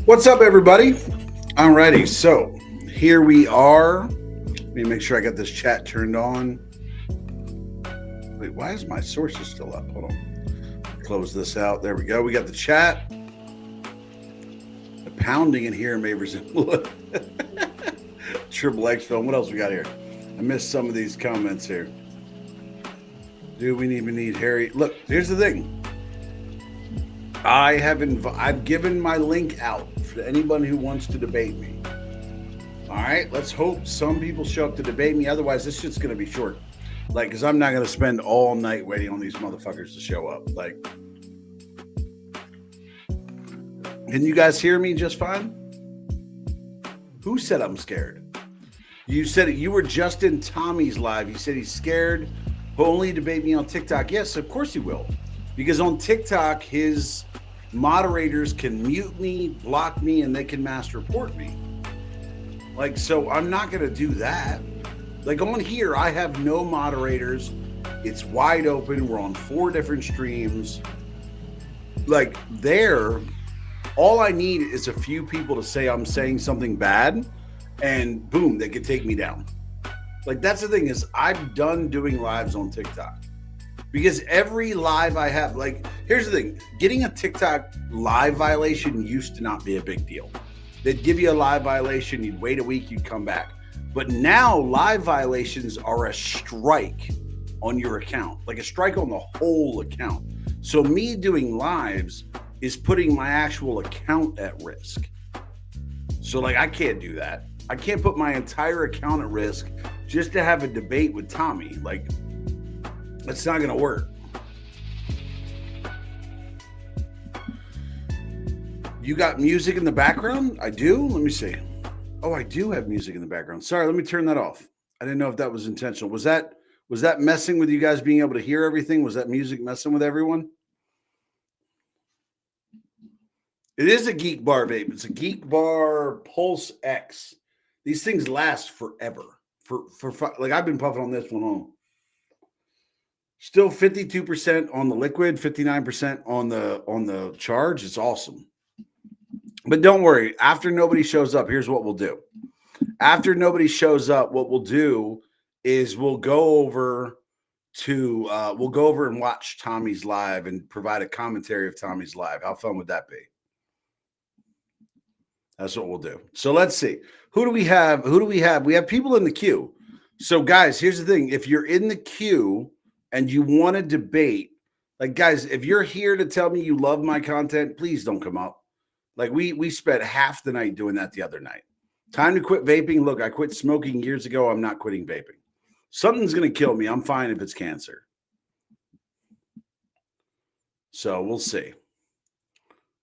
What's up, everybody? I'm ready. So here we are. Let me make sure I got this chat turned on. Wait, why is my sources still up? Hold on. Close this out. There we go. We got the chat. The pounding in here may resemble Triple X film. What else we got here? I missed some of these comments here. Do we even need Harry? Look, here's the thing. I've given my link out for anyone who wants to debate me. All right, let's hope some people show up to debate me. Otherwise, this shit's gonna be short. Like, because I'm not gonna spend all night waiting on these motherfuckers to show up. Like, can you guys hear me just fine? Who said I'm scared? You said it. You were just in Tommy's live. He said he's scared. He'll only debate me on TikTok. Yes, of course he will. Because on TikTok, his moderators can mute me, block me, and they can mass report me. Like, so I'm not going to do that. Like, on here, I have no moderators. It's wide open. We're on 4 different streams. Like, there, all I need is a few people to say I'm saying something bad, and boom, they could take me down. Like, that's the thing is I'm done doing lives on TikTok. Because every live I have, like, here's the thing. Getting a TikTok live violation used to not be a big deal. They'd give you a live violation, you'd wait a week, you'd come back. But now live violations are a strike on your account, like a strike on the whole account. So me doing lives is putting my actual account at risk. So, like, I can't do that. I can't put my entire account at risk just to have a debate with Tommy. Like, it's not going to work. You got music in the background? I do? Let me see. Oh, I do have music in the background. Sorry, let me turn that off. I didn't know if that was intentional. Was that messing with you guys being able to hear everything? Was that music messing with everyone? It is a Geek Bar vape. It's a Geek Bar Pulse X. These things last forever. Like, I've been puffing on this one on. Still 52% on the liquid, 59% on the charge. It's awesome. But don't worry, after nobody shows up, here's what we'll do. After nobody shows up, what we'll do is we'll go over and watch Tommy's live and provide a commentary of Tommy's live. How fun would that be? That's what we'll do. So let's see. Who do we have? We have people in the queue. So guys, here's the thing. If you're in the queue and you want to debate, like, guys, if you're here to tell me you love my content, please don't come up. Like, we spent half the night doing that the other night. Time to quit vaping. Look, I quit smoking years ago. I'm not quitting vaping. Something's going to kill me. I'm fine if it's cancer. So we'll see.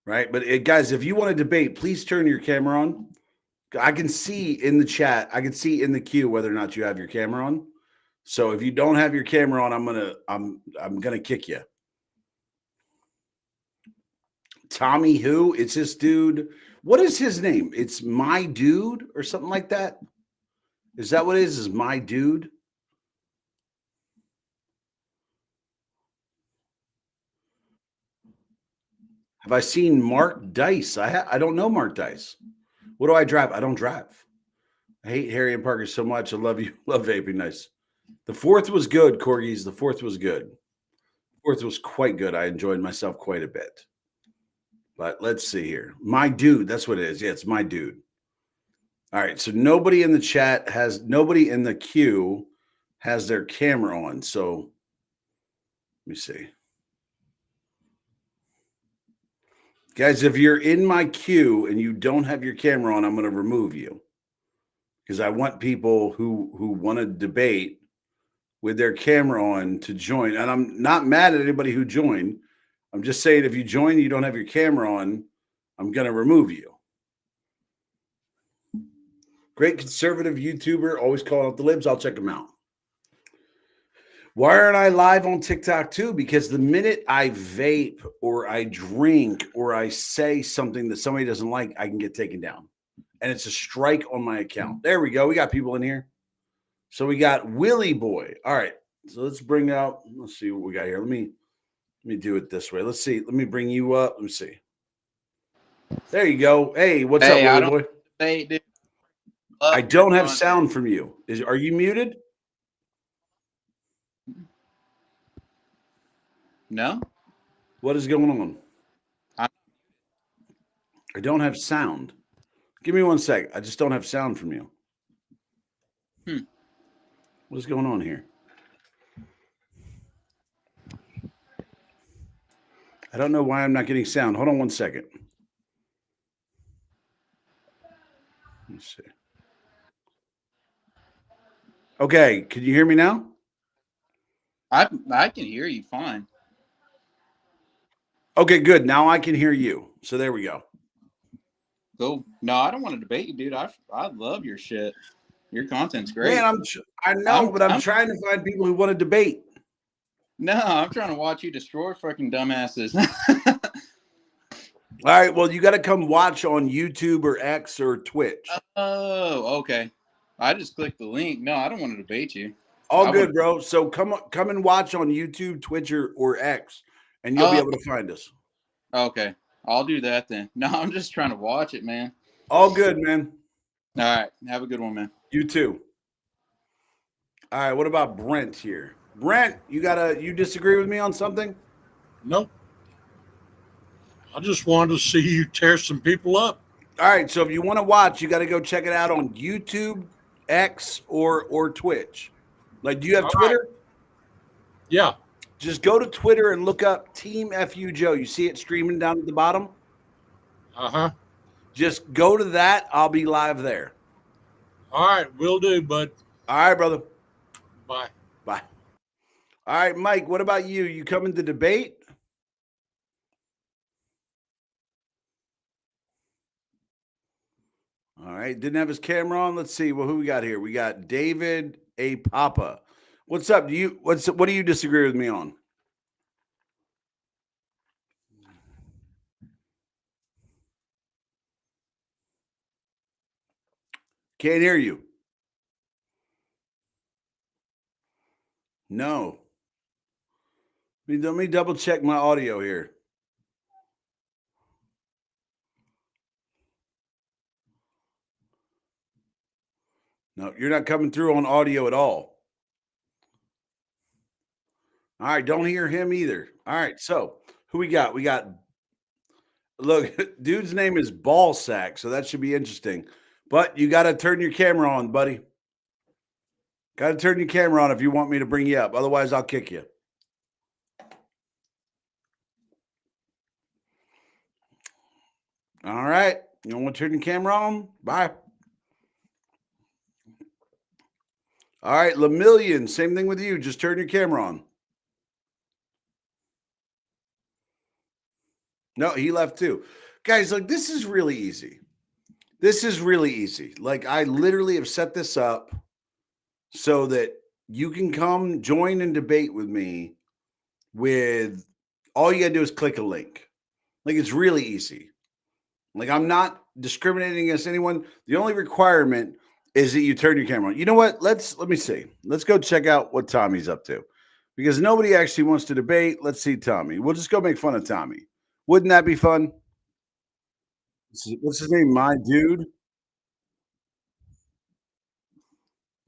Right? But guys, if you want to debate, please turn your camera on. I can see in the chat, I can see in the queue whether or not you have your camera on. So if you don't have your camera on, I'm gonna kick you. Tommy who? It's this dude. What is his name? It's My Dude or something like that. Is that what it is? Is My Dude? Have I seen Mark Dice? I don't know Mark Dice. What do I drive? I don't drive. I hate Harry and Parker so much. I love you. Love vaping. Nice. The 4th was good, Corgis. The 4th was good. The 4th was quite good. I enjoyed myself quite a bit. But let's see here. My Dude. That's what it is. Yeah, it's My Dude. All right. So nobody in the chat nobody in the queue has their camera on. So let me see. Guys, if you're in my queue and you don't have your camera on, I'm going to remove you. Because I want people who want to debate with their camera on to join. And I'm not mad at anybody who joined. I'm just saying, if you join, you don't have your camera on, I'm going to remove you. Great conservative YouTuber, always calling out the libs. I'll check them out. Why aren't I live on TikTok too? Because the minute I vape or I drink or I say something that somebody doesn't like, I can get taken down. And it's a strike on my account. There we go. We got people in here. So we got Willie Boy. All right. So let's see what we got here. Let me do it this way. Let's see. Let me bring you up. Let me see. There you go. Hey, what's up, Hey, I Willie don't boy? debate, dude. I Love your don't have content. sound from you. Are you muted? No? What is going on? I, I don't have sound. Give me 1 sec. I just don't have sound from you. hmm. What is going on here? I don't know why I'm not getting sound. Hold on 1 second. Let's see. Okay, can you hear me now? I can hear you fine. Okay, good. Now I can hear you. So there we go. Cool. No, I don't want to debate you, dude. I love your shit. Your content's Man, great. I know, but I'm I'm trying to find people who want to debate. no, I'm trying to watch you destroy fucking dumbasses. All right, well, you got to come watch on YouTube or X or Twitch. Oh, okay. I just clicked the link. No, I don't want to debate you. All I would. good, bro. So come and watch on YouTube, Twitch, or X, and you'll be Oh, able to find us. okay. I'll do that then. No, I'm just trying to watch it, man. All good, man. All right. Have a good one, man. You too. All right, what about Brent here? Brent, you disagree with me on something? Nope. I just wanted to see you tear some people up. All right, so if you want to watch, you got to go check it out on YouTube, X, or Twitch. Like, do you have All Twitter? right. Yeah. Just go to Twitter and look up Team FU Joe. You see it streaming down at the bottom? Uh-huh. Just go to that. I'll be live there. All right, will do, bud. All right, brother. Bye. Bye. All right, Mike, what about you? You coming to debate? All right, didn't have his camera on. Let's see. Well, who we got here? We got David A. Papa. What's up? What do you disagree with me on? Can't hear you. No. Let me double check my audio here. No, you're not coming through on audio at all. All right, don't hear him either. All right, so who we got? We got, look, dude's name is Ballsack, so that should be interesting. But you got to turn your camera on, buddy. Got to turn your camera on if you want me to bring you up. Otherwise, I'll kick you. All right. You don't want to turn your camera on? Bye. All right, Lemillion, same thing with you. Just turn your camera on. No, he left too. Guys, like, this is really easy. This is really easy. Like, I literally have set this up so that you can come join and debate with me with all you got to do is click a link. Like, it's really easy. Like, I'm not discriminating against anyone. The only requirement is that you turn your camera on. You know what? Let me see. Let's go check out what Tommy's up to. Because nobody actually wants to debate. Let's see Tommy. We'll just go make fun of Tommy. Wouldn't that be fun? What's his name? My dude.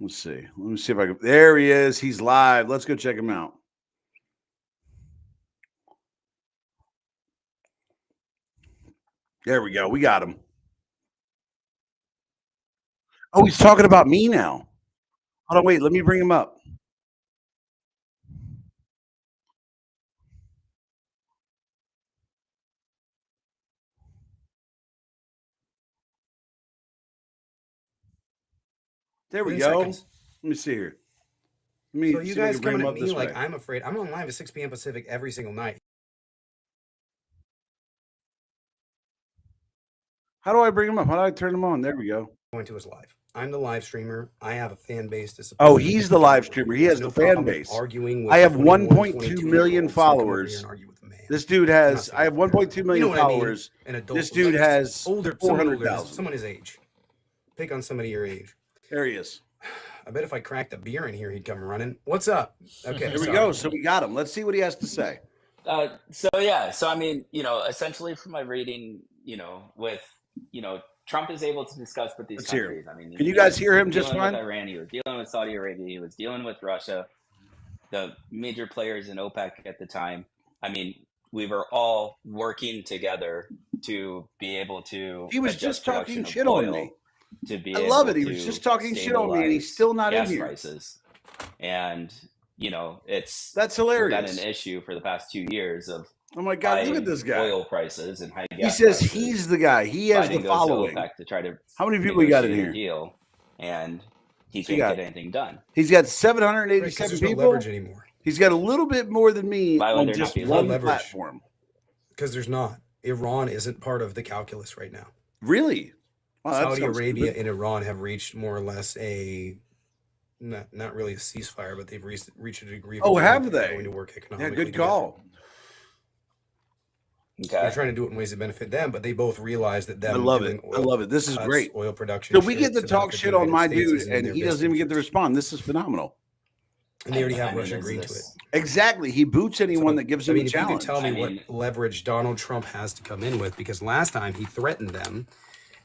Let's see. Let me see if I can. There he is. He's live. Let's go check him out. There we go. We got him. Oh, he's talking about me now. Hold on, wait. Let me bring him up. There we go. Seconds. Let me see here. Let me So see you if I guys can bring him coming up at me this like way. I'm afraid. I'm on live at 6 p.m. Pacific every single night. How do I bring him up? How do I turn him on? There we go. Going to his live. I'm the live streamer. I have a fan base to support. Oh, he's the live streamer. He has the fan base. Arguing with I have 21, 1.2 22 million year olds who come over here followers. and argue with a man. This dude I'm not has, saying I have that. 1.2 You million know what I mean? followers. An adult. This dude has older, 400,000. someone his age. Pick on somebody your age. There he is. I bet if I cracked a beer in here, he'd come running. What's up? Okay, Here we go. So we got him. Let's see what he has to say. So I mean, essentially from my reading, with Trump is able to discuss with these Let's hear countries. I mean, Can you he guys was hear him just dealing with fine? Iran, he was dealing with Saudi Arabia, he was dealing with Russia, the major players in OPEC at the time. I mean, we were all working together to be able to He was adjust just talking production of shit on oil me. to be I love able it. He was to just talking shit on me, and he's still not in gas here. prices. And it's That's been hilarious. an issue for the past 2 years of Oh my God, look high at this guy. oil prices and high He gas says prices. he's the guy. He has the Biden goes following. to OPEC to try to How many people we got in negotiate a here? deal, and he So you can't got- get anything done. He's got Right, 'cause 787 there's no people. leverage anymore. He's got a little bit more than me Why would on there not just be one leverage? platform. Because there's not. Iran isn't part of the calculus right now. Really? Wow, that Saudi sounds Arabia stupid. and Iran have reached more or less not really a ceasefire, but they've reached a degree of Oh, agreement have that they're they? going to work Yeah, economically good together. call. They're Okay. trying to do it in ways that benefit them, but they both realize that them I love doing it. oil I love it. This is cuts, great. oil production. So we shit get to to talk benefit shit the on United my States dude, isn't in and their he best doesn't even get to interest. respond. This is phenomenal. And they already have I mean, Russia is agreed to it. this- Exactly. He boots anyone that gives him a if you challenge. could tell me I mean- what leverage Donald Trump has to come in with, because last time he threatened them,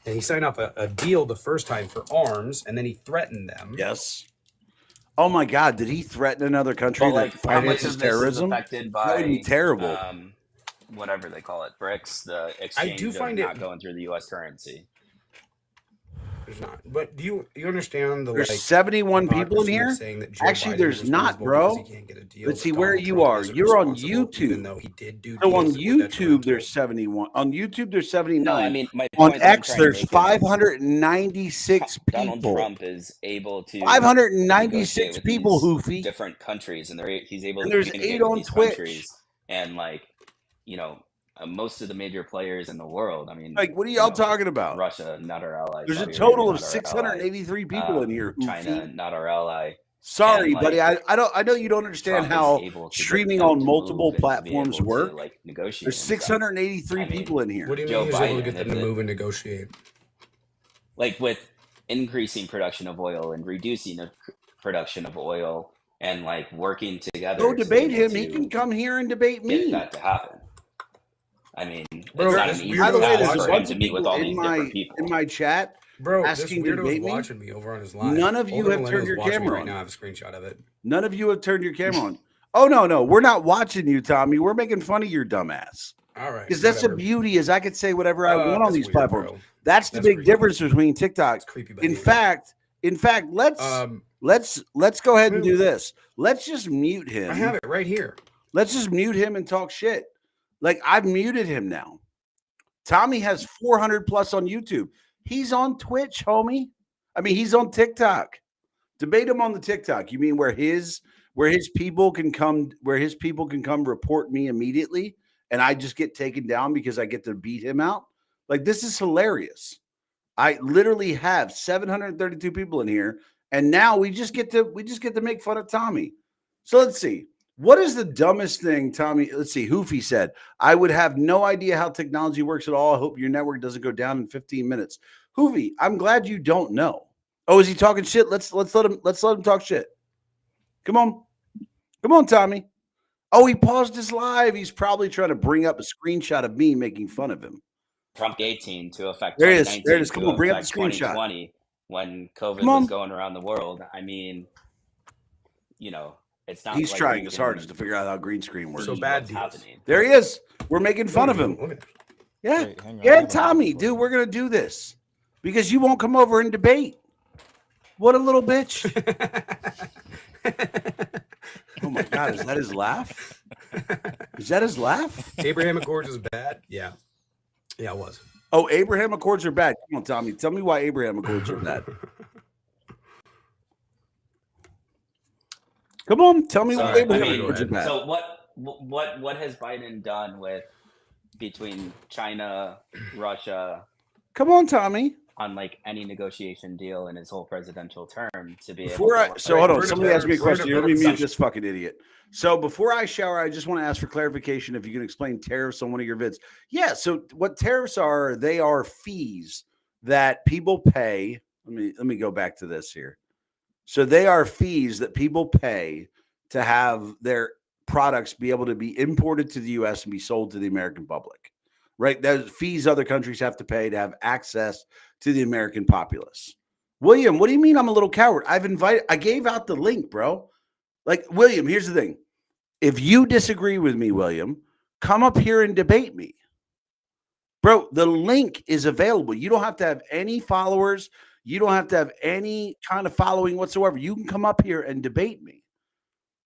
and he signed off a deal the first time for arms, and then he threatened them. Yes. Oh my God! Did he threaten another country But that how much finances of this terrorism? is affected That would be by terrible. whatever they call it, BRICS, the exchange do find of it- not going through the U.S. currency? There's not. But do you understand the There's like 71 people in hypocrisy of here. saying that Joe Actually, Biden there's was not, responsible bro. because he can't get a deal, Let's but see where Donald you Trump are. isn't You're on responsible, YouTube. even though he did do So on deals that were YouTube, detrimental. there's 71. On YouTube, there's 79. No, I mean my On point that I'm X, trying to there's make is 596 Donald people. Trump is able to 596 negotiate with people, these Hoofy. different countries, and he's able And to there's communicate 8 with on these Twitch. countries, and most of the major players in the world. I mean, Like, what are y'all talking about? Russia, not our ally. There's a Saudi total Arabia, of not our 683 people in here, Hoofy. China, not our ally. Sorry, and, buddy. I know you don't understand Trump is how able to get streaming them on to multiple move and to be platforms able to, work. negotiate. There's and stuff. 683 I mean, people in here. What do you Joe mean he's able to Biden, get them if to it- move and negotiate? Like with increasing production of oil and reducing the production of oil, and working together. Go to be debate able him. He to can come here and debate get me. that to happen. I mean, Bro, it's not this an easy By the way, task there's for a him bunch to of meet with people all in these my different people. chat. Bro, asking this to weirdo's debate me? watching me over on his live. None of you Older have turned millennials your watching me camera right on. now. I have a screenshot of it. None of you have turned your camera on. Oh no, we're not watching you, Tommy. We're making fun of your dumbass. All right, Because that's the whatever. beauty is I could say whatever I want on That's these weird, platforms. bro. That's the That's big creepy. difference between TikTok. It's creepy. In behavior. fact, let's go ahead and do this. Let's just mute him. I have it right here. Let's just mute him and talk shit. Like, I've muted him now. Tommy has 400 plus on YouTube. He's on Twitch, homie. I mean, he's on TikTok. Debate him on the TikTok. You mean where his people can come report me immediately and I just get taken down because I get to beat him out? Like, this is hilarious. I literally have 732 people in here, and now we just get to make fun of Tommy. So let's see. What is the dumbest thing, Tommy? Let's see. Hoofy said, I would have no idea how technology works at all. I hope your network doesn't go down in 15 minutes. Hoofy, I'm glad you don't know. Oh, is he talking shit? Let's let him talk shit. Come on, Tommy. Oh, he paused his live. He's probably trying to bring up a screenshot of me making fun of him. Trump 18 to affect There it is. 2019 There it is. Come to on, bring up the affect screenshot. 2020 when COVID Come on. was going around the world. I mean, it's not. He's like trying we his can hardest to figure out how green screen works. So see bad what's deals. happening. There he is. We're making fun of him. Look at it. Yeah. Wait, hang on. I Yeah, have a Tommy, question for dude, you. we're going to do this because you won't come over and debate. What a little bitch. Oh my God. Is that his laugh? Is that his laugh? Abraham Accords is bad. Yeah, it was. Oh, Abraham Accords are bad. Come on, Tommy. Tell me why Abraham Accords are bad. Come on. Tell me why Sorry, Abraham I mean, Accords are bad. So what has Biden done between China, Russia, Come on, Tommy. on any negotiation deal in his whole presidential term to be Before able to so hold on. we're in a Somebody asked me a better- we're in a question. Let better me mute position. this fucking idiot. So before I shower, I just want to ask for clarification if you can explain tariffs on one of your vids. Yeah. So what tariffs are? They are fees that people pay. Let me go back to this here. So they are fees that people pay to have their products be able to be imported to the U.S. and be sold to the American public. right? Those fees other countries have to pay to have access to the American populace. William, what do you mean I'm a little coward? I gave out the link, bro. Like, William, here's the thing. If you disagree with me, William, come up here and debate me. Bro, the link is available. You don't have to have any followers. You don't have to have any kind of following whatsoever. You can come up here and debate me.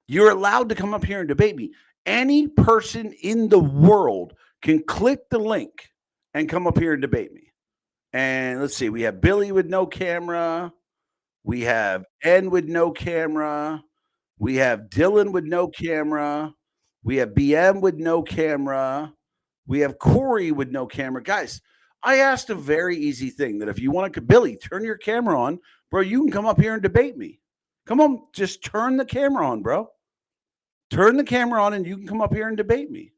You're allowed to come up here and debate me. Any person in the world can click the link and come up here and debate me. And let's see, we have Billy with no camera. We have N with no camera. We have Dylan with no camera. We have BM with no camera. We have Corey with no camera. Guys, I asked a very easy thing that if you want to, Billy, turn your camera on, bro, you can come up here and debate me. Come on, just turn the camera on, bro. Turn the camera on and you can come up here and debate me.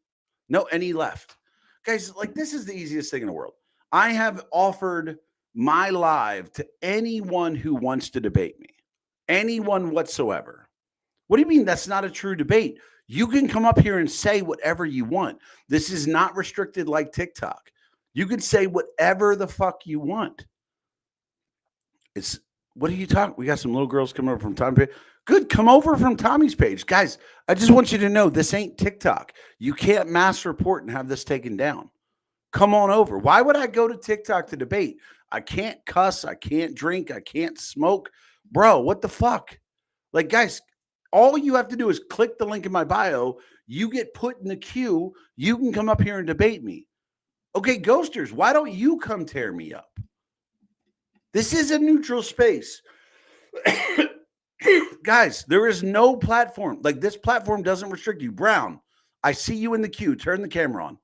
No, and he left. Guys, like, this is the easiest thing in the world. I have offered my live to anyone who wants to debate me, anyone whatsoever. What do you mean that's not a true debate? You can come up here and say whatever you want. This is not restricted like TikTok. You can say whatever the fuck you want. What are you talking? We got some little girls coming over from Tommy's page. Good, come over from Tommy's page. Guys, I just want you to know this ain't TikTok. You can't mass report and have this taken down. Come on over. Why would I go to TikTok to debate? I can't cuss. I can't drink. I can't smoke. Bro, what the fuck? Like, guys, all you have to do is click the link in my bio. You get put in the queue. You can come up here and debate me. Okay, Ghosters, why don't you come tear me up? This is a neutral space. Guys, there is no platform. Like, this platform doesn't restrict you. Brown, I see you in the queue. Turn the camera on.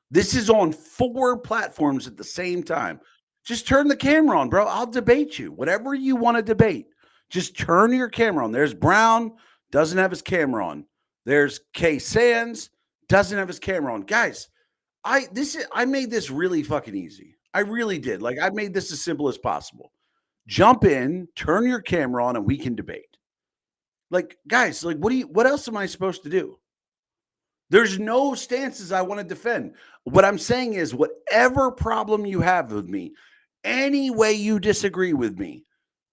This is on 4 platforms at the same time. Just turn the camera on, bro. I'll debate you. Whatever you want to debate, just turn your camera on. There's Brown, doesn't have his camera on. There's K Sands, doesn't have his camera on. Guys, I made this really fucking easy. I really did. Like, I made this as simple as possible. Jump in, turn your camera on, and we can debate. Like, guys, like, what else am I supposed to do? There's no stances I want to defend. What I'm saying is, whatever problem you have with me, any way you disagree with me,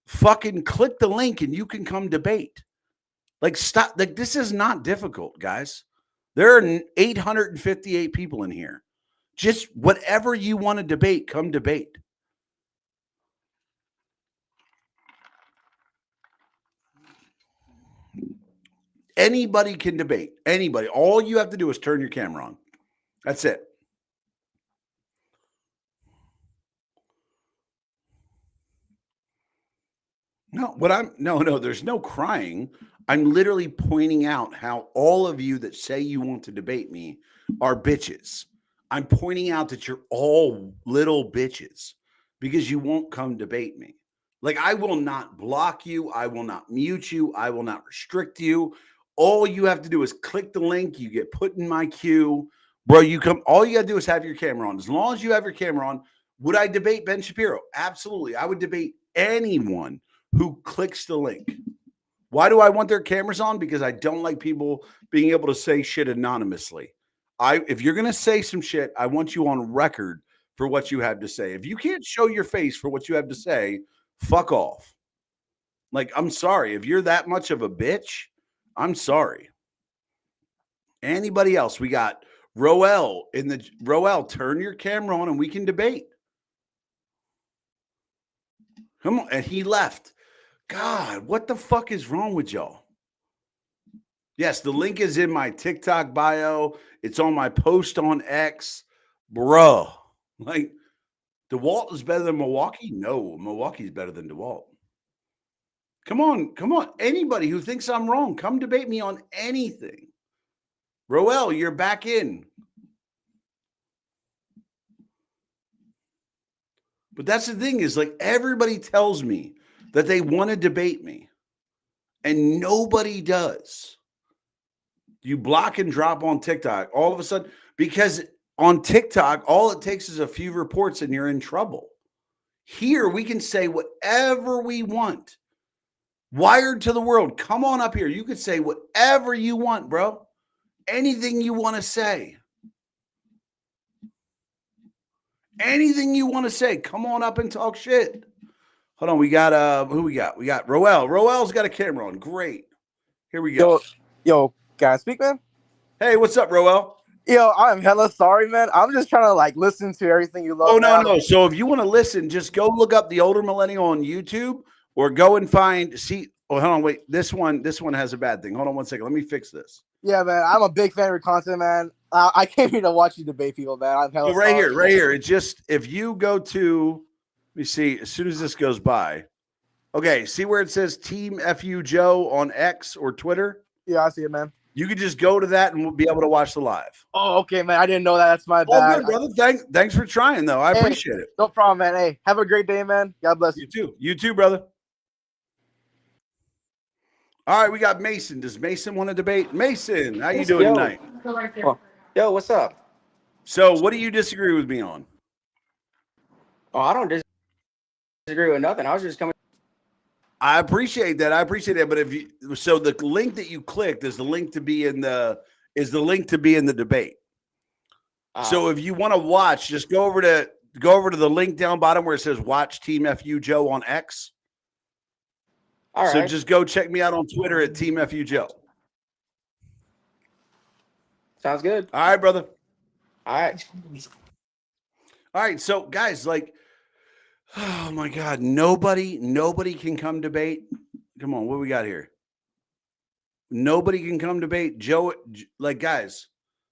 fucking click the link and you can come debate. Like, stop. Like, this is not difficult, guys. There are 858 people in here. Just whatever you want to debate, come debate. Anybody can debate. Anybody. All you have to do is turn your camera on. That's it. No, there's no crying. I'm literally pointing out how all of you that say you want to debate me are bitches. I'm pointing out that you're all little bitches because you won't come debate me. Like, I will not block you. I will not mute you. I will not restrict you. All you have to do is click the link. You get put in my queue. Bro, you come. All you got to do is have your camera on. As long as you have your camera on, would I debate Ben Shapiro? Absolutely. I would debate anyone who clicks the link. Why do I want their cameras on? Because I don't like people being able to say shit anonymously. If you're going to say some shit, I want you on record for what you have to say. If you can't show your face for what you have to say, fuck off. Like, I'm sorry. If you're that much of a bitch, I'm sorry. Anybody else? We got Roel turn your camera on and we can debate. Come on. And he left. God, what the fuck is wrong with y'all? Yes, the link is in my TikTok bio. It's on my post on X. Bro, like, DeWalt is better than Milwaukee? No, Milwaukee's better than DeWalt. Come on. Anybody who thinks I'm wrong, come debate me on anything. Roel, you're back in. But that's the thing is, like, everybody tells me that they want to debate me, and nobody does. You block and drop on TikTok all of a sudden, because on TikTok, all it takes is a few reports and you're in trouble. Here, we can say whatever we want. Wired to the world, come on up here. You could say whatever you want, bro. Anything you want to say. Anything you want to say, come on up and talk shit. Hold on, we got who we got? We got Roel. Roel's got a camera on. Great. Here we go. Yo, can I speak, man? Hey, what's up, Roel? Yo, I'm hella sorry, man. I'm just trying to like listen to everything you love. Oh, no, man. no. So if you want to listen, just go look up the Older Millennial on YouTube or go and find, oh, hold on, wait. This one has a bad thing. Hold on one second. Let me fix this. Yeah, man. I'm a big fan of your content, man. I came here to watch you debate people, man. I'm hella So right sorry. here. It's just, if you go to, let me see, as soon as this goes by. Okay, see where it says Team FU Joe on X or Twitter? Yeah, I see it, man. You could just go to that and we'll be able to watch the live. Oh, okay, man. I didn't know that. That's my Oh, bad. good, brother. Thanks for trying, though. I appreciate it. No problem, man. Hey, have a great day, man. God bless you. You too. You too, brother. All right, we got Mason. Does Mason want to debate? Mason, how you doing tonight? Yo, what's up? So what do you disagree with me on? Oh, I don't disagree with nothing. I was just coming. I appreciate that. But so the link that you clicked is the link to be in the debate. So if you want to watch, just go over to the link down bottom where it says watch Team FU Joe on X. All right. So just go check me out on Twitter at Team FU Joe. Sounds good. All right, brother. All right. All right. So guys, like, oh my God, nobody can come debate. Come on, what we got here? Nobody can come debate. Joe, like, guys,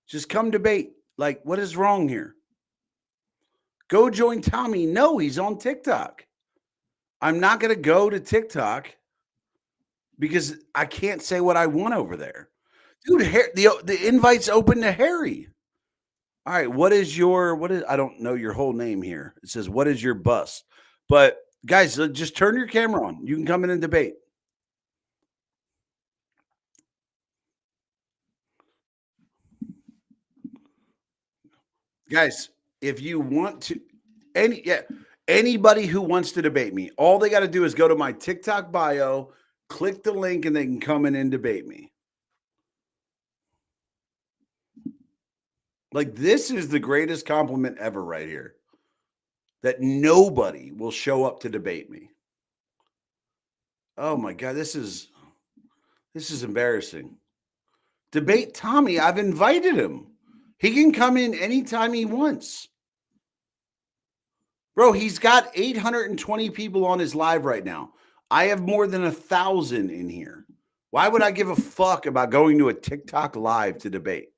just come debate. Like, what is wrong here? Go join Tommy. No, he's on TikTok. I'm not going to go to TikTok because I can't say what I want over there. Dude, the invite's open to Harry. All right, I don't know your whole name here. It says, what is your bus? But guys, just turn your camera on. You can come in and debate. Guys, if you want to, anybody who wants to debate me, all they got to do is go to my TikTok bio, click the link, and they can come in and debate me. Like, this is the greatest compliment ever right here. That nobody will show up to debate me. Oh my God, this is embarrassing. Debate Tommy. I've invited him. He can come in anytime he wants. Bro, he's got 820 people on his live right now. I have more than 1,000 in here. Why would I give a fuck about going to a TikTok live to debate?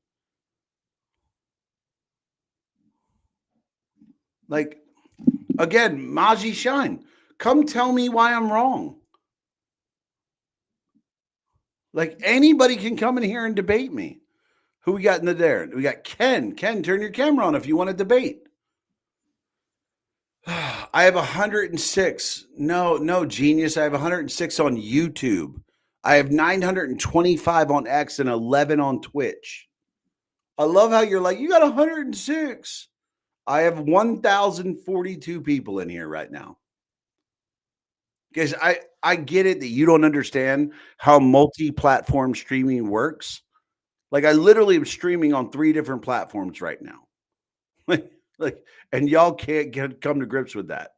Like, again, Maji Shine, come tell me why I'm wrong. Like, anybody can come in here and debate me. Who we got in there? We got Ken. Ken, turn your camera on if you want to debate. I have 106. No, genius. I have 106 on YouTube. I have 925 on X and 11 on Twitch. I love how you're like, you got 106. I have 1,042 people in here right now. Guys, I get it that you don't understand how multi-platform streaming works. Like, I literally am streaming on 3 different platforms right now. And y'all can't come to grips with that.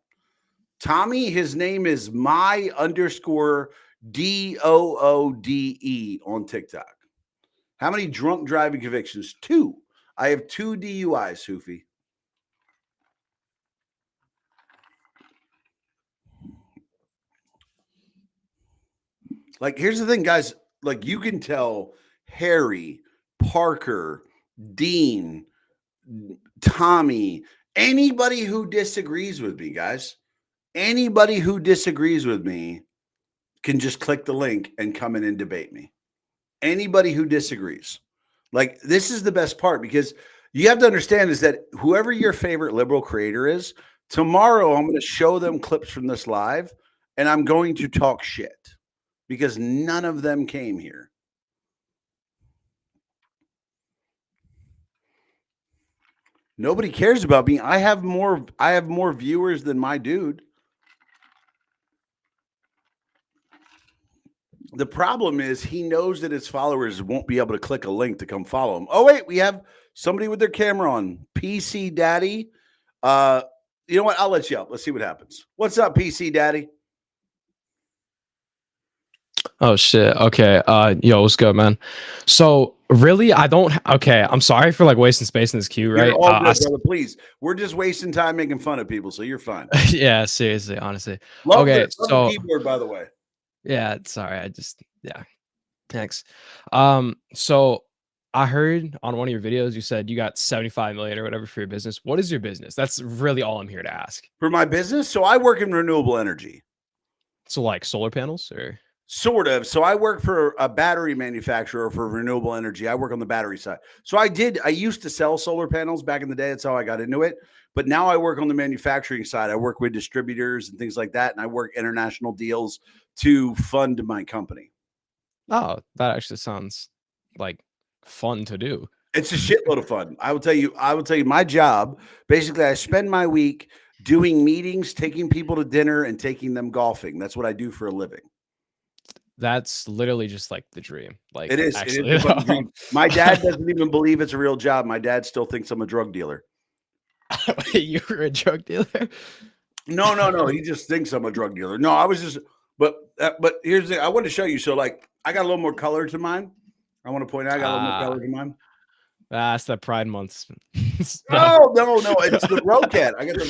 Tommy, his name is my_DOODE on TikTok. How many drunk driving convictions? 2. I have 2 DUIs, Hoofy. Like, here's the thing, guys. Like, you can tell Harry, Parker, Dean, Tommy, anybody who disagrees with me, guys, anybody who disagrees with me can just click the link and come in and debate me. Anybody who disagrees. Like, this is the best part, because you have to understand is that whoever your favorite liberal creator is, tomorrow I'm going to show them clips from this live and I'm going to talk shit because none of them came here. Nobody cares about me. I have more viewers than my dude. The problem is he knows that his followers won't be able to click a link to come follow him. Oh, wait, we have somebody with their camera on. PC Daddy. You know what? I'll let you up. Let's see what happens. What's up, PC Daddy? Oh shit. Okay. Yo, what's good, man? So really, I don't. Okay, I'm sorry for like wasting space in this queue, You're right? all good, brother. Please, we're just wasting time making fun of people, so you're fine. Yeah, seriously, honestly. Love Okay, love the keyboard, by the way. yeah, sorry. Yeah, thanks. So I heard on one of your videos you said you got 75 million or whatever for your business. What is your business? That's really all I'm here to ask. For my business, so I work in renewable energy. So like solar panels or Sort of. So I work for a battery manufacturer for renewable energy. I work on the battery side. So I used to sell solar panels back in the day. That's how I got into it. But now I work on the manufacturing side. I work with distributors and things like that. And I work international deals to fund my company. oh, that actually sounds like fun to do. It's a shitload of fun. I will tell you my job. Basically, I spend my week doing meetings, taking people to dinner, and taking them golfing. That's what I do for a living. That's literally just like the dream. Like It is. actually, It is a fucking dream. My dad doesn't even believe it's a real job. My dad still thinks I'm a drug dealer. You were a drug dealer? No. He just thinks I'm a drug dealer. No, I was just. But here's the thing. I want to show you. So like, I got a little more color to mine. I want to point out I got a little more color to mine. That's the Pride Month. No. It's the Rocat. I got the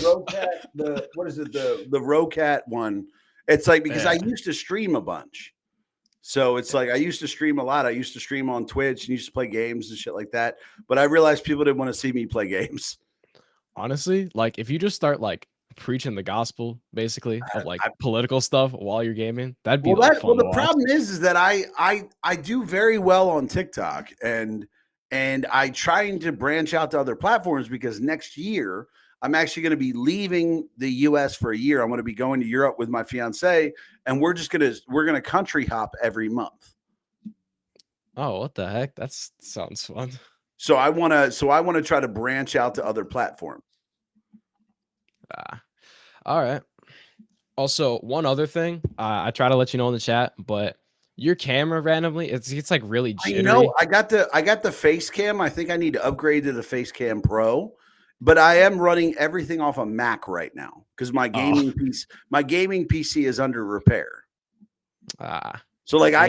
Rocat. What is it? The Rocat one. It's like because I used to stream a bunch. So it's like I used to stream a lot. I used to stream on Twitch and used to play games and shit like that. But I realized people didn't want to see me play games. Honestly, like if you just start like preaching the gospel, basically of like political stuff while you're gaming, that'd be fun. Well, the problem is that I do very well on TikTok and I trying to branch out to other platforms because next year I'm actually going to be leaving the US for a year. I'm going to be going to Europe with my fiance and we're going to country hop every month. Oh, what the heck? That sounds fun. So I want to try to branch out to other platforms. All right. Also, one other thing, I try to let you know in the chat, but your camera randomly, it's like really jittery. I know. I got the face cam. I think I need to upgrade to the face cam pro, but I am running everything off a Mac right now because my gaming PC is under repair. So like I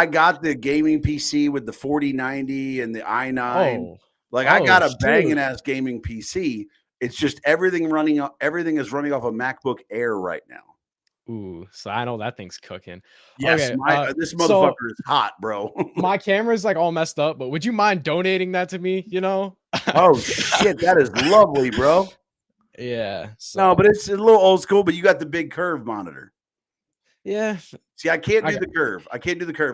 got the gaming PC with the 4090 and the i9. I got a banging ass gaming PC. It's just everything is running off a MacBook Air right now. Ooh, so I know that thing's cooking. Yes, okay, this motherfucker is hot, bro. My camera's like all messed up, but would you mind donating that to me? You know? Oh shit, that is lovely, bro. Yeah. So. No, but it's a little old school. But you got the big curve monitor. Yeah. See, I can't do the curve.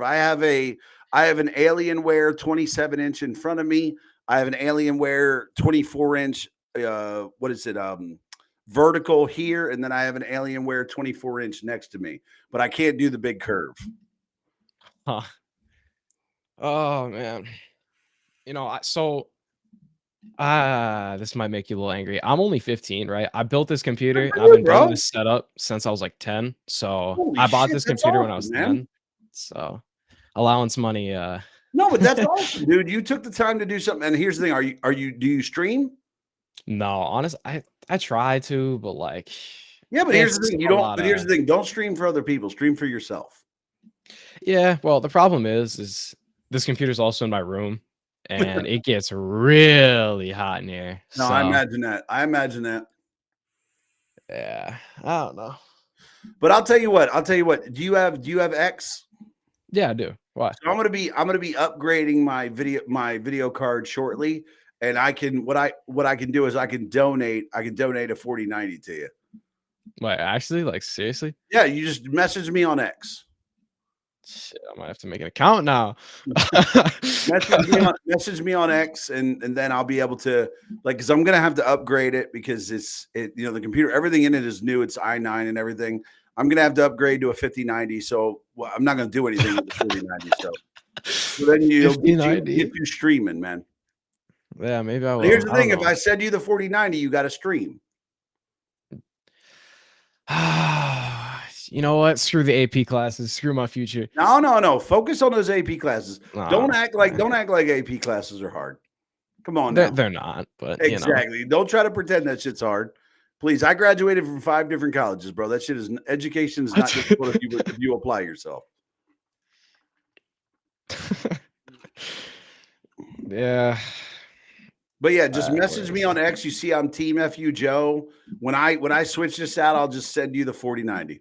I have an Alienware 27-inch in front of me. I have an Alienware 24-inch. What is it? Vertical here, and then I have an Alienware 24-inch next to me, but I can't do the big curve. Huh. Oh man. You know, this might make you a little angry. I'm only 15, right? I built this computer and I've been building this setup since I was like 10. So Holy I bought shit, this computer when I was 10. Man. So allowance money. No, but that's awesome, dude. You took the time to do something. And here's the thing: do you stream? No, honestly, I try to, but like, yeah, but here's the thing: you don't. But here's the thing: don't stream for other people. Stream for yourself. Yeah, well, the problem is this computer's also in my room, and it gets really hot in here. No, so. I imagine that. Yeah, I don't know. But I'll tell you what. Do you have X? Yeah, I do. Why? So I'm gonna be upgrading my video card shortly. And what I can do is I can donate a 4090 to you. Wait, actually, like seriously? Yeah, you just message me on X. Shit, I might have to make an account now. message me on X, and then I'll be able to because I'm gonna have to upgrade it because the computer, everything in it is new. It's i9 and everything. I'm gonna have to upgrade to a 5090. So I'm not gonna do anything with the 4090. So then you'll get you streaming, man. Yeah, maybe I will. Here's the thing: if I said you the 4090, you got to stream. You know what? Screw the AP classes. Screw my future. No. Focus on those AP classes. Don't act like AP classes are hard. Come on now. They're not, but Exactly. Don't try to pretend that shit's hard. Please. I graduated from 5 different colleges, bro. That shit is education is not difficult if you apply yourself. Yeah. But yeah, just message me on X. You see I'm Team FU Joe. When I switch this out, I'll just send you the 4090.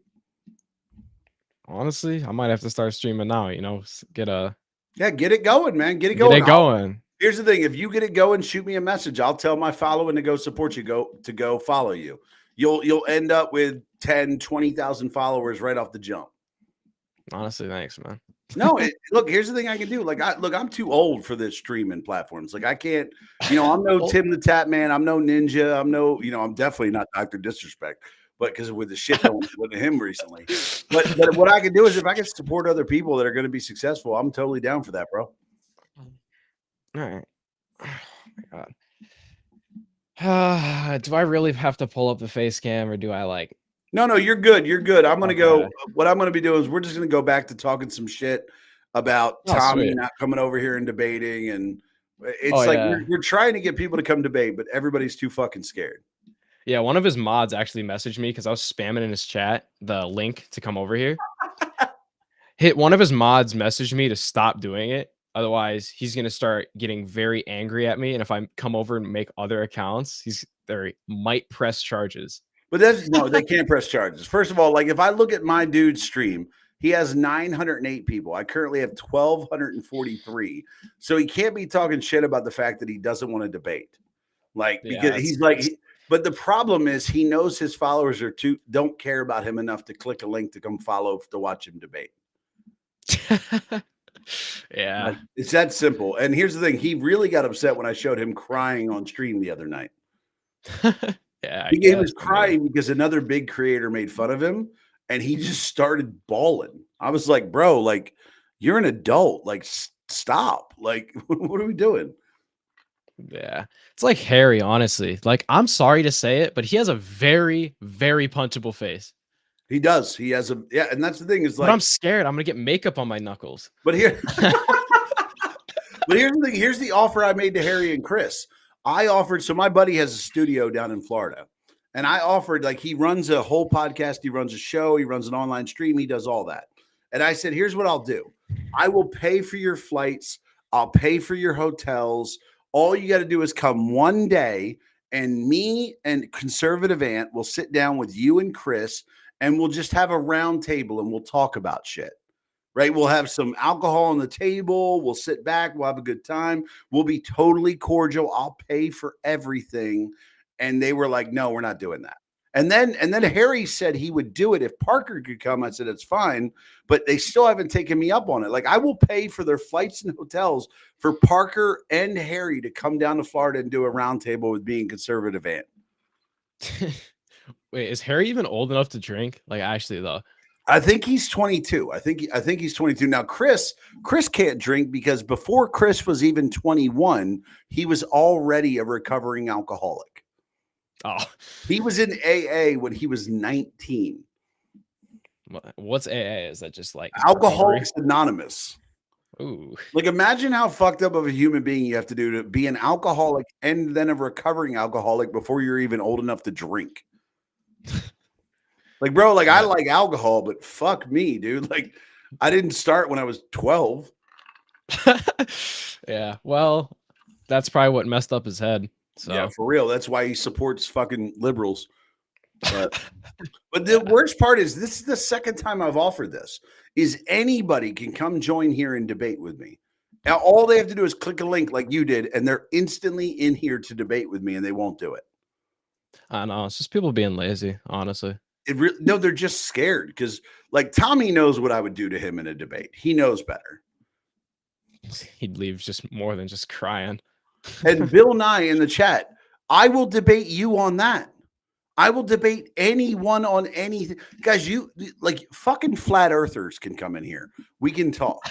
Honestly, I might have to start streaming now, get it going, man. Get it Get going. it going. Here's the thing. If you get it going, shoot me a message. I'll tell my following to go support you, go follow you. You'll end up with 10, 20,000 followers right off the jump. Honestly, thanks, man. No, look, here's the thing I can do. Like, I'm too old for this streaming platforms. Like, I can't, I'm no Tim the Tap Man. I'm no Ninja. I'm definitely not Dr. Disrespect, but because with the shit going with him recently. But what I can do is if I can support other people that are going to be successful, I'm totally down for that, bro. All right. Oh my God. Do I really have to pull up the face cam or do I No, you're good. You're good. I'm going to go. What I'm going to be doing is we're just going to go back to talking some shit about Tommy not coming over here and debating. And it's we're trying to get people to come debate, but everybody's too fucking scared. Yeah, one of his mods actually messaged me because I was spamming in his chat the link to come over here. One of his mods messaged me to stop doing it. Otherwise, he's going to start getting very angry at me. And if I come over and make other accounts, they might press charges. But they can't press charges. First of all, like if I look at my dude's stream, he has 908 people. I currently have 1,243. So he can't be talking shit about the fact that he doesn't want to debate. Because he's but the problem is he knows his followers don't care about him enough to click a link to come follow to watch him debate. Yeah. It's that simple. And here's the thing. He really got upset when I showed him crying on stream the other night. Yeah, he was crying because another big creator made fun of him and he just started bawling. I was like, bro, like you're an adult, like stop. Like, what are we doing? Yeah. It's like Harry, honestly. Like, I'm sorry to say it, but he has a very, very punchable face. He does. He has and that's the thing is but I'm scared. I'm going to get makeup on my knuckles. But here's the thing. Here's the offer I made to Harry and Chris. I offered, so my buddy has a studio down in Florida, and I offered, like, he runs a whole podcast, he runs a show, he runs an online stream, he does all that. And I said, here's what I'll do. I will pay for your flights. I'll pay for your hotels. All you got to do is come one day, and me and Conservative Ant will sit down with you and Chris, and we'll just have a round table, and we'll talk about shit. Right. We'll have some alcohol on the table. We'll sit back. We'll have a good time. We'll be totally cordial. I'll pay for everything. And they were like, no, we're not doing that. And then Harry said he would do it if Parker could come. I said, it's fine. But they still haven't taken me up on it. Like, I will pay for their flights and hotels for Parker and Harry to come down to Florida and do a roundtable with me and Conservative Ant. Wait, is Harry even old enough to drink? Like, actually, though. I think he's 22. I think he's 22. Now, Chris can't drink because before Chris was even 21, he was already a recovering alcoholic. Oh. He was in AA when he was 19. What's AA? Is that just like Alcoholics Anonymous? Ooh. Like, imagine how fucked up of a human being you have to do to be an alcoholic and then a recovering alcoholic before you're even old enough to drink. Like, bro, like, I like alcohol, but fuck me, dude. Like, I didn't start when I was 12. Yeah, well, that's probably what messed up his head. So. Yeah, for real. That's why he supports fucking liberals. But the worst part is this is the second time I've offered this. Is anybody can come join here and debate with me. Now, all they have to do is click a link like you did, and they're instantly in here to debate with me, and they won't do it. I know. It's just people being lazy, honestly. No, they're just scared because, like, Tommy knows what I would do to him in a debate. He knows better. He'd leave just more than just crying. And Bill Nye in the chat, I will debate you on that. I will debate anyone on anything. Guys, you like fucking flat earthers can come in here. We can talk.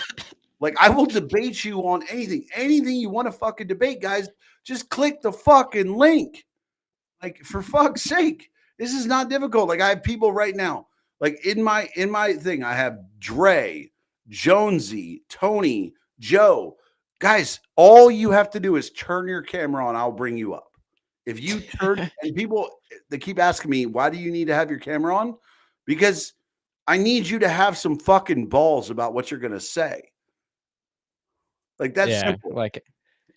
Like, I will debate you on anything. Anything you want to fucking debate, guys, just click the fucking link. Like, for fuck's sake. This is not difficult. Like, I have people right now. Like, in my thing, I have Dre, Jonesy, Tony, Joe, Guys, all you have to do is turn your camera on. I'll bring you up. If you turn, and people, they keep asking me, why do you need to have your camera on? Because I need you to have some fucking balls about what you're going to say. Like, that's simple. Like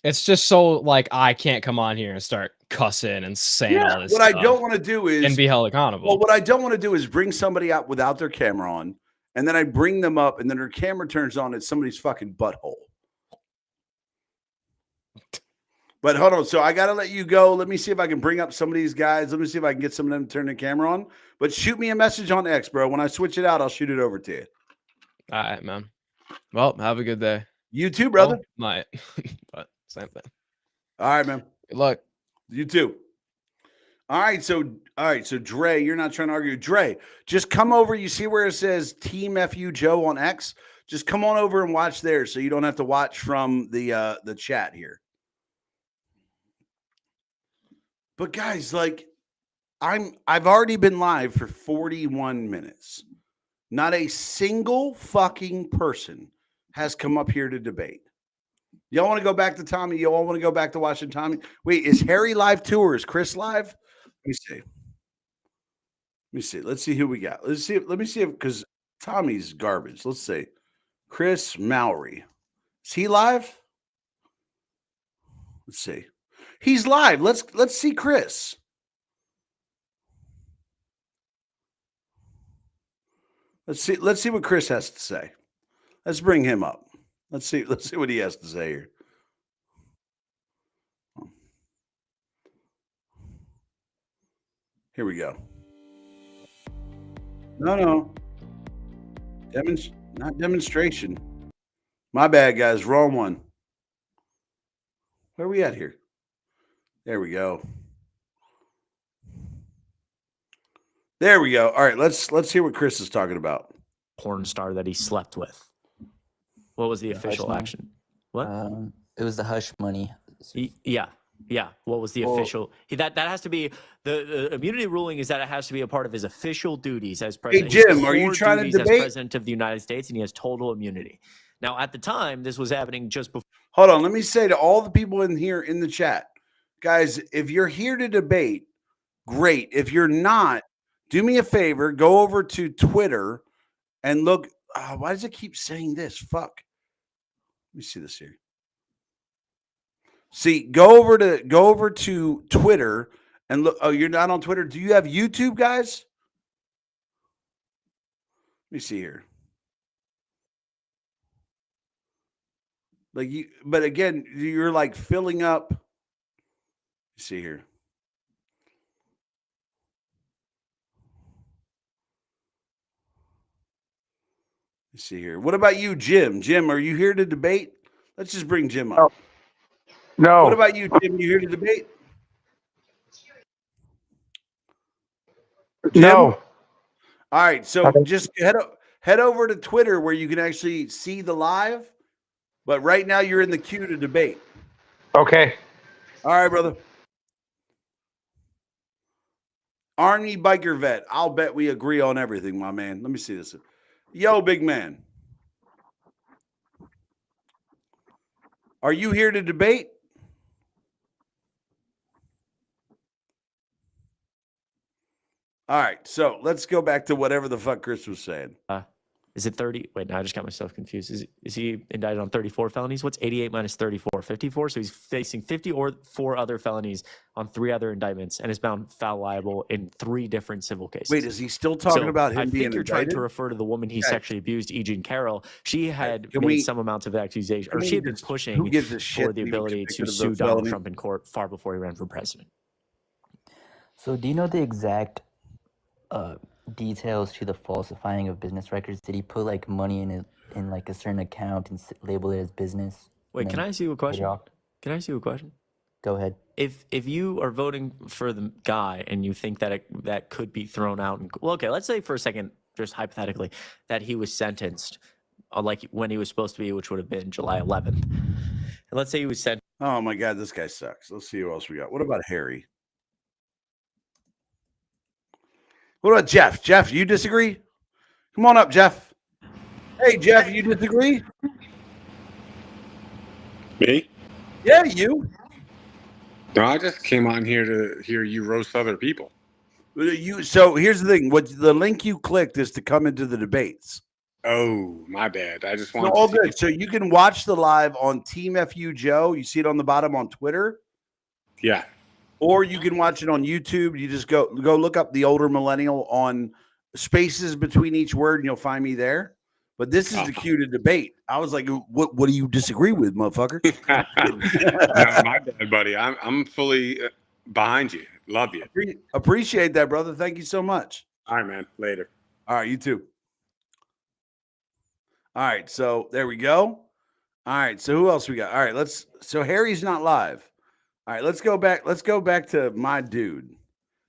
it's just so like I can't come on here and start cussing and saying all this What I stuff don't want to do is, and be held accountable. well, what I don't want to do is bring somebody out without their camera on, and then I bring them up, and then their camera turns on, it's somebody's fucking butthole. But hold on. So I got to let you go. Let me see if I can bring up some of these guys. Let me see if I can get some of them to turn the camera on. But shoot me a message on X, bro. When I switch it out, I'll shoot it over to you. All right, man. Well, have a good day. You too, brother. Well, might, but same thing. All right, man. Good luck. You too. All right. So Dre, you're not trying to argue. Dre, just come over. You see where it says Team FU Joe on X? Just come on over and watch there so you don't have to watch from the chat here. But guys, like I've already been live for 41 minutes. Not a single fucking person has come up here to debate. Y'all want to go back to Tommy? Y'all want to go back to watching Tommy? Wait, is Harry live too, or is Chris live? Let me see. Let's see who we got. Let me see if because Tommy's garbage. Let's see. Chris Mowry. Is he live? Let's see. He's live. Let's see Chris. Let's see what Chris has to say. Let's bring him up. Let's see what he has to say here. Here we go. No. Not demonstration. My bad, guys. Wrong one. Where are we at here? There we go. There we go. All right, let's hear what Chris is talking about. Porn star that he slept with. What was the official action? What? It was the hush money. Yeah. What was the official? That has to be the immunity ruling. Is that it has to be a part of his official duties as president. Hey Jim, are you trying to debate? As president of the United States, and he has total immunity. Now, at the time, this was happening just before. Hold on, let me say to all the people in here in the chat, guys, if you're here to debate, great. If you're not, do me a favor, go over to Twitter and look. Why does it keep saying this? Fuck. Let me see this here. See, go over to Twitter and look. Oh, you're not on Twitter. Do you have YouTube, guys? Let me see here. Like you, but again, you're like filling up. Let's see here. Let's see here. What about you, Jim? Jim, are you here to debate? Let's just bring Jim up. No. What about you, Jim? You here to debate? Jim? No. All right. So just head over to Twitter where you can actually see the live. But right now you're in the queue to debate. Okay. All right, brother. Army biker vet. I'll bet we agree on everything, my man. Let me see this. Yo, big man. Are you here to debate? All right, so let's go back to whatever the fuck Chris was saying. Is it 30? Wait, now I just got myself confused. Is he indicted on 34 felonies? What's 88 minus 34? 54? So he's facing 50 or 4 other felonies on 3 other indictments and is bound foul liable in 3 different civil cases. Wait, is he still talking about him being indicted? I think you're trying to refer to the woman he sexually abused, E. Jean Carroll. She had made some amount of accusation, or she had been pushing for the ability to sue Donald Trump in court far before he ran for president. So do you know the exact details to the falsifying of business records? Did he put like money in like a certain account and label it as business? Wait, can I ask you a question? Can I ask you a question? Go ahead. If you are voting for the guy and you think that that could be thrown out, well, okay, let's say for a second, just hypothetically, that he was sentenced like when he was supposed to be, which would have been July 11th. And let's say he was sentenced. Oh my God, this guy sucks. Let's see who else we got. What about Harry? What about Jeff? Jeff, you disagree? Come on up, Jeff. Hey, Jeff, you disagree? Me? Yeah, you. No, I just came on here to hear you roast other people. So here's the thing. What the link you clicked is to come into the debates. Oh, my bad. I just No, want all to see. good. So you can watch the live on Team FU Joe. You see it on the bottom on Twitter. Yeah. Or you can watch it on YouTube. You just go look up the older millennial on spaces between each word, and you'll find me there. But this is the cue to debate. I was like, "What do you disagree with, motherfucker?" No, my bad, buddy. I'm fully behind you. Love you. Appreciate that, brother. Thank you so much. All right, man. Later. All right, you too. All right, so there we go. All right, so who else we got? All right, so Harry's not live. All right, let's go back. Let's go back to my dude.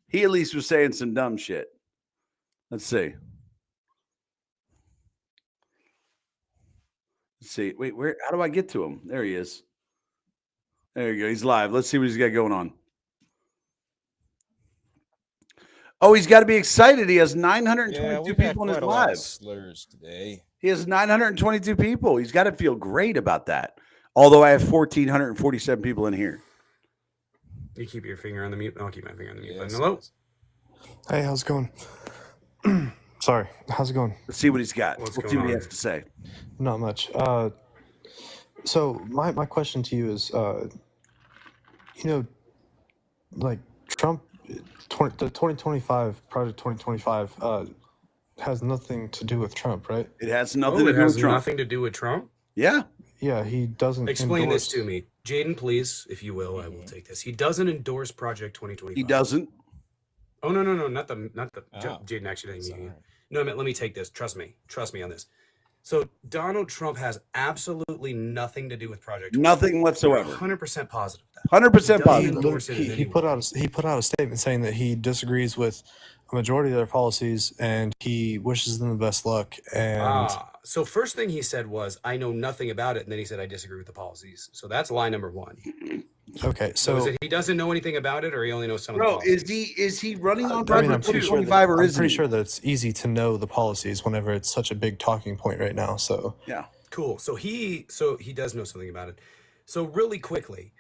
He at least was saying some dumb shit. Let's see. Let's see. Wait, how do I get to him? There he is. There you go. He's live. Let's see what he's got going on. Oh, he's got to be excited. He has 922 people in his live. Slurs today. He has 922 people. He's got to feel great about that. Although I have 1,447 people in here. You keep your finger on the mute. I'll keep my finger on the mute button. Yes, Hello. Hey, how's it going? Sorry, how's it going? Let's see what he's got. What's We'll going see what he on? has to say. Not much. So my question to you is, like Trump, the 2025 Project 2025 has nothing to do with Trump, right? It has nothing Oh, to it do has with Trump. nothing to do with Trump. Yeah. Yeah, he doesn't Explain endorse. this to me, Jaden, please, if you will. I will take this. He doesn't endorse Project 2025. He doesn't. Oh no, not the Oh, Jaden actually didn't. sorry. No, let me take this. Trust me on this. So Donald Trump has absolutely nothing to do with Project 2025. Nothing whatsoever. 100% positive. 100% He doesn't positive. endorse it in He any put way. out a statement saying that he disagrees with a majority of their policies and he wishes them the best luck. And So first thing he said was, "I know nothing about it," and then he said, "I disagree with the policies." So that's lie number one. okay, So is so it he doesn't know anything about it, or he only knows some of the Bro, policies? is he running on I mean, Project I'm pretty sure 2025 or I'm is pretty he? sure that it's easy to know the policies whenever it's such a big talking point right now. So Yeah. Cool. So he does know something about it. So really quickly,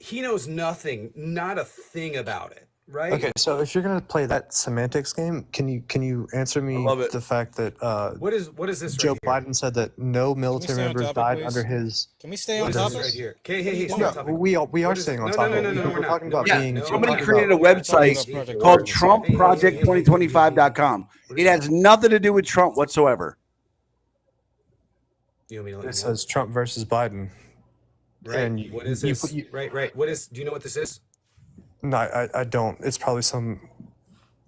he knows nothing, not a thing about it, right? okay, so if you're gonna play that semantics game, can you answer me love it. the fact that What is this Joe right here? Biden said that no military stay on members topic, died please? under his. Can we stay What on is this topic? right here? Okay, hey, What are stay you on No, topic. we are What is staying on no, topic. no, no, no, no, We're we're not. talking No, about we're not. being. No, we're Somebody talking created a about- We're talking website about Project called 2025. TrumpProject2025.com. It has nothing to do with Trump whatsoever. You want me to let It you know? says Trump versus Biden. Right. And What is you this? Right. What is? Do you know what this is? No, I don't. It's probably some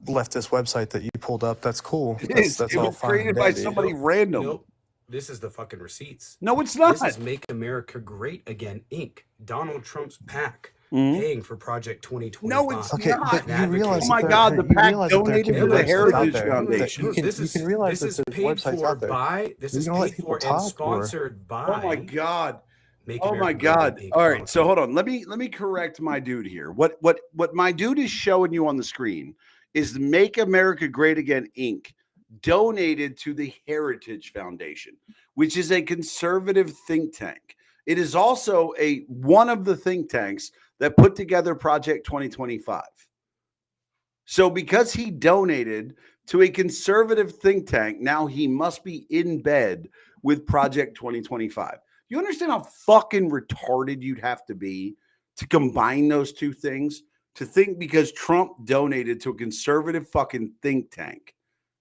leftist website that you pulled up. That's cool. It That's, is. that's It all was fine created and by dandy. somebody Nope. random. Nope. This is the fucking receipts. No, it's not. This is Make America Great Again, Inc. Donald Trump's PAC Mhm. paying for Project 2025. No, it's Okay, not. but you Advocating. realize Oh my that there- God, the you PAC realize that there donated can be to the websites out Heritage there that Foundation. you can realize this that is there's paid websites for out there. by this You're is gonna let paid people for and talk, or- sponsored by Oh my God. Make Oh my America Great God. Again, Inc. All right. Donald So Trump. hold on. Let me correct my dude here. What my dude is showing you on the screen is the Make America Great Again Inc. donated to the Heritage Foundation, which is a conservative think tank. It is also one of the think tanks that put together Project 2025. So because he donated to a conservative think tank, now he must be in bed with Project 2025. You understand how fucking retarded you'd have to be to combine those two things? To think because Trump donated to a conservative fucking think tank.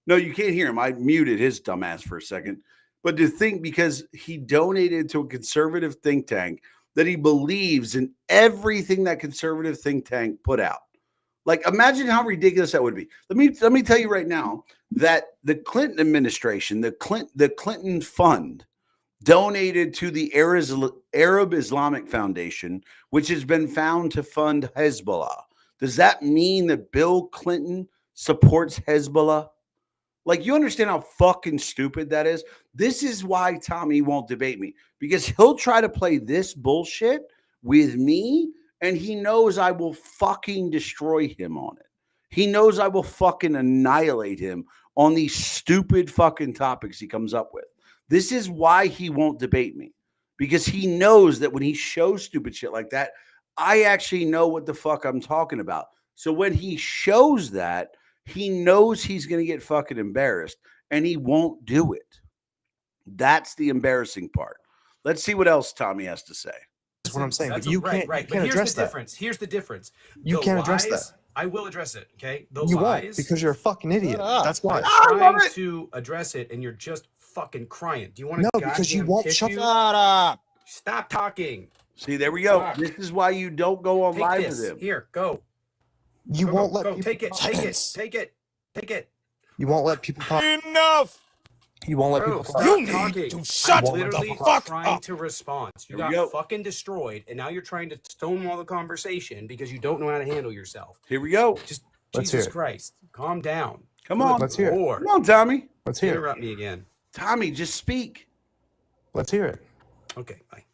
No, you can't hear him. I muted his dumbass for a second. But to think because he donated to a conservative think tank that he believes in everything that conservative think tank put out. Like, imagine how ridiculous that would be. Let me tell you right now that the Clinton administration, the Clinton Fund, donated to the Arab Islamic Foundation, which has been found to fund Hezbollah. Does that mean that Bill Clinton supports Hezbollah? Like, you understand how fucking stupid that is? This is why Tommy won't debate me, because he'll try to play this bullshit with me, and he knows I will fucking destroy him on it. He knows I will fucking annihilate him on these stupid fucking topics he comes up with. This is why he won't debate me, because he knows that when he shows stupid shit like that, I actually know what the fuck I'm talking about. So when he shows that, he knows he's going to get fucking embarrassed and he won't do it. That's the embarrassing part. Let's see what else Tommy has to say. That's what I'm saying. That's But you right, can't, right. you But can't here's address the that. difference. Here's the difference. You The can't address lies- that. I will address it. Okay. The You lies. won't because you're a fucking idiot. That's why. I'm trying to address it, and you're just fucking crying. Do you want to? No, because you won't shut up. Stop talking. See, there we go. Fuck. This is why you don't go on Take live this. with him. Here, go. You Go, won't go, let go. people Take it. talk. Take it. Take it. Take it. You won't let people talk. Enough. You won't let Bro, people talk. stop You need talking. to shut I'm literally the fuck trying up. to respond. You Here we got go. fucking destroyed, and now you're trying to stonewall the conversation because you don't know how to handle yourself. Here we go. Just Let's hear Jesus it. Christ, calm down. Come on. Let's hear it. Lord. Come on, Tommy. Let's hear it. Interrupt me again. Tommy, just speak. Let's hear it. Okay, bye.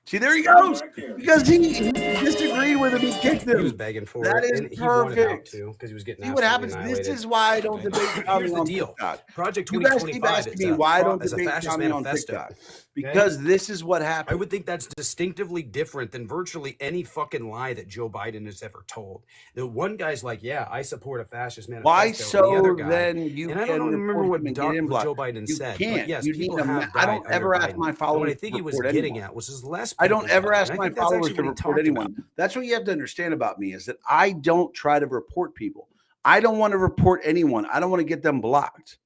See, there he goes. Because he disagreed with him. He kicked He was him. begging for That it, is and he wanted out perfect. too because he was getting. See what happens? absolutely This annihilated. is why I don't debate Tommy Here's the on deal. TikTok. Project You guys keep 2025 asking is me a why I don't as a debate fascist Tommy on manifesto. TikTok. Because this is what I happened. would think that's distinctively different than virtually any fucking lie that Joe Biden has ever told. The one guy's like, "Yeah, I support a fascist manifesto." Why and the other so guy, then you and I can don't remember report what, him and get him what Joe blocked? Biden You said. can't. But yes, You need people a have I died don't under ever ask Biden. my And followers what I to think he was report getting anyone. at was his less. I don't people ever died. ask And I my think that's followers actually to what he report talked anyone. about. That's what you have to understand about me is that I don't try to report people. I don't want to report anyone. I don't want to get them blocked.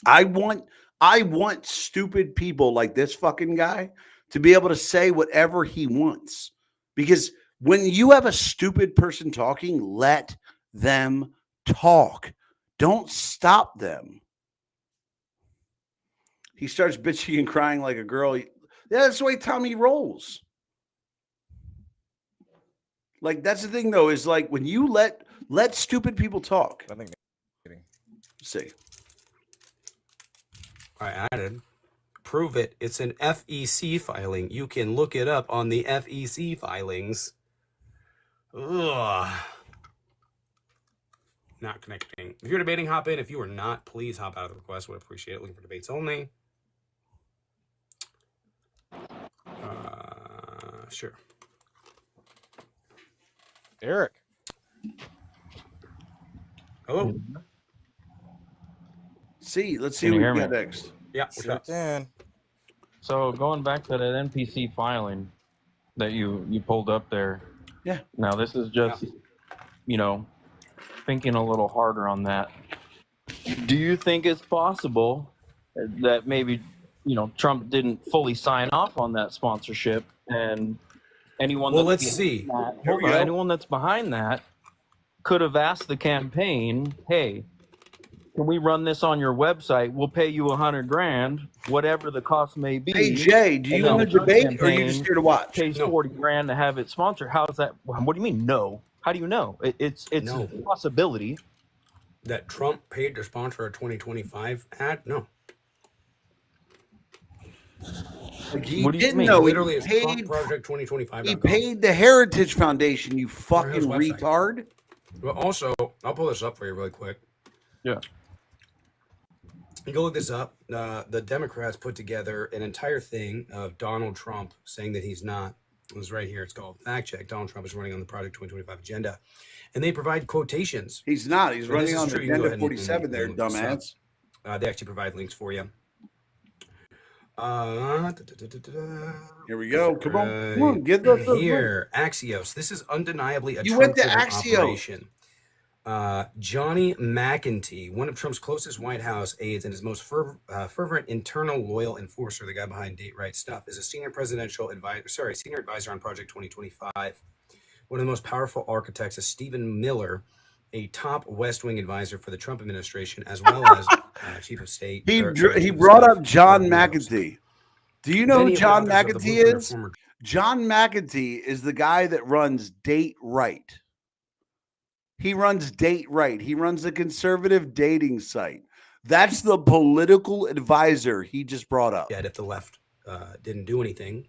I want stupid people like this fucking guy to be able to say whatever he wants. Because when you have a stupid person talking, let them talk. Don't stop them. He starts bitching and crying like a girl. Yeah, that's the way Tommy rolls. Like, that's the thing, though, is like when you let stupid people talk. I think. Let's see. I added. Prove it. It's an FEC filing. You can look it up on the FEC filings. Ugh. Not connecting. If you're debating, hop in. If you are not, please hop out of the request. Would appreciate it. Looking for debates only. Sure. Eric. Hello. Let's see Can you what hear we got me? next. Yeah, what's Sure up? can. So going back to that NPC filing that you pulled up there. Yeah. Now this is just, thinking a little harder on that. Do you think it's possible that maybe, Trump didn't fully sign off on that sponsorship and anyone Well, that's let's behind see. that- Here hold we on, go. anyone that's behind that could have asked the campaign, hey, can we run this on your website? We'll pay you $100,000, whatever the cost may be. Hey, Jay, do you And then want to the Trump debate or are you just campaign here to watch? pays No. $40,000 to have it sponsored. How's that? What do you mean? No. How do you know? It's No. a possibility. That Trump paid to sponsor a 2025 ad? No. Like, he What do you didn't mean? know. Literally, it's He TrumpProject2025.com. He paid the Heritage Foundation, you his fucking website. retard. But also, I'll pull this up for you really quick. Yeah. You go look this up. The Democrats put together an entire thing of Donald Trump saying that he's not. It was right here. It's called Fact Check. Donald Trump is running on the Project 2025 agenda. And they provide quotations. He's not. He's So running this is on true. You can go Agenda ahead and 47 there, look this up. dumbass. They actually provide links for you. Here we go. Come on. Get those. Here, Axios. This is undeniably a You went to Trump-driven Axios. operation. Johnny McEntee, one of Trump's closest White House aides and his most fervent internal loyal enforcer, the guy behind Date Right Stuff, is a senior advisor on Project 2025. One of the most powerful architects is Stephen Miller, a top West Wing advisor for the Trump administration, as well as chief of state. He Chief of brought staff up John for the White House. McEntee. Do you know who Many of the John authors of the McEntee blueprint are is? former- John McEntee is the guy that runs Date Right. He runs Date Right. He runs a conservative dating site. That's the political advisor he just brought up. If the left didn't do anything.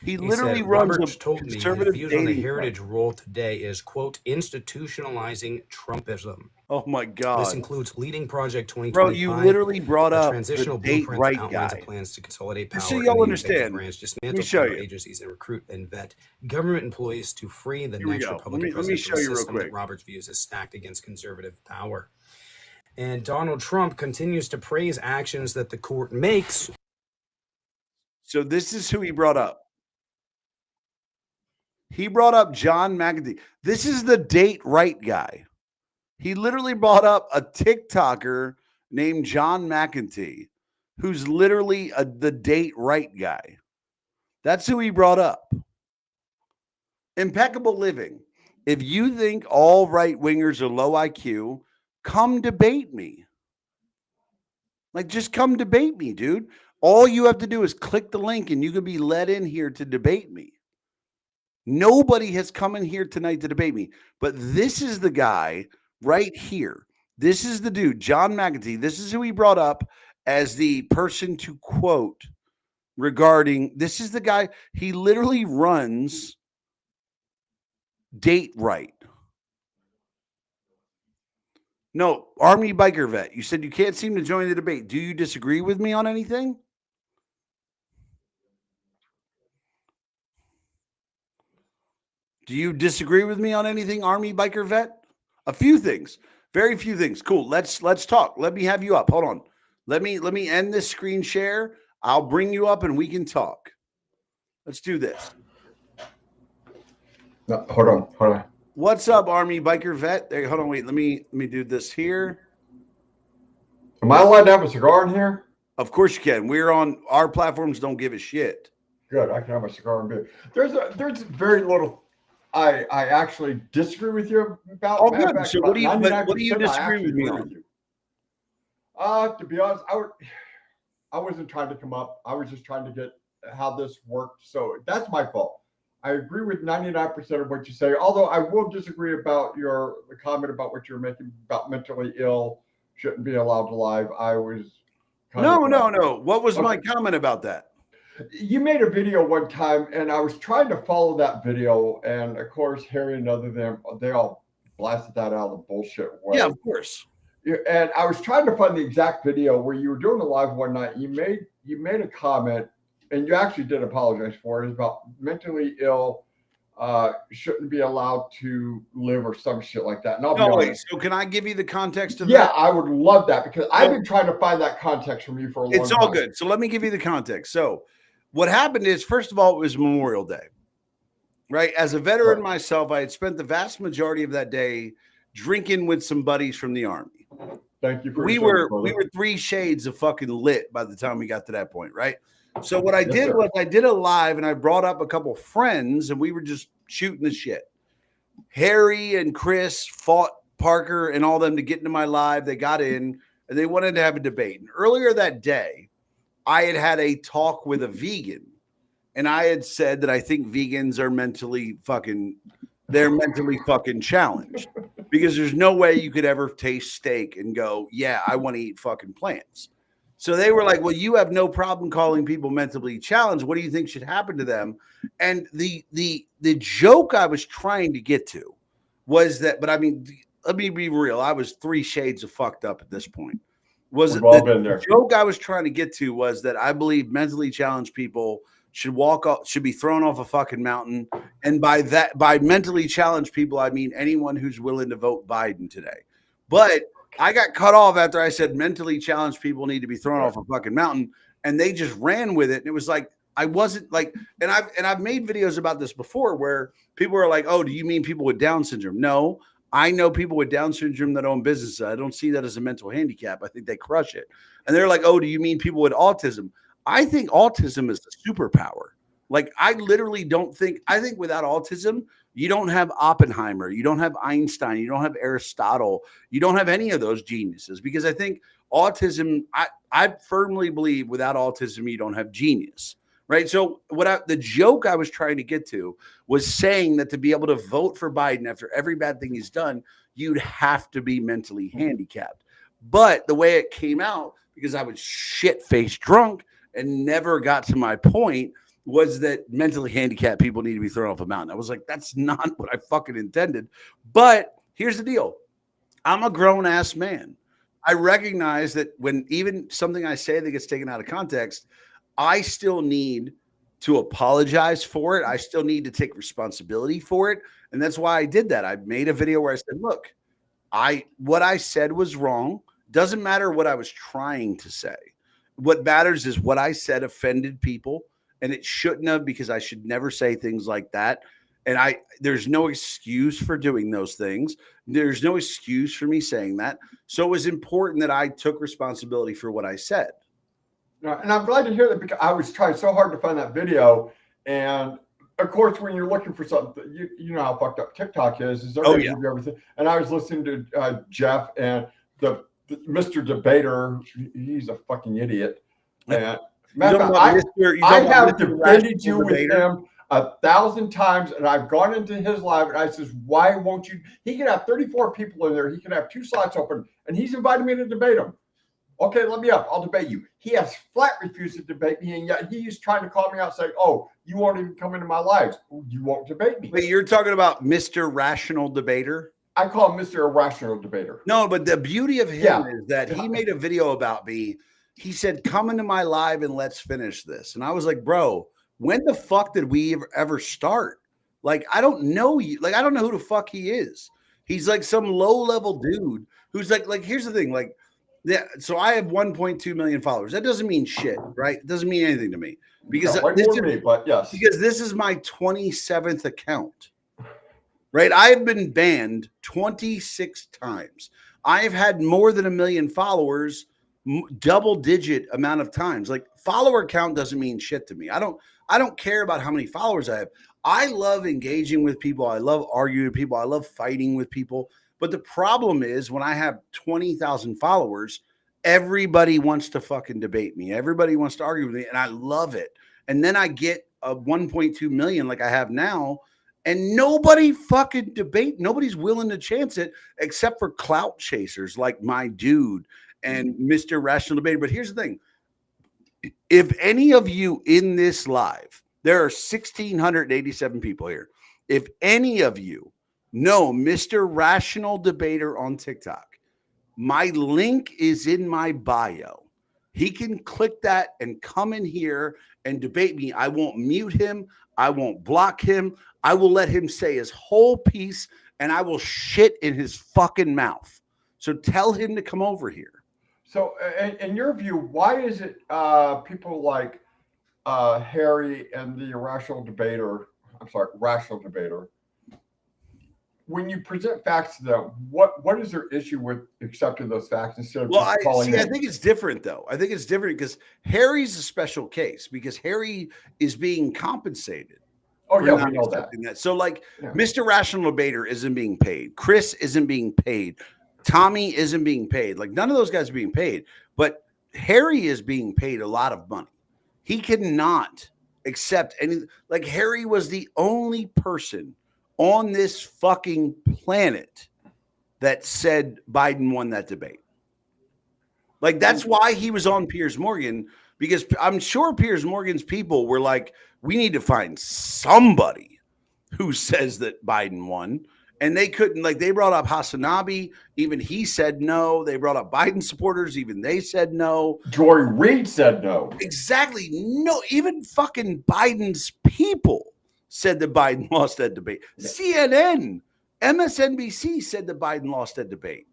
He literally said, runs Roberts a told me his conservative views on the dating heritage site. role today is, quote, institutionalizing Trumpism. Oh my This God. includes leading Project Bro, 2025, you literally brought a up transitional the date blueprint right that outlines the guy. plans to consolidate Just power so in y'all the executive understand, branch, let me dismantle show federal you. agencies, and recruit and vet government employees to free the Here we next go. Republican Let me president show from a you real system that quick. Roberts views as stacked against conservative power. And Donald Trump continues to praise actions that the court makes. So this is who he brought up. He brought up John McEntee. This is the date right guy. He literally brought up a TikToker named John McEntee, who's literally the date right guy. That's who he brought up. Impeccable living. If you think all right wingers are low IQ, come debate me. Like, just come debate me, dude. All you have to do is click the link and you can be let in here to debate me. Nobody has come in here tonight to debate me, but this is the guy right here. This is the dude, John McEntee. This is who he brought up as the person to quote regarding. This is the guy. He literally runs Date Right. No, Army biker vet. You said you can't seem to join the debate. Do you disagree with me on anything? Do you disagree with me on anything, Army biker vet? A few things. Very few things. Cool. Let's talk. Let me have you up. Hold on. Let me end this screen share. I'll bring you up and we can talk. Let's do this. No, hold on. What's up, Army biker vet? There, hold on, wait. Let me do this here. Am I allowed to have a cigar in here? Of course you can. We're on our platforms. Don't give a shit. Good. I can have a cigar and beer. There's very little I actually disagree with you about. Oh, good. So what do you 99% disagree with me agree on? you. To be honest, I wasn't trying to come up. I was just trying to get how this worked. So that's my fault. I agree with 99% of what you say, although I will disagree about the comment about what you're making about mentally ill shouldn't be allowed to live. I was No. What was my comment about that? You made a video one time, and I was trying to follow that video, and of course, Harry and other them, they all blasted that out of the bullshit way. Yeah, of course. And I was trying to find the exact video where you were doing a live one night. You made a comment, and you actually did apologize for it, about mentally ill shouldn't be allowed to live or some shit like that. And I'll be honest. So can I give you the context of Yeah, that? I would love that because I've been trying to find that context from you for a long time. It's all good. So let me give you the context. So what happened is, first of all, it was Memorial Day, right? As a veteran myself, I had spent the vast majority of that day drinking with some buddies from the Army. Thank you for we were 3 shades of fucking lit by the time we got to that point, right? So what I did was I did a live and I brought up a couple friends and we were just shooting the shit. Harry and Chris fought Parker and all them to get into my live. They got in and they wanted to have a debate. And earlier that day, I had a talk with a vegan and I had said that I think vegans are mentally fucking challenged because there's no way you could ever taste steak and go, yeah, I want to eat fucking plants. So they were like, well, you have no problem calling people mentally challenged. What do you think should happen to them? And the joke I was trying to get to was that, but I mean, let me be real. I was 3 shades of fucked up at this point. The joke I was trying to get to was that I believe mentally challenged people should be thrown off a fucking mountain. And by mentally challenged people, I mean anyone who's willing to vote Biden today. But I got cut off after I said mentally challenged people need to be thrown off a fucking mountain, and they just ran with it. And it was like, I wasn't like, and I've made videos about this before where people are like, oh, do you mean people with Down syndrome? No, I know people with Down syndrome that own businesses. I don't see that as a mental handicap. I think they crush it. And they're like, oh, do you mean people with autism? I think autism is a superpower. Like, I literally don't think, I think without autism, you don't have Oppenheimer, you don't have Einstein, you don't have Aristotle, you don't have any of those geniuses, because I think autism, I firmly believe without autism, you don't have genius, right? So the joke I was trying to get to was saying that to be able to vote for Biden after every bad thing he's done, you'd have to be mentally handicapped. But the way it came out, because I was shit-faced drunk and never got to my point, was that mentally handicapped people need to be thrown off a mountain. I was like, that's not what I fucking intended. But here's the deal. I'm a grown ass man. I recognize that when even something I say that gets taken out of context, I still need to apologize for it. I still need to take responsibility for it. And that's why I did that. I made a video where I said, look, what I said was wrong. Doesn't matter what I was trying to say. What matters is what I said offended people, and it shouldn't have, because I should never say things like that. And there's no excuse for doing those things. There's no excuse for me saying that. So it was important that I took responsibility for what I said. And I'm glad to hear that, because I was trying so hard to find that video. And of course, when you're looking for something, you know how fucked up TikTok is they're going to give you everything. And I was listening to Jeff and the Mr. Debater. He's a fucking idiot. And I have defended you with him 1,000 times, and I've gone into his live and I says, why won't you? He can have 34 people in there. He can have 2 slots open, and he's invited me to debate him. Okay, let me up. I'll debate you. He has flat refused to debate me, and yet he's trying to call me out saying, oh, you won't even come into my lives. You won't debate me. But you're talking about Mr. Rational Debater? I call him Mr. Irrational Debater. No, but the beauty of him is that he made a video about me. He said, come into my live and let's finish this. And I was like, bro, when the fuck did we ever start? Like, I don't know you. Like, I don't know who the fuck he is. He's like some low-level dude who's like, here's the thing. Like, yeah, so I have 1.2 million followers. That doesn't mean shit, right? It doesn't mean anything to me. Because because this is my 27th account. Right? I have been banned 26 times. I've had more than 1 million followers, double-digit amount of times. Like, follower count doesn't mean shit to me. I don't care about how many followers I have. I love engaging with people. I love arguing with people. I love fighting with people. But the problem is when I have 20,000 followers, everybody wants to fucking debate me. Everybody wants to argue with me, and I love it. And then I get a 1.2 million like I have now, and nobody fucking debate. Nobody's willing to chance it except for clout chasers like my dude and Mr. Rational Debater. But here's the thing. If any of you in this live, there are 1,687 people here. If any of you know Mr. Rational Debater on TikTok, my link is in my bio. He can click that and come in here and debate me. I won't mute him. I won't block him. I will let him say his whole piece, and I will shit in his fucking mouth. So tell him to come over here. So in your view, why is it people like Harry and the Rational Debater, when you present facts to them, what is their issue with accepting those facts instead of calling I think it's different, though. I think it's different because Harry's a special case because Harry is being compensated. Oh, yeah, we know that. So, like, Mr. Rational Debater isn't being paid. Chris isn't being paid. Tommy isn't being paid. Like, none of those guys are being paid. But Harry is being paid a lot of money. He cannot accept any. Like, Harry was the only person on this fucking planet that said Biden won that debate. Like, that's why he was on Piers Morgan, because I'm sure Piers Morgan's people were like, we need to find somebody who says that Biden won. And they couldn't, like, they brought up Hasanabi. Even he said no. They brought up Biden supporters. Even they said no. Joy Reid said no. Exactly. No, even fucking Biden's people said that Biden lost that debate. CNN, MSNBC said that Biden lost that debate.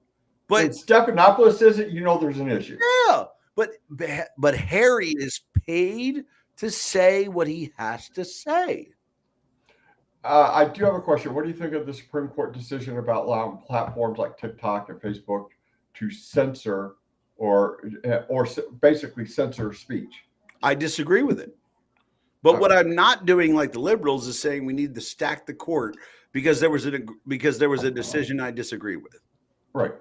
But if Stephanopoulos says it, you know there's an issue. Yeah, but Harry is paid to say what he has to say. I do have a question. What do you think of the Supreme Court decision about allowing platforms like TikTok and Facebook to censor or basically censor speech? I disagree with it. But what I'm not doing, like the liberals, is saying we need to stack the court because there was a decision I disagree with. Right.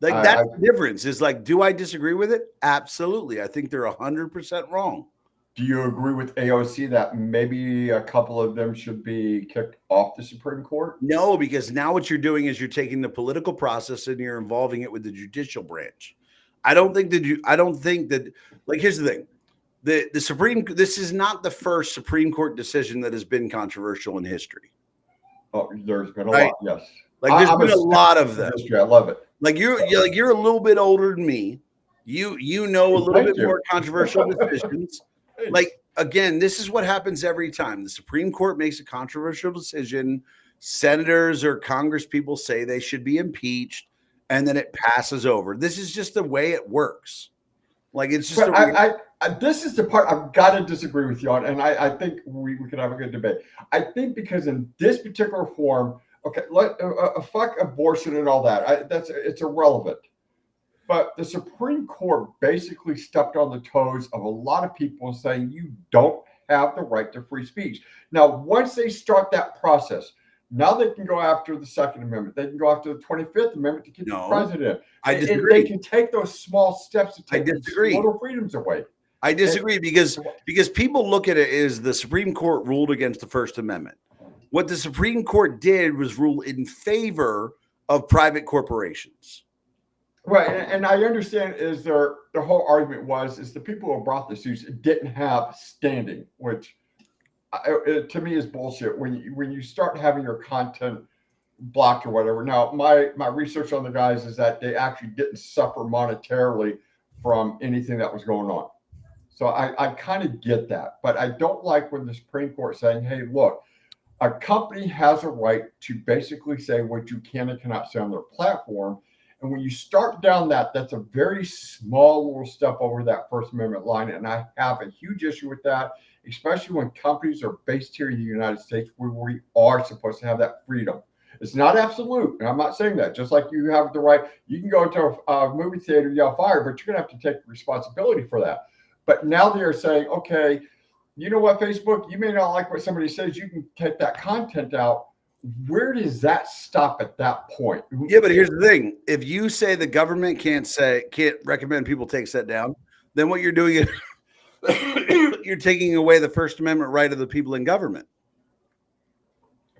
Like that's the difference. Is like, do I disagree with it? Absolutely. I think they're 100% wrong. Do you agree with AOC that maybe a couple of them should be kicked off the Supreme Court? No, because now what you're doing is you're taking the political process and you're involving it with the judicial branch. I don't think that. Like, here's the thing. This is not the first Supreme Court decision that has been controversial in history. Oh, there's been a lot, yes. Like, there's been a lot of them. History. I love it. Like you're a little bit older than me. You know a little Thank bit you. more controversial decisions. Like again, this is what happens every time. The Supreme Court makes a controversial decision. Senators or Congress people say they should be impeached, and then it passes over. This is just the way it works. Like it's just. But this is the part I've got to disagree with you on, and I think we could have a good debate. I think because in this particular form, okay, fuck abortion and all that. It's irrelevant. But the Supreme Court basically stepped on the toes of a lot of people saying you don't have the right to free speech. Now, once they start that process, now they can go after the Second Amendment. They can go after the 25th Amendment to keep the president. I disagree. They can take those small steps to take these little freedoms away. I disagree because people look at it as the Supreme Court ruled against the First Amendment. What the Supreme Court did was rule in favor of private corporations. Right, and I understand is their whole argument is the people who brought the suits didn't have standing, which to me is bullshit. When you start having your content blocked or whatever. Now, my research on the guys is that they actually didn't suffer monetarily from anything that was going on. So I kind of get that, but I don't like when the Supreme Court saying, "Hey, look, a company has a right to basically say what you can and cannot say on their platform." And when you start down that's a very small little step over that First Amendment line. And I have a huge issue with that, especially when companies are based here in the United States where we are supposed to have that freedom. It's not absolute. And I'm not saying that. Just like you have the right, you can go to a movie theater, yell fire, but you're going to have to take responsibility for that. But now they're saying, okay, you know what, Facebook, you may not like what somebody says. You can take that content out. Where does that stop at that point? Yeah, but here's the thing. If you say the government can't recommend people take that down, then what you're doing is you're taking away the First Amendment right of the people in government.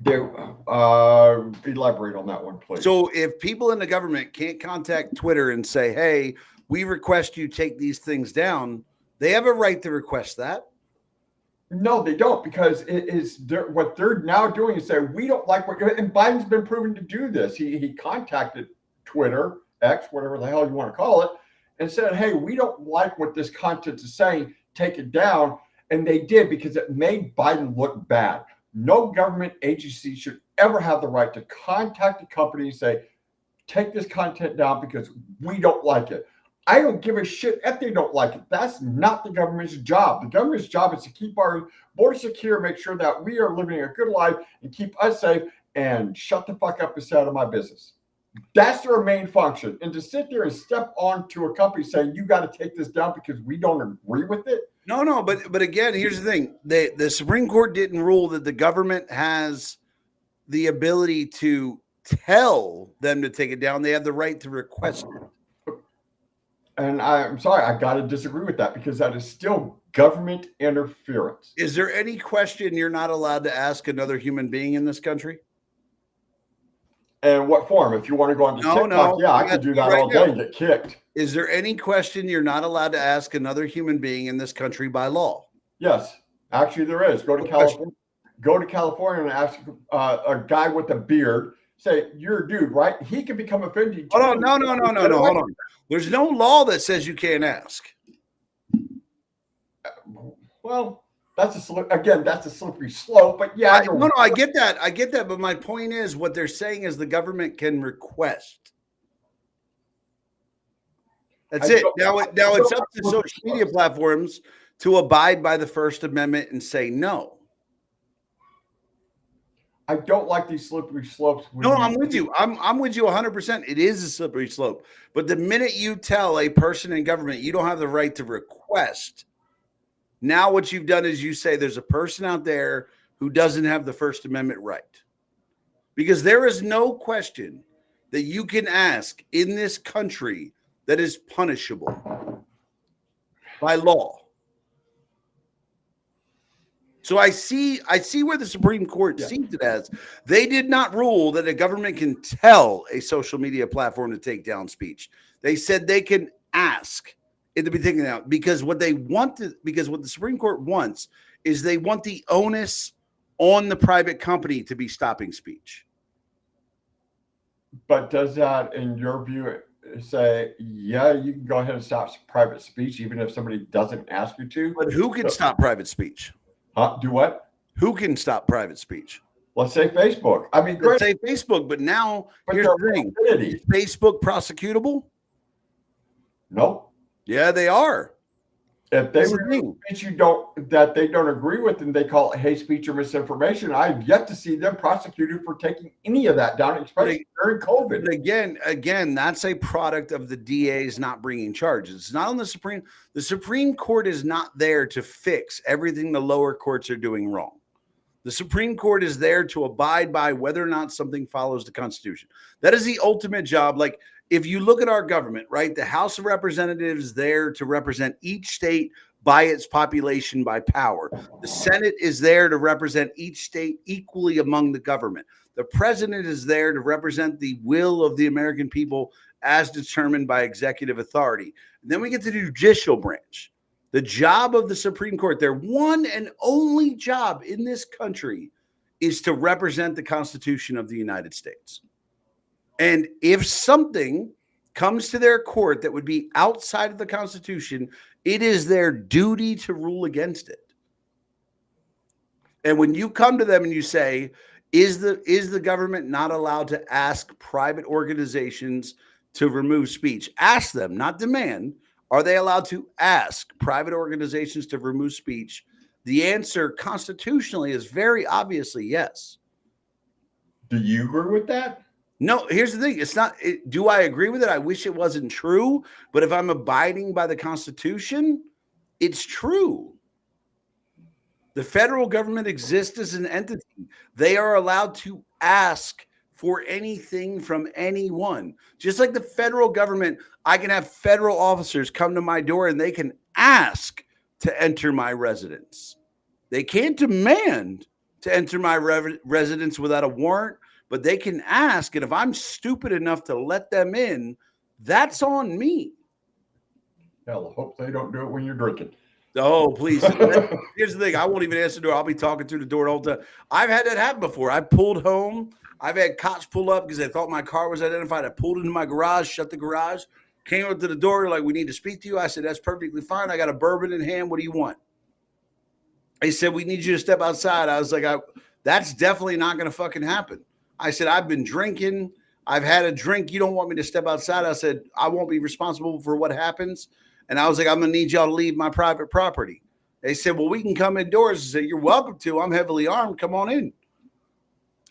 Elaborate on that one, please. So if people in the government can't contact Twitter and say, hey, we request you take these things down, they have a right to request that. No, they don't, because what they're now doing is saying we don't like what you're. And Biden's been proven to do this. He contacted Twitter, X, whatever the hell you want to call it, and said, "Hey, we don't like what this content is saying. Take it down." And they did, because it made Biden look bad. No government agency should ever have the right to contact a company and say, "Take this content down because we don't like it." I don't give a shit if they don't like it. That's not the government's job. The government's job is to keep our border secure, make sure that we are living a good life and keep us safe, and shut the fuck up and stay out of my business. That's their main function. And to sit there and step onto a company saying, you got to take this down because we don't agree with it. No, but again, here's the thing. The Supreme Court didn't rule that the government has the ability to tell them to take it down. They have the right to request it. And I'm sorry, I got to disagree with that, because that is still government interference. Is there any question you're not allowed to ask another human being in this country? And what form? If you want to go on to TikTok, yeah, I could do that all day and get kicked. Is there any question you're not allowed to ask another human being in this country by law? Yes, actually there is. Go to California. Go to California and ask a guy with a beard. Say, you're a dude, right? He can become offended. Hold on, no. Hold on. There's no law that says you can't ask. Well, that's a slippery slope. But yeah, I get that. But my point is, what they're saying is the government can request. That's it. Now it's up to social media platforms to abide by the First Amendment and say no. I don't like these slippery slopes. No, I'm with you. I'm with you 100%. It is a slippery slope. But the minute you tell a person in government you don't have the right to request, now what you've done is you say there's a person out there who doesn't have the First Amendment right. Because there is no question that you can ask in this country that is punishable by law. So I see where the Supreme Court sees it as. They did not rule that a government can tell a social media platform to take down speech. They said they can ask it to be taken down, because what the Supreme Court wants is they want the onus on the private company to be stopping speech. But does that, in your view, say, yeah, you can go ahead and stop private speech even if somebody doesn't ask you to? But who can stop private speech? Do what? Who can stop private speech? Let's say Facebook. I mean, let's say Facebook, but now here's the thing: is Facebook prosecutable? Nope. Yeah, they are. If they remove speech that they don't agree with, and they call it hate speech or misinformation, I've yet to see them prosecuted for taking any of that down, especially during COVID. But again, that's a product of the DAs not bringing charges. It's not on the Supreme. The Supreme Court is not there to fix everything the lower courts are doing wrong. The Supreme Court is there to abide by whether or not something follows the Constitution. That is the ultimate job. Like, if you look at our government, right, the House of Representatives is there to represent each state by its population, by power. The Senate is there to represent each state equally among the government. The president is there to represent the will of the American people as determined by executive authority. And then we get to the judicial branch. The job of the Supreme Court, their one and only job in this country, is to represent the Constitution of the United States. And if something comes to their court that would be outside of the Constitution, it is their duty to rule against it. And when you come to them and you say, is the government not allowed to ask private organizations to remove speech? Ask them, not demand. Are they allowed to ask private organizations to remove speech? The answer constitutionally is very obviously yes. Do you agree with that? No, here's the thing. It's not, do I agree with it? I wish it wasn't true. But if I'm abiding by the Constitution, it's true. The federal government exists as an entity. They are allowed to ask for anything from anyone. Just like the federal government, I can have federal officers come to my door and they can ask to enter my residence. They can't demand to enter my residence without a warrant, but they can ask. And if I'm stupid enough to let them in, that's on me. Hell, I hope they don't do it when you're drinking. Oh, please. Here's the thing. I won't even answer the door. I'll be talking through the door the whole time. I've had that happen before. I pulled home. I've had cops pull up because they thought my car was identified. I pulled into my garage, shut the garage, came up to the door like, we need to speak to you. I said, that's perfectly fine. I got a bourbon in hand. What do you want? They said, we need you to step outside. I was like, that's definitely not going to fucking happen. I said, I've been drinking. I've had a drink. You don't want me to step outside. I said, I won't be responsible for what happens. And I was like, I'm going to need y'all to leave my private property. They said, well, we can come indoors. I said, you're welcome to. I'm heavily armed. Come on in.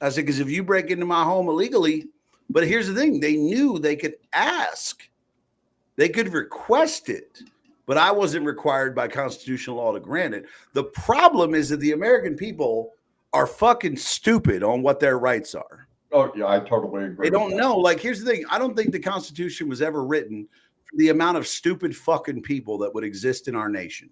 I said, because if you break into my home illegally, but here's the thing. They knew they could ask. They could request it, but I wasn't required by constitutional law to grant it. The problem is that the American people are fucking stupid on what their rights are. Oh, yeah, I totally agree. They don't know. Like, here's the thing. I don't think the Constitution was ever written for the amount of stupid fucking people that would exist in our nation.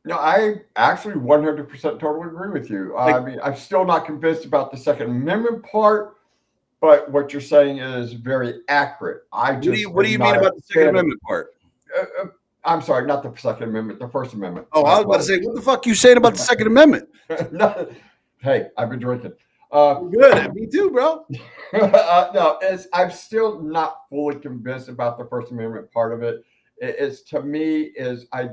No, I actually 100% totally agree with you. I mean, I'm still not convinced about the Second Amendment part, but what you're saying is very accurate. What do you mean about the Second Amendment part? I'm sorry, not the Second Amendment, the First Amendment. Oh, I was about to say, what the fuck you saying about the Second Amendment? No, hey, I've been drinking. Good, me too, bro. No, I'm still not fully convinced about the First Amendment part of it. It's to me is I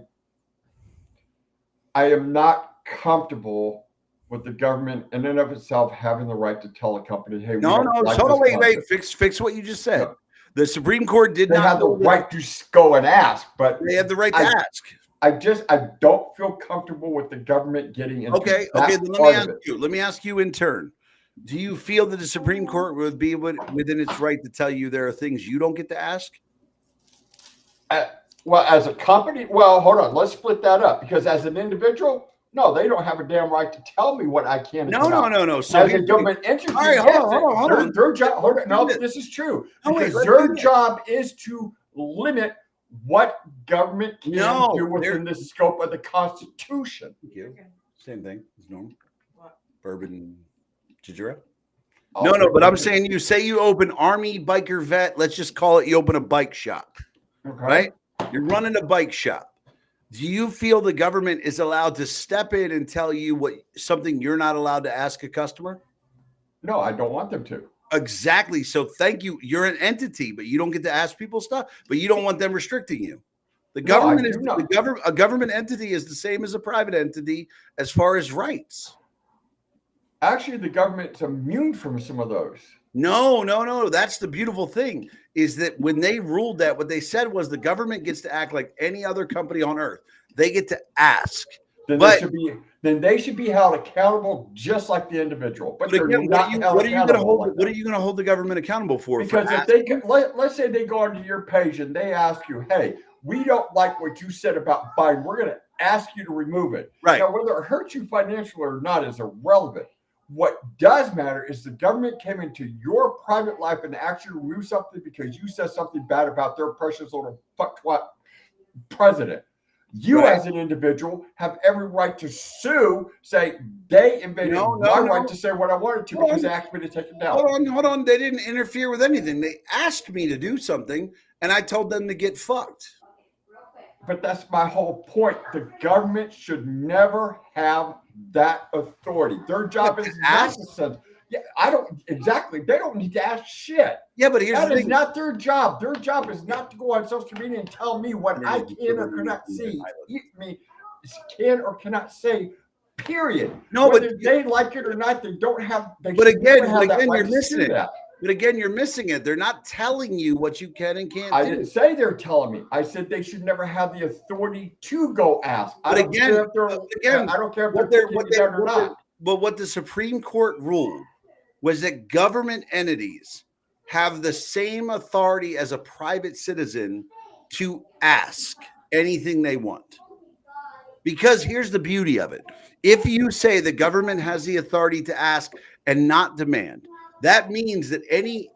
am not comfortable with the government in and of itself having the right to tell a company, hey, wait, fix what you just said. No. The Supreme Court did not have the right to go and ask, but they have the right to ask. I don't feel comfortable with the government getting into okay. Then let me ask you in turn. Do you feel that the Supreme Court would be within its right to tell you there are things you don't get to ask? Well, as a company, hold on. Let's split that up because as an individual, no, they don't have a damn right to tell me what I can. No. So as a government entity, all right, hold on. Their job. No, this is true because their job is to limit what government can do within the scope of the Constitution. Thank you. Same thing as normal. Bourbon, ginger. No, but I'm saying you say you open Army biker vet. Let's just call it you open a bike shop, right? You're running a bike shop. Do you feel the government is allowed to step in and tell you something you're not allowed to ask a customer? No, I don't want them to. Exactly. So thank you. You're an entity, but you don't get to ask people stuff, but you don't want them restricting you. The No, I government is do not. a government entity is the same as a private entity as far as rights. Actually, the government's immune from some of those. No. That's the beautiful thing is that when they ruled that, what they said was the government gets to act like any other company on earth. They get to ask. Then But they should be held accountable just like the individual. But they're again, not held accountable like what are you going to hold the government accountable for? Because if they can, let's say they go onto your page and they ask you, hey, we don't like what you said about Biden. We're going to ask you to remove it. Right. Now, whether it hurts you financially or not is irrelevant. What does matter is the government came into your private life and actually removed something because you said something bad about their precious little fucktwat president. You, Right. as an individual, have every right to sue, say they invaded my right to say what I wanted to because they asked me to take it down. Hold on. They didn't interfere with anything. They asked me to do something, and I told them to get fucked. But that's my whole point. The government should never have that authority. Their job is not to send. Yeah, I don't exactly. They don't need to ask shit. Yeah, but here's that the is thing. not their job. Their job is not to go on social media and tell me what I can or cannot see. Can or cannot say. Period. No, whether but they like it or not, they don't have. They But should never again, have that right you're to missing do it. that. But again, you're missing it. They're not telling you what you can and can't I do. didn't say they're telling me. I said they should never have the authority to go ask. I But don't again, care if they're. I don't care if they're taking it down or not. But what the Supreme Court ruled was that government entities have the same authority as a private citizen to ask anything they want. Because here's the beauty of it. If you say the government has the authority to ask and not demand, that means that any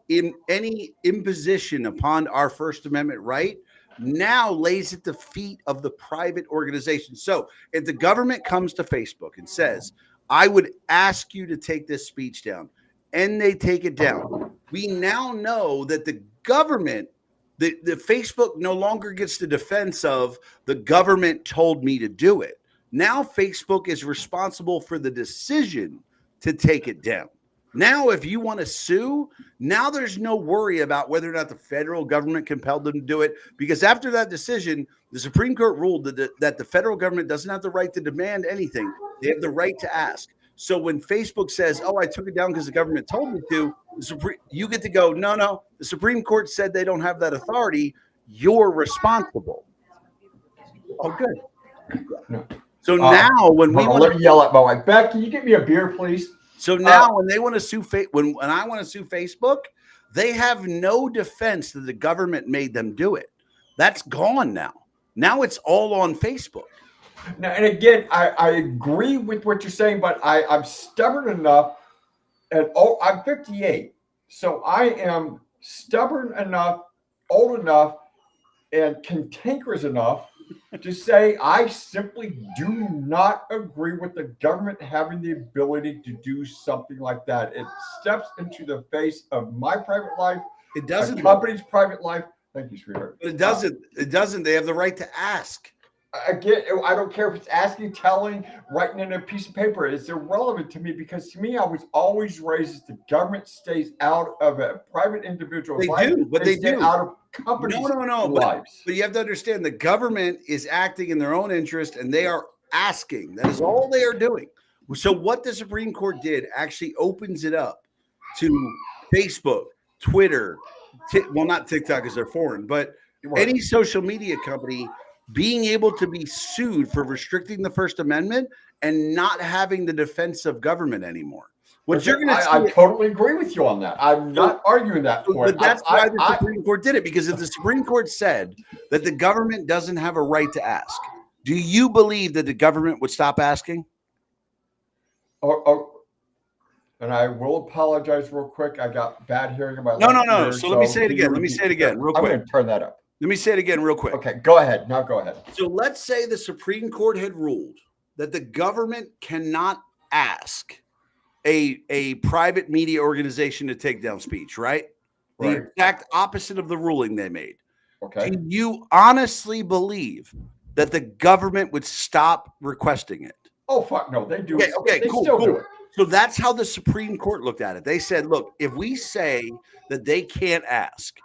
imposition upon our First Amendment right now lays at the feet of the private organization. So if the government comes to Facebook and says, I would ask you to take this speech down, and they take it down, we now know that the government, the Facebook no longer gets the defense of the government told me to do it. Now Facebook is responsible for the decision to take it down. Now, if you want to sue, now there's no worry about whether or not the federal government compelled them to do it, because after that decision, the Supreme Court ruled that the federal government doesn't have the right to demand anything. They have the right to ask. So when Facebook says, oh, I took it down because the government told me to, you get to go, no, the Supreme Court said they don't have that authority. You're responsible. Oh, good. No. So now when we want to yell at my wife, Beck, can you get me a beer, please? So now when they want to sue, when I want to sue Facebook, they have no defense that the government made them do it. That's gone now. Now it's all on Facebook. Now, and again, I agree with what you're saying, but I'm stubborn enough, and I'm 58, so I am stubborn enough, old enough, and cantankerous enough to say I simply do not agree with the government having the ability to do something like that. It steps into the face of my private life. It doesn't. A company's private life. Thank you, sweetheart. But it doesn't. It doesn't. They have the right to ask. Again, I don't care if it's asking, telling, writing in a piece of paper. It's irrelevant to me because to me, I was always raised as the government stays out of a private individual's life. They do, but they stay do. out of companies' lives. But you have to understand the government is acting in their own interest and they are asking. That is all they are doing. So what the Supreme Court did actually opens it up to Facebook, Twitter, well, not TikTok because they're foreign, but any social media company being able to be sued for restricting the First Amendment and not having the defense of government anymore. What you're going to I totally agree with you on that. I'm not arguing that point. But that's why the Supreme Court did it, because if the Supreme Court said that the government doesn't have a right to ask, do you believe that the government would stop asking? And I will apologize real quick. I got bad hearing in my No. So let me say it again. Let me say it again real quick. I'm going to turn that up. Let me say it again real quick. Okay, go ahead. Now go ahead. So let's say the Supreme Court had ruled that the government cannot ask a private media organization to take down speech, right? The exact opposite of the ruling they made. Okay. Do you honestly believe that the government would stop requesting it? Oh, fuck no. They do. Okay, they cool. still do it. So that's how the Supreme Court looked at it. They said, look, if we say that they can't ask,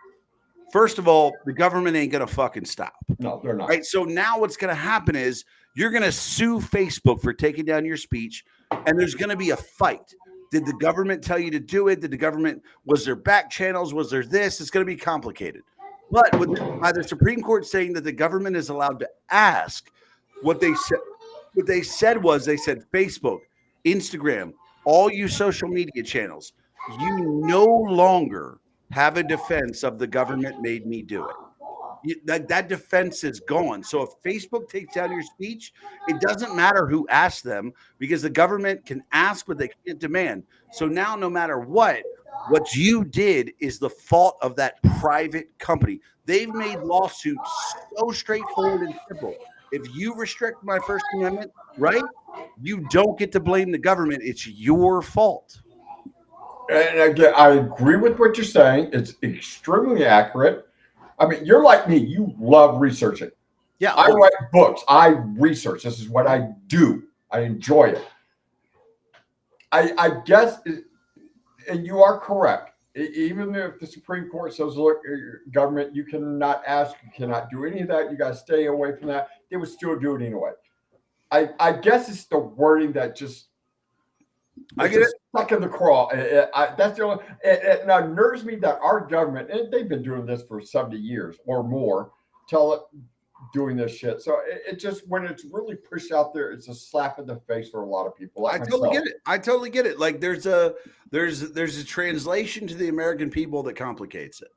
first of all, the government ain't going to fucking stop. No, they're not. Right. So now what's going to happen is you're going to sue Facebook for taking down your speech, and there's going to be a fight. Did the government tell you to do it? Was there back channels? Was there this? It's going to be complicated. But by the Supreme Court saying that the government is allowed to ask, what they said was they said, Facebook, Instagram, all you social media channels, you no longer have a defense of the government made me do it. That defense is gone. So if Facebook takes down your speech, it doesn't matter who asked them, because the government can ask what they can't demand. So now, no matter what you did is the fault of that private company. They've made lawsuits so straightforward and simple. If you restrict my First Amendment, right, you don't get to blame the government. It's your fault. And again, I agree with what you're saying. It's extremely accurate. I mean, you're like me. You love researching. Yeah. I write books. I research. This is what I do. I enjoy it. I guess, and you are correct. Even if the Supreme Court says, look, government, you cannot ask, you cannot do any of that, you got to stay away from that, they would still do it anyway. I guess it's the wording that just, I get it. Stuck in the craw. That's the only, it now nerves me that our government, and they've been doing this for 70 years or more, doing this shit. So it just, when it's really pushed out there, it's a slap in the face for a lot of people. I totally get it. Like there's a translation to the American people that complicates it.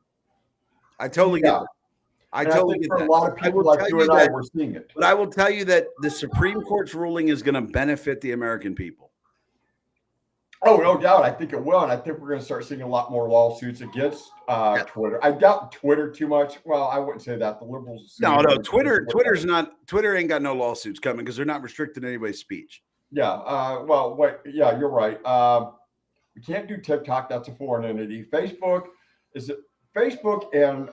I totally get it. I totally get that. For a lot of people like you and I, we're seeing it. But I will tell you that the Supreme Court's ruling is going to benefit the American people. Oh, no doubt. I think it will. And I think we're going to start seeing a lot more lawsuits against Twitter. I doubt Twitter too much. Well, I wouldn't say that. The liberals. No. Twitter ain't got no lawsuits coming because they're not restricting anybody's speech. Yeah. Yeah, you're right. We can't do TikTok. That's a foreign entity. Facebook and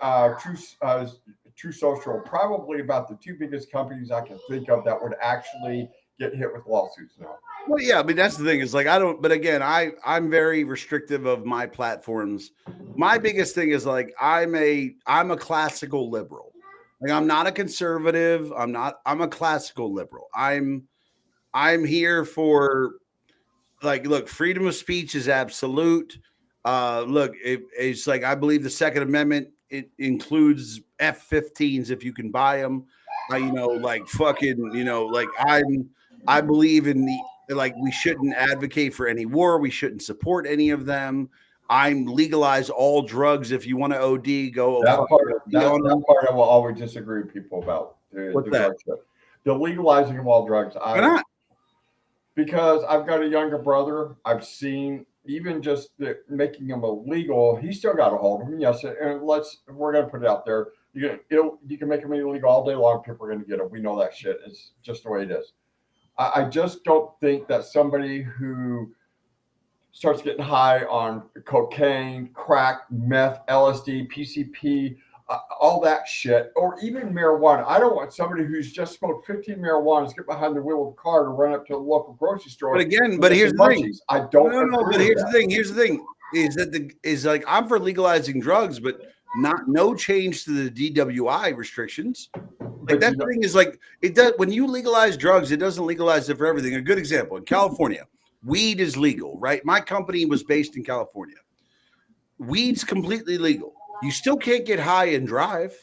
True Social are probably about the two biggest companies I can think of that would actually get hit with lawsuits now. Well, yeah, I mean, that's the thing is like, but again, I'm very restrictive of my platforms. My biggest thing is like, I'm a classical liberal. Like, I'm not a conservative. I'm a classical liberal. I'm here for like, look, freedom of speech is absolute. Look, it's like, I believe the Second Amendment, it includes F-15s if you can buy them. I believe in we shouldn't advocate for any war. We shouldn't support any of them. I'm legalize all drugs. If you want to OD, go. That part I will always disagree with people about. What's that? The legalizing of all drugs. Why not? Because I've got a younger brother. I've seen even just making them illegal. He's still got a hold of them. Yes, and we're going to put it out there. You can make them illegal all day long. People are going to get them. We know that shit. It's just the way it is. I just don't think that somebody who starts getting high on cocaine, crack, meth, LSD, PCP, all that shit, or even marijuana. I don't want somebody who's just smoked 15 marijuanas get behind the wheel of a car to run up to the local grocery store. But again, here's the thing. I don't. But here's the thing. Here's the thing is like, I'm for legalizing drugs, but no change to the DWI restrictions. Like that thing is like, it does when you legalize drugs, it doesn't legalize it for everything. A good example in California, weed is legal, right? My company was based in California. Weed's completely legal. You still can't get high and drive.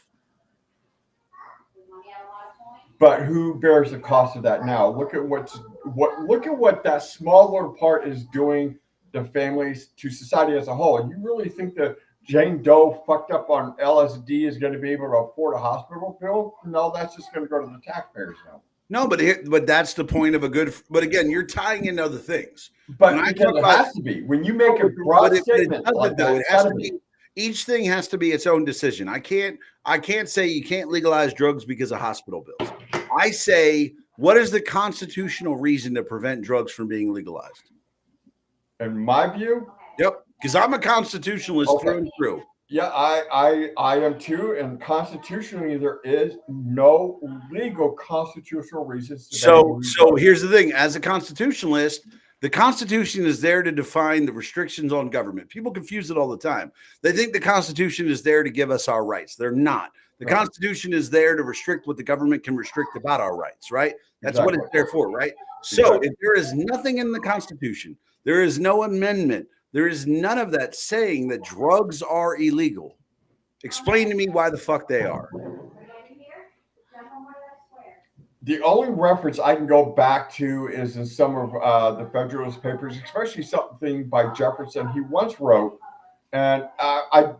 But who bears the cost of that now? Look at what that smaller part is doing to families, to society as a whole. And you really think that Jane Doe fucked up on LSD is going to be able to afford a hospital bill? No, that's just going to go to the taxpayers now. No, but that's the point of a good. But again, you're tying in other things. But it has to be when you make a broad statement like that. It has to be. Each thing has to be its own decision. I can't say you can't legalize drugs because of hospital bills. I say, what is the constitutional reason to prevent drugs from being legalized? In my view, yep. Because I'm a constitutionalist through and through. Yeah, I am too. And constitutionally, there is no legal constitutional reasons. So here's the thing: as a constitutionalist, The Constitution is there to define the restrictions on government. People confuse it all the time. They think the Constitution is there to give us our rights. They're not. The Constitution is there to restrict what the government can restrict about our rights, right? That's what it's there for, right? So if there is nothing in the Constitution, there is no amendment, there is none of that saying that drugs are illegal. Explain to me why the fuck they are. The only reference I can go back to is in some of the Federalist Papers, especially something by Jefferson he once wrote. And I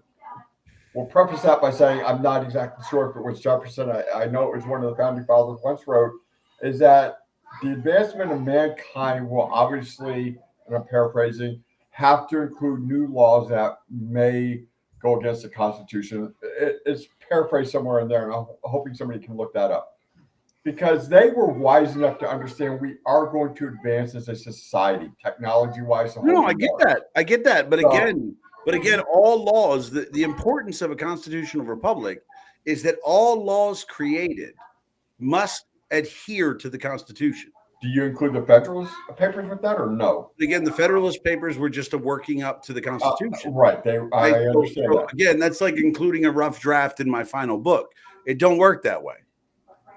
will preface that by saying I'm not exactly sure if it was Jefferson. I know it was one of the founding fathers once wrote, is that the advancement of mankind will obviously, and I'm paraphrasing, have to include new laws that may go against the Constitution. It's paraphrased somewhere in there, and I'm hoping somebody can look that up. Because they were wise enough to understand we are going to advance as a society, technology-wise. No, I get that. I get that. But again, all laws, the importance of a constitutional republic is that all laws created must adhere to the Constitution. Do you include the Federalist Papers with that or no? Again, the Federalist Papers were just a working up to the Constitution. Right. I understand that. Again, that's like including a rough draft in my final book. It don't work that way.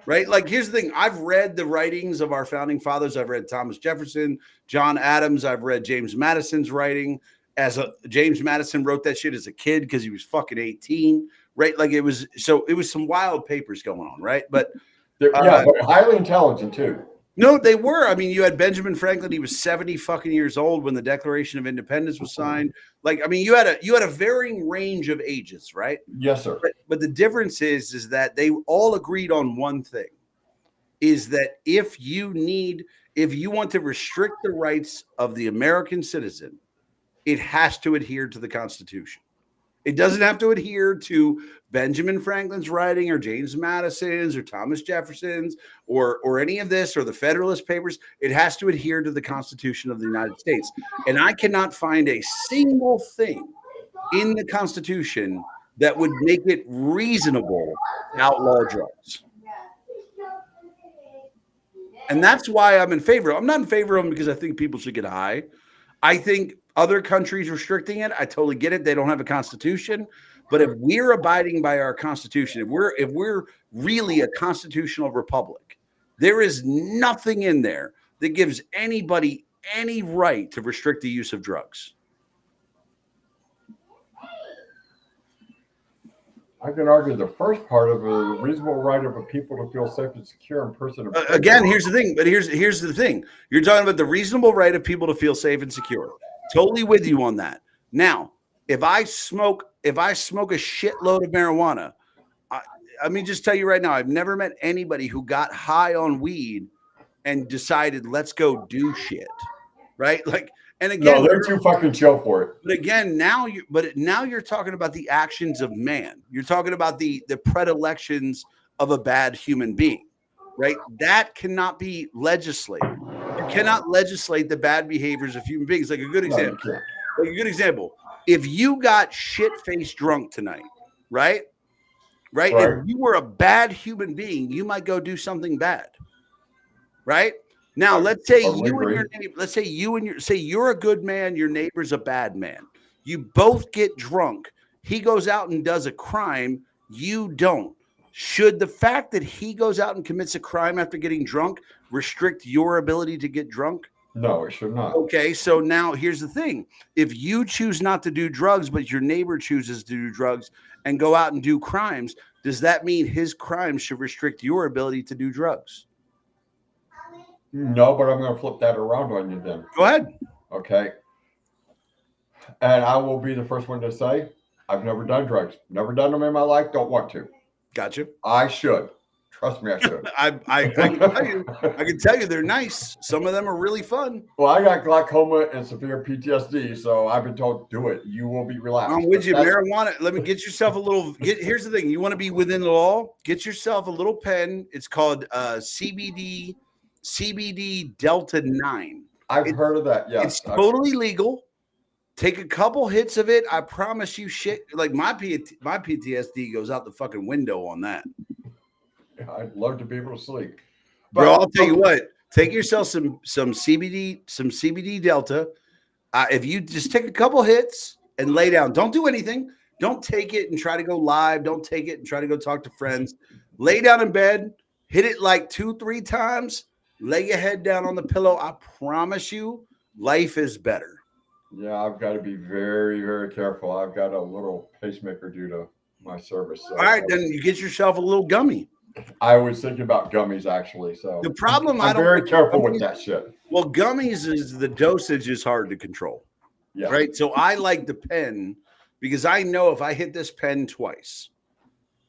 Right? Like, here's the thing. I've read the writings of our founding fathers. I've read Thomas Jefferson, John Adams. I've read James Madison's writing. James Madison wrote that shit as a kid because he was fucking 18. Right? Like, it was some wild papers going on. Right? But but highly intelligent too. No, they were. I mean, you had Benjamin Franklin. He was 70 fucking years old when the Declaration of Independence was signed. Like, I mean, you had a varying range of ages, right? Yes, sir. But the difference is that they all agreed on one thing, is that if you want to restrict the rights of the American citizen, it has to adhere to the Constitution. It doesn't have to adhere to Benjamin Franklin's writing or James Madison's or Thomas Jefferson's or any of this or the Federalist Papers. It has to adhere to the Constitution of the United States. And I cannot find a single thing in the Constitution that would make it reasonable to outlaw drugs. And that's why I'm in favor. I'm not in favor of them because I think people should get high. I think other countries restricting it, I totally get it. They don't have a constitution. But if we're abiding by our constitution, if we're really a constitutional republic, there is nothing in there that gives anybody any right to restrict the use of drugs. I can argue the first part of a reasonable right of a people to feel safe and secure in person. Again, here's the thing. But here's the thing. You're talking about the reasonable right of people to feel safe and secure. Totally with you on that. Now, if I smoke a shitload of marijuana, I mean, just tell you right now, I've never met anybody who got high on weed and decided, let's go do shit. Right? Like, and again, no, they're too fucking chill for it. But again, now you're talking about the actions of man. You're talking about the predilections of a bad human being, right? That cannot be legislated. You cannot legislate the bad behaviors of human beings. Like a good example. If you got shit-faced drunk tonight, right? If you were a bad human being, you might go do something bad, right? Now, let's say you're a good man, your neighbor's a bad man. You both get drunk. He goes out and does a crime. You don't. Should the fact that he goes out and commits a crime after getting drunk restrict your ability to get drunk? No, it should not. Okay, so now here's the thing. If you choose not to do drugs, but your neighbor chooses to do drugs and go out and do crimes, does that mean his crimes should restrict your ability to do drugs? No, but I'm going to flip that around on you then. Go ahead. Okay. And I will be the first one to say, I've never done drugs. Never done them in my life. Don't want to. Gotcha. I should. Trust me, I should. I can tell you they're nice. Some of them are really fun. Well, I got glaucoma and severe PTSD, so I've been told, do it. You will be relaxed. I'm with you. Marijuana. Let me get yourself a little. Here's the thing. You want to be within the law? Get yourself a little pen. It's called CBD Delta 9. I've heard of that. Yes, it's totally legal. Take a couple hits of it. I promise you, shit. Like my PTSD goes out the fucking window on that. I'd love to be able to sleep. Bro, I'll tell you what. Take yourself some CBD Delta. If you just take a couple hits and lay down, don't do anything. Don't take it and try to go live. Don't take it and try to go talk to friends. Lay down in bed, hit it like 2-3 times, lay your head down on the pillow. I promise you, life is better. Yeah, I've got to be very, very careful. I've got a little pacemaker due to my service. So all right, then you get yourself a little gummy. I was thinking about gummies actually. So the problem, I'm very careful with that shit. Well, gummies is the dosage is hard to control. Yeah. Right. So I like the pen because I know if I hit this pen twice,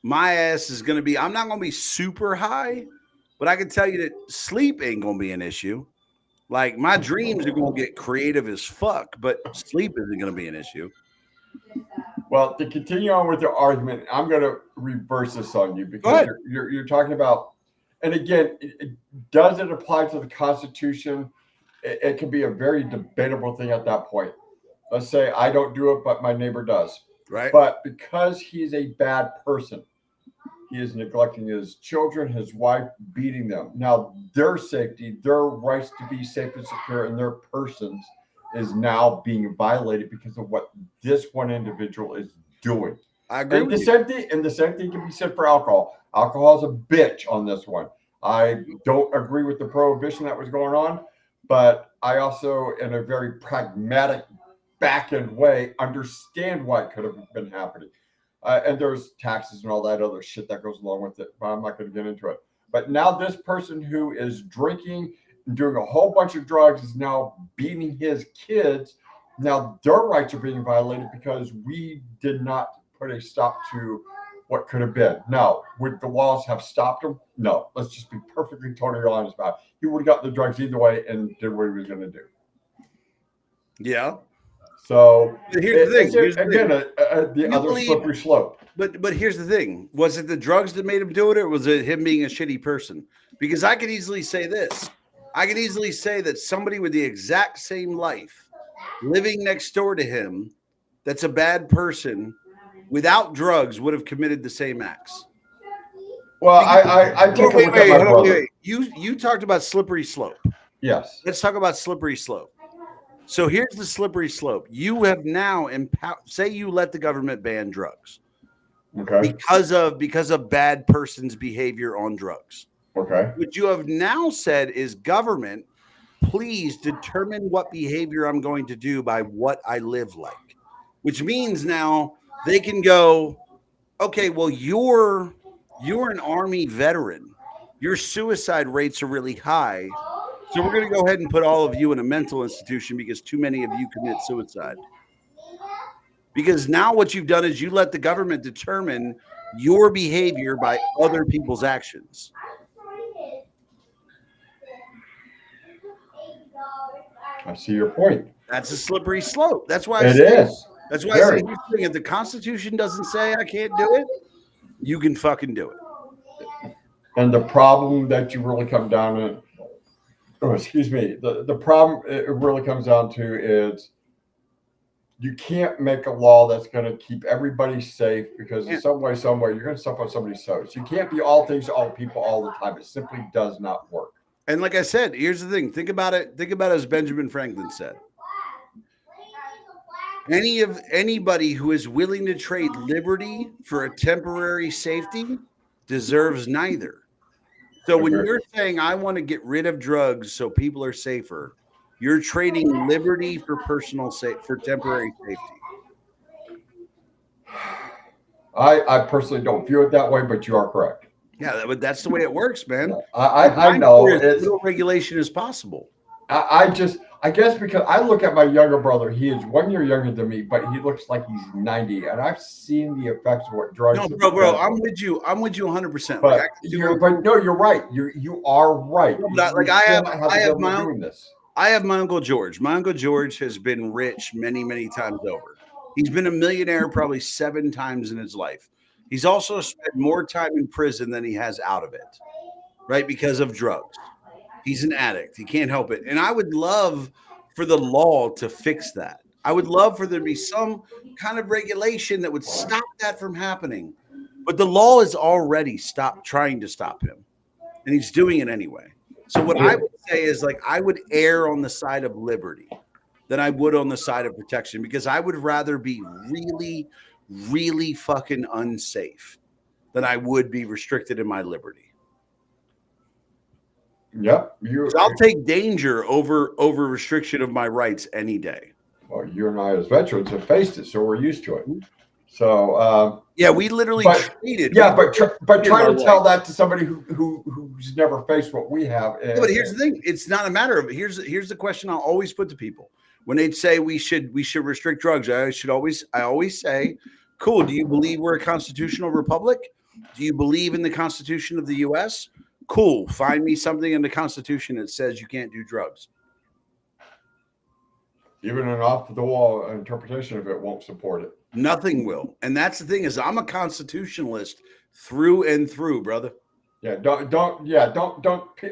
my ass is going to be, I'm not going to be super high, but I can tell you that sleep ain't going to be an issue. Like my dreams are going to get creative as fuck, but sleep isn't going to be an issue. Well, to continue on with the argument, I'm going to reverse this on you because you're talking about, and again, does it apply to the Constitution? It can be a very debatable thing at that point. Let's say I don't do it, but my neighbor does. Right. But because he's a bad person, he is neglecting his children, his wife, beating them. Now, their safety, their rights to be safe and secure in their persons is now being violated because of what this one individual is doing. I agree and with the same thing, and the same thing can be said for alcohol. Alcohol is a bitch on this one. I don't agree with the prohibition that was going on, but I also, in a very pragmatic back-end way, understand why it could have been happening. And there's taxes and all that other shit that goes along with it, but I'm not going to get into it. But now this person who is drinking and doing a whole bunch of drugs is now beating his kids. Now their rights are being violated because we did not put a stop to what could have been. Now, would the laws have stopped him? No. Let's just be perfectly, totally honest about it. He would have got the drugs either way and did what he was going to do. Yeah. So here's the thing. The other slippery slope. But here's the thing. Was it the drugs that made him do it, or was it him being a shitty person? Because I could easily say this. I could easily say that somebody with the exact same life living next door to him that's a bad person without drugs would have committed the same acts. Well, I take a look at my brother. You talked about slippery slope. Yes. Let's talk about slippery slope. So here's the slippery slope. You have now say you let the government ban drugs. Okay. Because of bad person's behavior on drugs. Okay. What you have now said is, government, please determine what behavior I'm going to do by what I live like. Which means now they can go, okay, well, you're an Army veteran. Your suicide rates are really high. So we're going to go ahead and put all of you in a mental institution because too many of you commit suicide. Because now what you've done is you let the government determine your behavior by other people's actions. I see your point. That's a slippery slope. That's why it is. That's why I say, if the Constitution doesn't say I can't do it, you can fucking do it. And the problem that you really come down to, the problem it really comes down to is you can't make a law that's going to keep everybody safe because in some way, somewhere, you're going to step on somebody's toes. You can't be all things to all people all the time. It simply does not work. And like I said, here's the thing. Think about it. Think about it as Benjamin Franklin said. Anybody who is willing to trade liberty for a temporary safety deserves neither. So when you're saying I want to get rid of drugs so people are safer, you're trading liberty for for temporary safety. I personally don't view it that way, but you are correct. Yeah, that's the way it works, man. I know as little regulation as possible. I guess because I look at my younger brother, he is 1 year younger than me, but he looks like he's 90, and I've seen the effects of what drugs. No, bro, I'm with you 100%. But you're right. You are right. No, I have my Uncle George. My Uncle George has been rich many, many times over. He's been a millionaire probably 7 times in his life. He's also spent more time in prison than he has out of it, right? Because of drugs. He's an addict. He can't help it. And I would love for the law to fix that. I would love for there to be some kind of regulation that would stop that from happening. But the law is already trying to stop him. And he's doing it anyway. So what I would say is like I would err on the side of liberty than I would on the side of protection, because I would rather be really, really fucking unsafe than I would be restricted in my liberty. Yep. I'll take danger over restriction of my rights any day. Well, you and I as veterans have faced it, so we're used to it. So yeah, we literally traded. Yeah, but trying to tell that to somebody who's never faced what we have. Yeah, but here's the thing: it's not a matter of here's the question I'll always put to people when they'd say we should restrict drugs. I always say, cool. Do you believe we're a constitutional republic? Do you believe in the Constitution of the U.S.? Cool. Find me something in the Constitution that says you can't do drugs. Even an off-the-wall interpretation of it won't support it. Nothing will. And that's the thing is I'm a constitutionalist through and through, brother. Yeah, don't.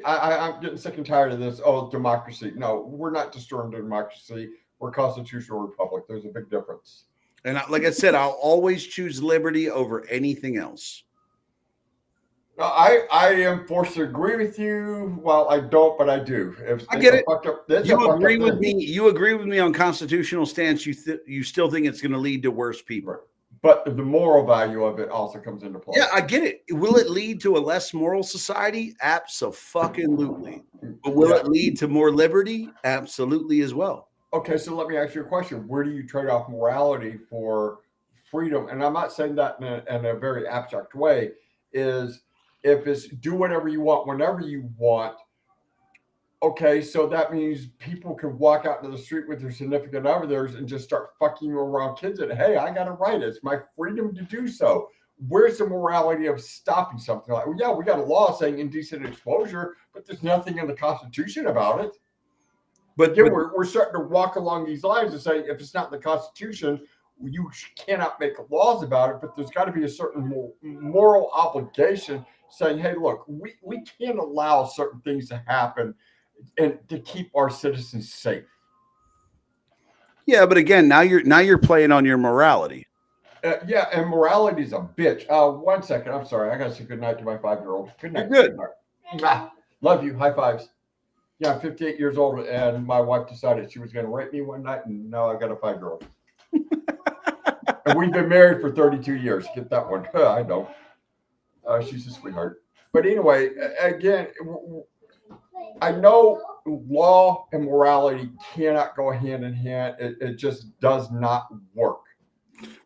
I'm getting sick and tired of this. Oh, democracy. No, we're not destroying democracy. We're a constitutional republic. There's a big difference. And like I said, I'll always choose liberty over anything else. No, I am forced to agree with you. Well, I don't, but I do. I get it. You agree with me. You agree with me on constitutional stance. You still think it's going to lead to worse people. Right. But the moral value of it also comes into play. Yeah, I get it. Will it lead to a less moral society? Absolutely. But will it lead to more liberty? Absolutely as well. Okay, so let me ask you a question. Where do you trade off morality for freedom? And I'm not saying that in a very abstract way. Is if it's do whatever you want, whenever you want, okay, so that means people can walk out into the street with their significant others and just start fucking around kids and, hey, I got a right. It's my freedom to do so. Where's the morality of stopping something like, well, yeah, we got a law saying indecent exposure, but there's nothing in the Constitution about it. But again, we're starting to walk along these lines and say, if it's not in the Constitution, you cannot make laws about it, but there's got to be a certain moral obligation saying, hey, look, we can't allow certain things to happen and to keep our citizens safe. Yeah, but again, now you're playing on your morality. Yeah, and morality is a bitch. 1 second, I'm sorry. I got to say good night to my 5-year-old. Good night. You're good. Love you. High fives. Yeah, I'm 58 years old, and my wife decided she was going to rape me one night, and now I got a 5-year-old. And we've been married for 32 years. Get that one. I know. She's a sweetheart. But anyway, again, I know law and morality cannot go hand in hand. It just does not work.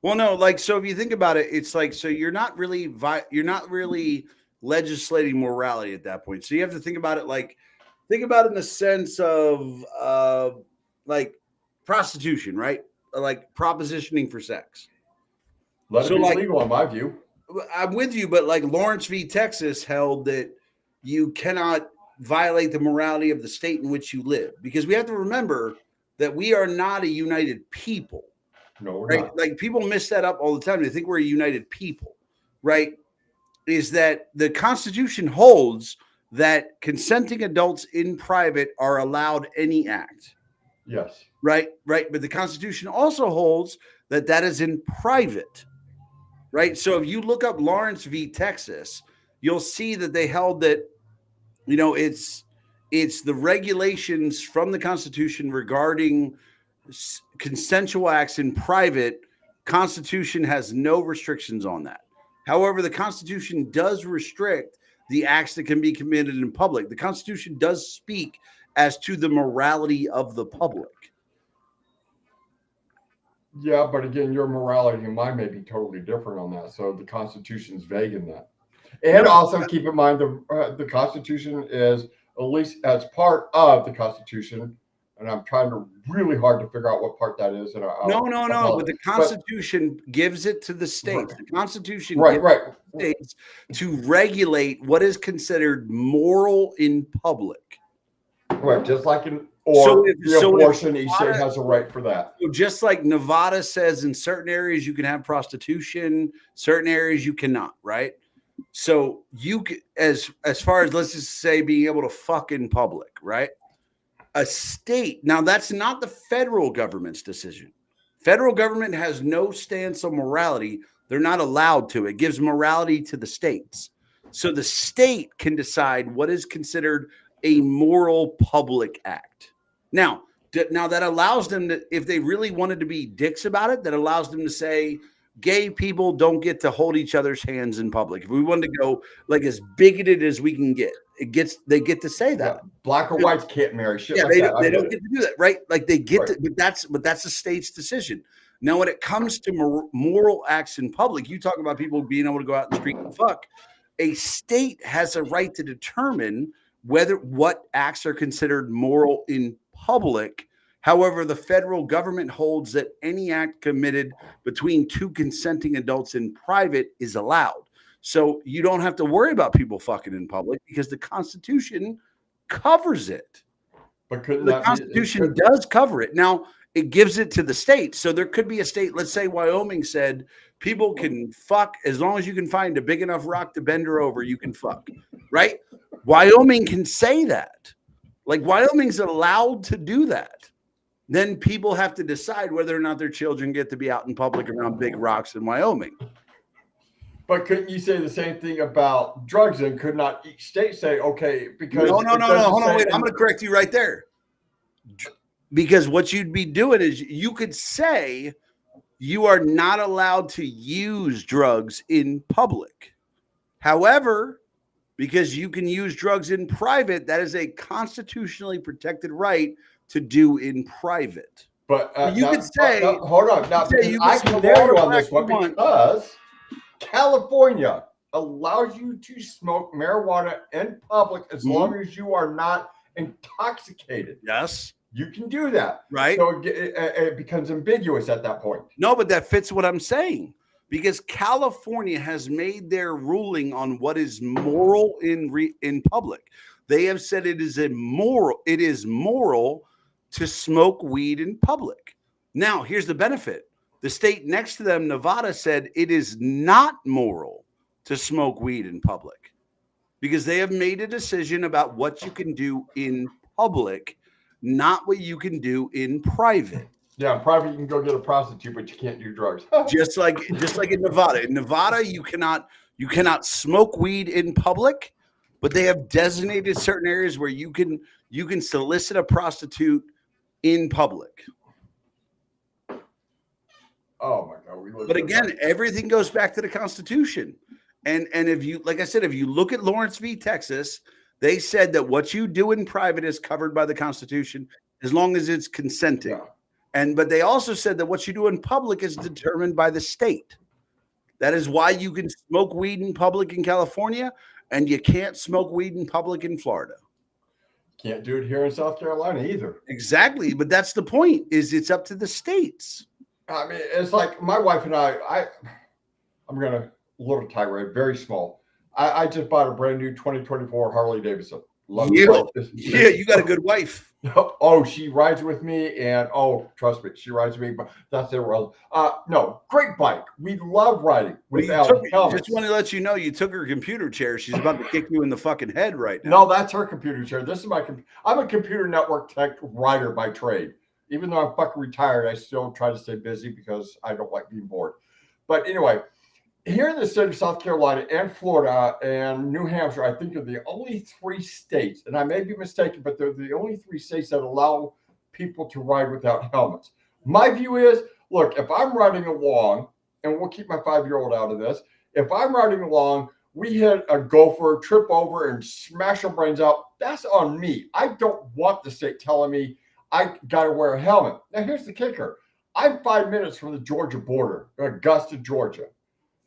Well, no, like, so if you think about it, it's like, so you're not really legislating morality at that point. So you have to think about it in the sense of like prostitution, right? Like propositioning for sex. Let it be legal, in my view. I'm with you, but like Lawrence v. Texas held that you cannot violate the morality of the state in which you live, because we have to remember that we are not a united people. No, we're right? not. Like people miss that up all the time. They think we're a united people, right? Is that the Constitution holds that consenting adults in private are allowed any act. Yes. Right. But the Constitution also holds that is in private. Right. So if you look up Lawrence v. Texas, you'll see that they held that, it's the regulations from the Constitution regarding consensual acts in private. Constitution has no restrictions on that. However, the Constitution does restrict the acts that can be committed in public. The Constitution does speak as to the morality of the public. Yeah, but again, your morality and mine may be totally different on that. So the Constitution's vague in that. And also keep in mind the Constitution is, at least as part of the Constitution, and I'm trying to really hard to figure out what part that is. And No. But the Constitution gives it to the states. The Constitution gives the states to regulate what is considered moral in public. Right, just like abortion, each state has a right for that. So just like Nevada says in certain areas you can have prostitution, certain areas you cannot, right? So you as far as, let's just say, being able to fuck in public, right? A state, now that's not the federal government's decision. Federal government has no stance on morality. They're not allowed to. It gives morality to the states. So the state can decide what is considered a moral public act. Now that allows them to, if they really wanted to be dicks about it, that allows them to say gay people don't get to hold each other's hands in public. If we wanted to go like as bigoted as we can get, they get to say that. Black or whites can't marry. Shit Yeah, like they that. don't get to do that, right? Like they get to, but that's the state's decision. Now, when it comes to moral acts in public, you talk about people being able to go out in the street and fuck. A state has a right to determine what acts are considered moral in public. However, the federal government holds that any act committed between two consenting adults in private is allowed. So you don't have to worry about people fucking in public because the Constitution covers it. But couldn't the Constitution does cover it. Now, it gives it to the state. So there could be a state, let's say Wyoming said, people can fuck as long as you can find a big enough rock to bend her over, you can fuck, right? Wyoming can say that. Like Wyoming's allowed to do that. Then people have to decide whether or not their children get to be out in public around big rocks in Wyoming. But couldn't you say the same thing about drugs? And could not each state say, okay, because no, hold on, wait, I'm going to correct you right there. Because what you'd be doing is you could say you are not allowed to use drugs in public. However, because you can use drugs in private, that is a constitutionally protected right to do in private. But you could say, hold on. Now, I can dare you on this one because California allows you to smoke marijuana in public as long as you are not intoxicated. Yes. You can do that. Right. So it becomes ambiguous at that point. No, but that fits what I'm saying. Because California has made their ruling on what is moral in public. They have said it is moral to smoke weed in public. Now, here's the benefit. The state next to them, Nevada, said it is not moral to smoke weed in public because they have made a decision about what you can do in public, not what you can do in private. Yeah, in private you can go get a prostitute, but you can't do drugs. just like in Nevada. In Nevada, you cannot smoke weed in public, but they have designated certain areas where you can solicit a prostitute in public. Oh my God! But again, everything goes back to the Constitution. And if you, like I said, if you look at Lawrence v. Texas, they said that what you do in private is covered by the Constitution as long as it's consenting. Yeah. But they also said that what you do in public is determined by the state. That is why you can smoke weed in public in California, and you can't smoke weed in public in Florida. Can't do it here in South Carolina either. Exactly, but that's the point. Is it's up to the states. I mean, it's like my wife and I'm going to little tirade, very small. I just bought a brand new 2024 Harley Davidson. Love it. Yeah, you got a good wife. Oh, she rides with me, and trust me, she rides with me. But that's it. No, great bike. We love riding without helmets. Just want to let you know, you took her computer chair. She's about to kick you in the fucking head right now. No, that's her computer chair. This is my. I'm a computer network tech writer by trade. Even though I'm fucking retired, I still try to stay busy because I don't like being bored. But anyway, here in the state of South Carolina and Florida and New Hampshire, I think are the only 3 states, and I may be mistaken, but they're the only 3 states that allow people to ride without helmets. My view is, look, if I'm riding along, and we'll keep my 5-year-old out of this, if I'm riding along, we hit a gopher, trip over, and smash our brains out, that's on me. I don't want the state telling me I got to wear a helmet. Now, here's the kicker. I'm 5 minutes from the Georgia border, Augusta, Georgia.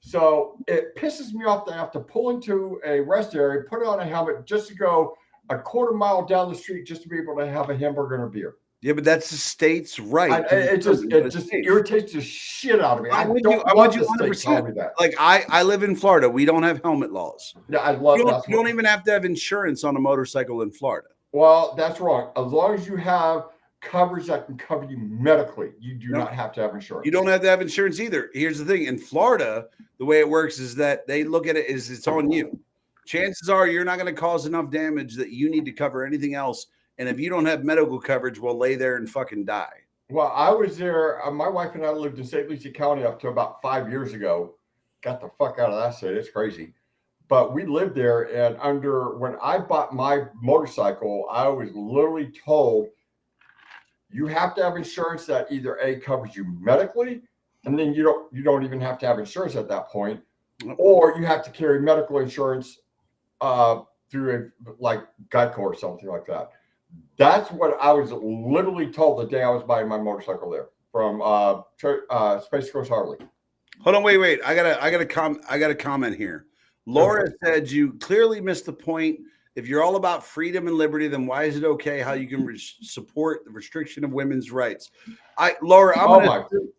So it pisses me off to have to pull into a rest area, put on a helmet just to go a quarter mile down the street just to be able to have a hamburger and a beer. Yeah, but that's the state's right. It just irritates the shit out of me. I don't want the state telling me that. Like I live in Florida. We don't have helmet laws. Yeah, I love that. You don't even have to have insurance on a motorcycle in Florida. Well, that's wrong. As long as you have coverage that can cover you medically, you do not have to have insurance. You don't have to have insurance either. Here's the thing. In Florida, the way it works is that they look at it as it's on you. Chances are you're not going to cause enough damage that you need to cover anything else. And if you don't have medical coverage, we'll lay there and fucking die. Well, I was there. My wife and I lived in St. Lucie County up to about 5 years ago. Got the fuck out of that state. It's crazy. but we lived there, and when I bought my motorcycle, I was literally told you have to have insurance that either A, covers you medically, and then you don't even have to have insurance at that point, or you have to carry medical insurance through like Geico or something like that. That's what I was literally told the day I was buying my motorcycle there from Space Coast Harley. Hold on, wait. I got a comment here. Laura said you clearly missed the point. If you're all about freedom and liberty, then why is it okay how you can support the restriction of women's rights? Laura,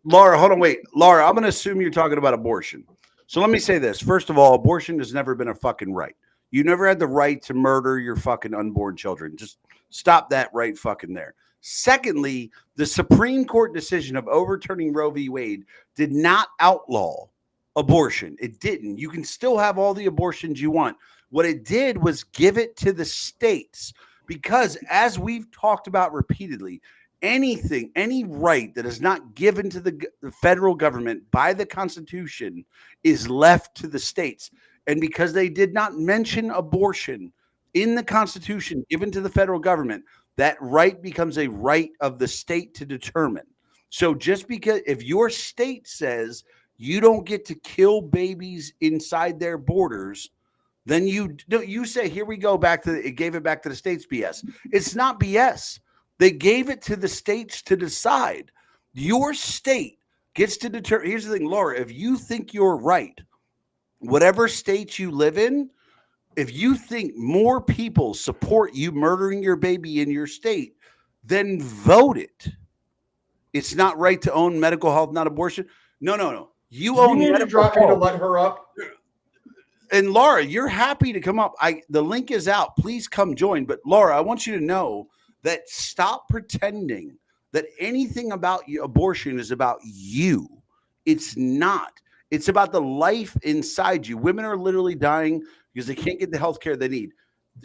Laura, hold on, wait. Laura, I'm going to assume you're talking about abortion. So let me say this. First of all, abortion has never been a fucking right. You never had the right to murder your fucking unborn children. Just stop that right fucking there. Secondly, the Supreme Court decision of overturning Roe v. Wade did not outlaw abortion. It didn't. You can still have all the abortions you want. What it did was give it to the states, because as we've talked about repeatedly, any right that is not given to the federal government by the Constitution is left to the states. And because they did not mention abortion in the Constitution given to the federal government, that right becomes a right of the state to determine. So just because if your state says you don't get to kill babies inside their borders, then you say, here we go back to it gave it back to the states BS. It's not BS. They gave it to the states to decide. Your state gets to determine. Here's the thing, Laura, if you think you're right, whatever state you live in, if you think more people support you murdering your baby in your state, then vote it. It's not right to own medical health, not abortion. No. You own need medical to drop health. me to let her up. And Laura, you're happy to come up. The link is out. Please come join. But Laura, I want you to know that stop pretending that anything about abortion is about you. It's not. It's about the life inside you. Women are literally dying because they can't get the health care they need.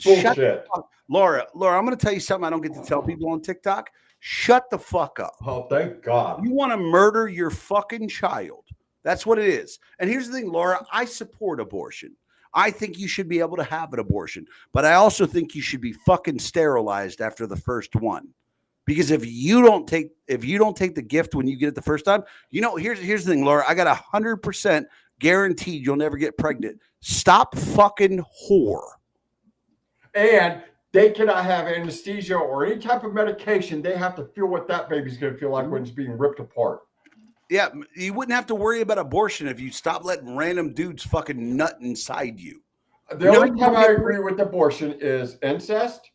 Bullshit. Laura, I'm going to tell you something I don't get to tell people on TikTok. Shut the fuck up. Oh, thank God. You want to murder your fucking child. That's what it is. And here's the thing, Laura, I support abortion. I think you should be able to have an abortion, but I also think you should be fucking sterilized after the first one. Because if you don't take the gift when you get it the first time, here's the thing, Laura, I got 100% guaranteed you'll never get pregnant. Stop fucking whore. And they cannot have anesthesia or any type of medication. They have to feel what that baby's going to feel like when it's being ripped apart. Yeah, you wouldn't have to worry about abortion if you stop letting random dudes fucking nut inside you. The only time I agree with abortion is incest,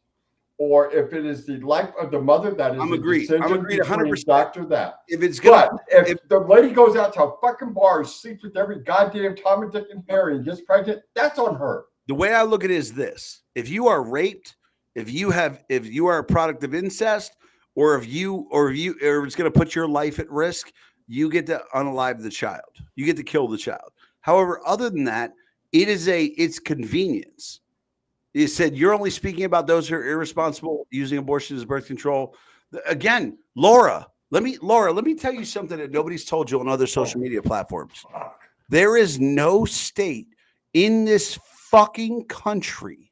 or if it is the life of the mother. That is I'm agreed 100%. Doctor that. If it's good, if the lady goes out to a fucking bar, sleeps with every goddamn Tom and Dick and Harry, and gets pregnant, that's on her. The way I look at it is this: if you are raped, if you are a product of incest, or if it's going to put your life at risk, you get to unalive the child. You get to kill the child. However, other than that, it's convenience. You said you're only speaking about those who are irresponsible using abortion as birth control. Again, Laura, let me tell you something that nobody's told you on other social media platforms. There is no state in this fucking country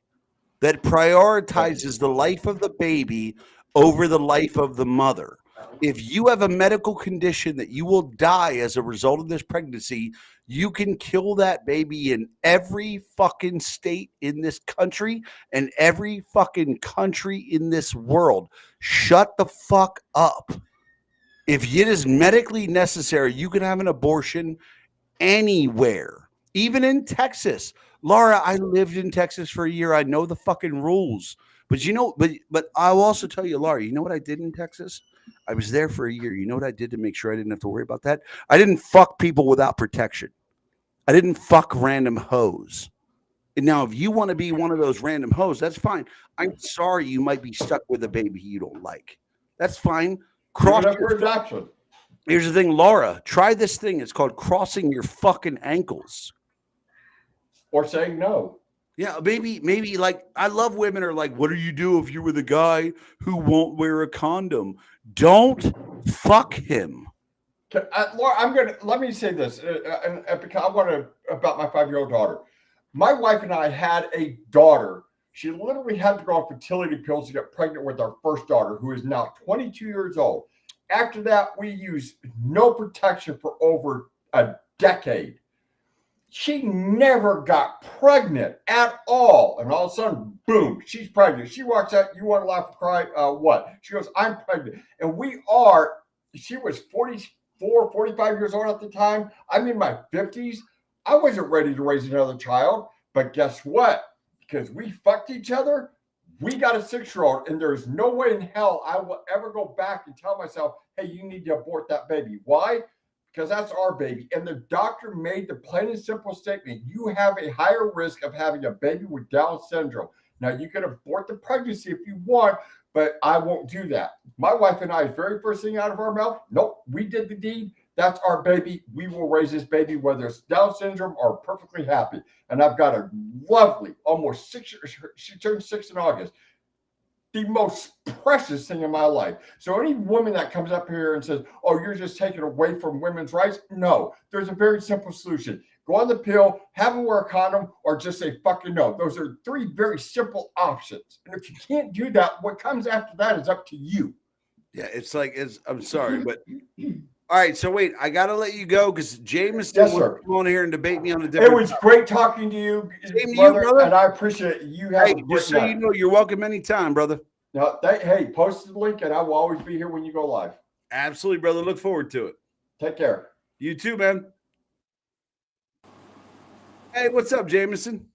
that prioritizes the life of the baby over the life of the mother. If you have a medical condition that you will die as a result of this pregnancy, you can kill that baby in every fucking state in this country and every fucking country in this world. Shut the fuck up. If it is medically necessary, you can have an abortion anywhere, even in Texas. Laura, I lived in Texas for a year. I know the fucking rules. But I'll also tell you, Laura, you know what I did in Texas? I was there for a year. You know what I did to make sure I didn't have to worry about that? I didn't fuck people without protection. I didn't fuck random hoes. And now, if you want to be one of those random hoes, that's fine. I'm sorry you might be stuck with a baby you don't like. That's fine. Cross your adoption. Here's the thing, Laura. Try this thing. It's called crossing your fucking ankles. Or saying no. Yeah, maybe like I love women are like, what do you do if you're with a guy who won't wear a condom? Don't fuck him. Laura, let me say this, because I want to about my 5-year-old daughter. My wife and I had a daughter. She literally had to go on fertility pills to get pregnant with our first daughter, who is now 22 years old. After that, we used no protection for over a decade. She never got pregnant at all. And all of a sudden, boom, she's pregnant. She walks out, you want to laugh and cry? What? She goes, I'm pregnant. And she was 44, 45 years old at the time. I'm in my 50s. I wasn't ready to raise another child. But guess what? Because we fucked each other, we got a 6-year-old. And there's no way in hell I will ever go back and tell myself, hey, you need to abort that baby. Why? Because that's our baby. And the doctor made the plain and simple statement, you have a higher risk of having a baby with Down syndrome. Now, you can abort the pregnancy if you want, but I won't do that. My wife and I, very first thing out of our mouth, nope, we did the deed. That's our baby. We will raise this baby, whether it's Down syndrome or perfectly happy. And I've got a lovely, almost 6 years, she turned 6 in August. The most precious thing in my life. So any woman that comes up here and says, oh, you're just taking away from women's rights. No, there's a very simple solution. Go on the pill, have them wear a condom, or just say fucking no. Those are 3 very simple options. And if you can't do that, what comes after that is up to you. Yeah, I'm sorry, but all right. So wait, I got to let you go because Jameson Yes, will sir. come on here and debate me on a different. It was great talking to you, Same to brother, you, brother. and I appreciate it. You have Hey, a great just so night. you know, you're welcome anytime, brother. Now, hey, post the link, and I will always be here when you go live. Absolutely, brother. Look forward to it. Take care. You too, man. Hey, what's up, Jameson?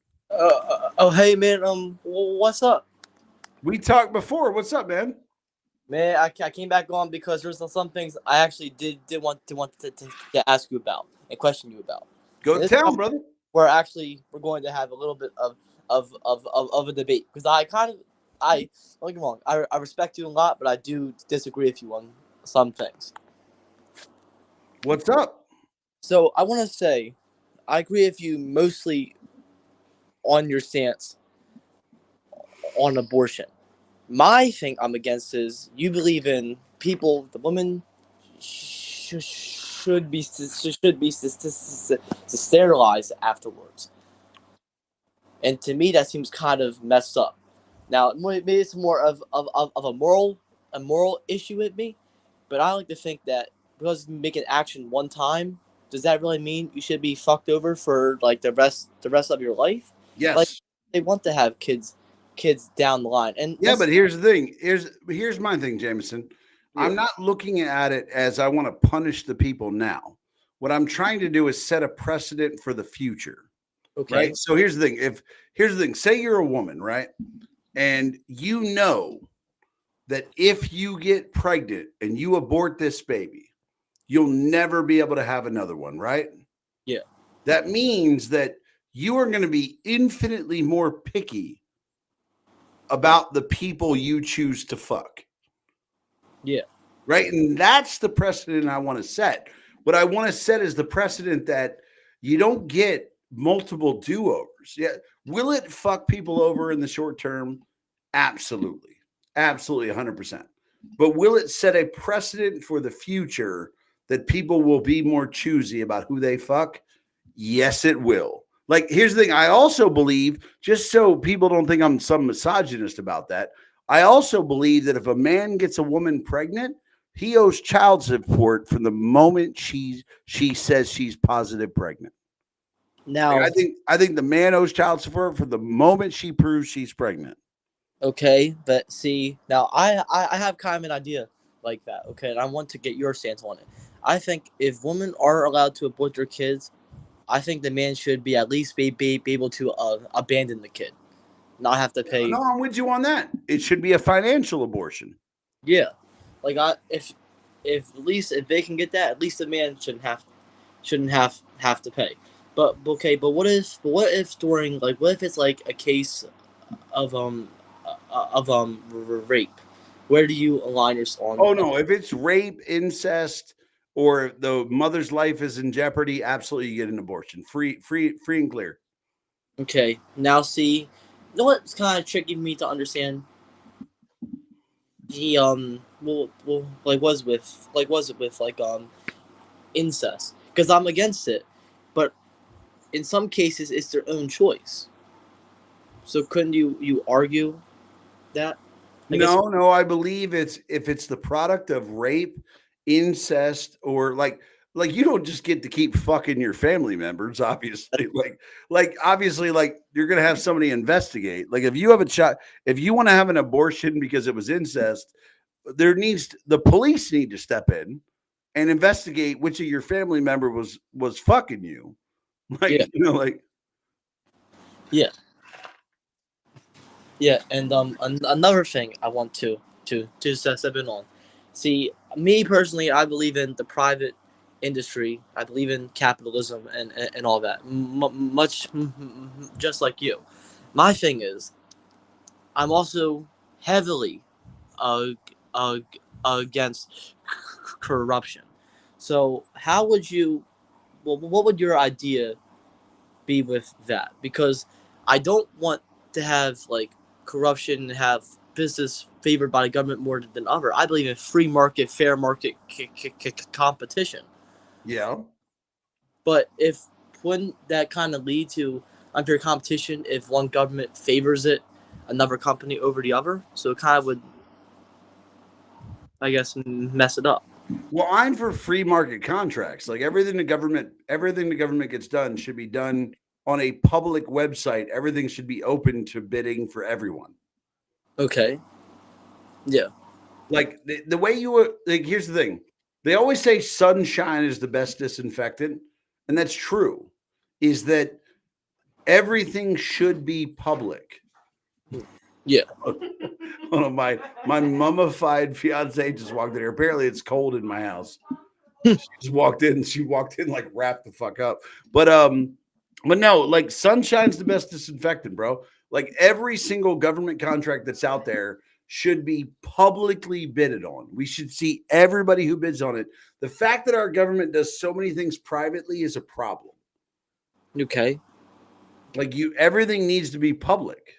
Hey, man. What's up? We talked before. What's up, man? Man, I came back on because there's some things I actually did want to ask you about and question you about. Go tell, brother. We're going to have a little bit of a debate because don't get me wrong, I respect you a lot, but I do disagree with you on some things. What's up? So I want to say, I agree with you mostly on your stance on abortion. My thing I'm against is you believe in the women should be sterilized afterwards, and to me that seems kind of messed up. Now maybe it's more of a moral issue with me, but I like to think that because you make an action one time, does that really mean you should be fucked over for like the rest of your life? Yes. Like they want to have kids down the line. And yeah, but here's the thing. Here's my thing, Jameson. Yeah. I'm not looking at it as I want to punish the people now. What I'm trying to do is set a precedent for the future. Okay. Right. So here's the thing. Say you're a woman, right? And you know that if you get pregnant and you abort this baby, you'll never be able to have another one, right? Yeah. That means that you are going to be infinitely more picky about the people you choose to fuck. Yeah. Right. And that's the precedent I want to set. What I want to set is the precedent that you don't get multiple do-overs. Yeah. Will it fuck people over in the short term? Absolutely. Absolutely 100%. But will it set a precedent for the future that people will be more choosy about who they fuck? Yes, it will. Like, here's the thing. I also believe, just so people don't think I'm some misogynist about that, I also believe that if a man gets a woman pregnant, he owes child support from the moment she says she's positive pregnant. Now, like, I think the man owes child support from the moment she proves she's pregnant. Okay, but see, now I have kind of an idea like that. Okay, and I want to get your stance on it. I think if women are allowed to abort their kids, I think the man should be at least be able to abandon the kid, not have to pay. No, I'm with you on that. It should be a financial abortion. Yeah, like if at least if they can get that, at least the man shouldn't have to pay. But okay, but what if during what if it's like a case of rape? Where do you align your on? Oh no, if it's rape, incest, or the mother's life is in jeopardy, absolutely you get an abortion. Free and clear. Okay. Now see, you know what's kind of tricky for me to understand? The was it with incest? Because I'm against it, but in some cases it's their own choice. So couldn't you argue that? I guess No, I believe it's if it's the product of rape, incest, or like you don't just get to keep fucking your family members, obviously. Like obviously, like you're gonna have somebody investigate. Like if you have a child, if you want to have an abortion because it was incest, the police need to step in and investigate which of your family member was fucking you. Like Yeah. like Yeah. Yeah, and another thing I want to step in on. See, me personally, I believe in the private industry. I believe in capitalism and all that. Much just like you. My thing is, I'm also heavily uh, uh, against corruption. So, how would you? Well, what would your idea be with that? Because I don't want to have like corruption and have business favored by the government more than other. I believe in free market, fair market competition. yeah. But if wouldn't that kind of lead to unfair competition if one government favors it, another company over the other? So it kind of would, I guess, mess it up. Well, I'm for free market contracts. Like everything the government gets done should be done on a public website. Everything should be open to bidding for everyone. Okay. Yeah. Like the way you were like, here's the thing. They always say sunshine is the best disinfectant, and that's true. Is that everything should be public. Yeah. Hold on, my mummified fiance just walked in here. Apparently, it's cold in my house. She just walked in. She walked in like wrapped the fuck up. But no, like sunshine's the best disinfectant, bro. Like every single government contract that's out there should be publicly bidded on. We should see everybody who bids on it. The fact that our government does so many things privately is a problem. Okay. Like everything needs to be public.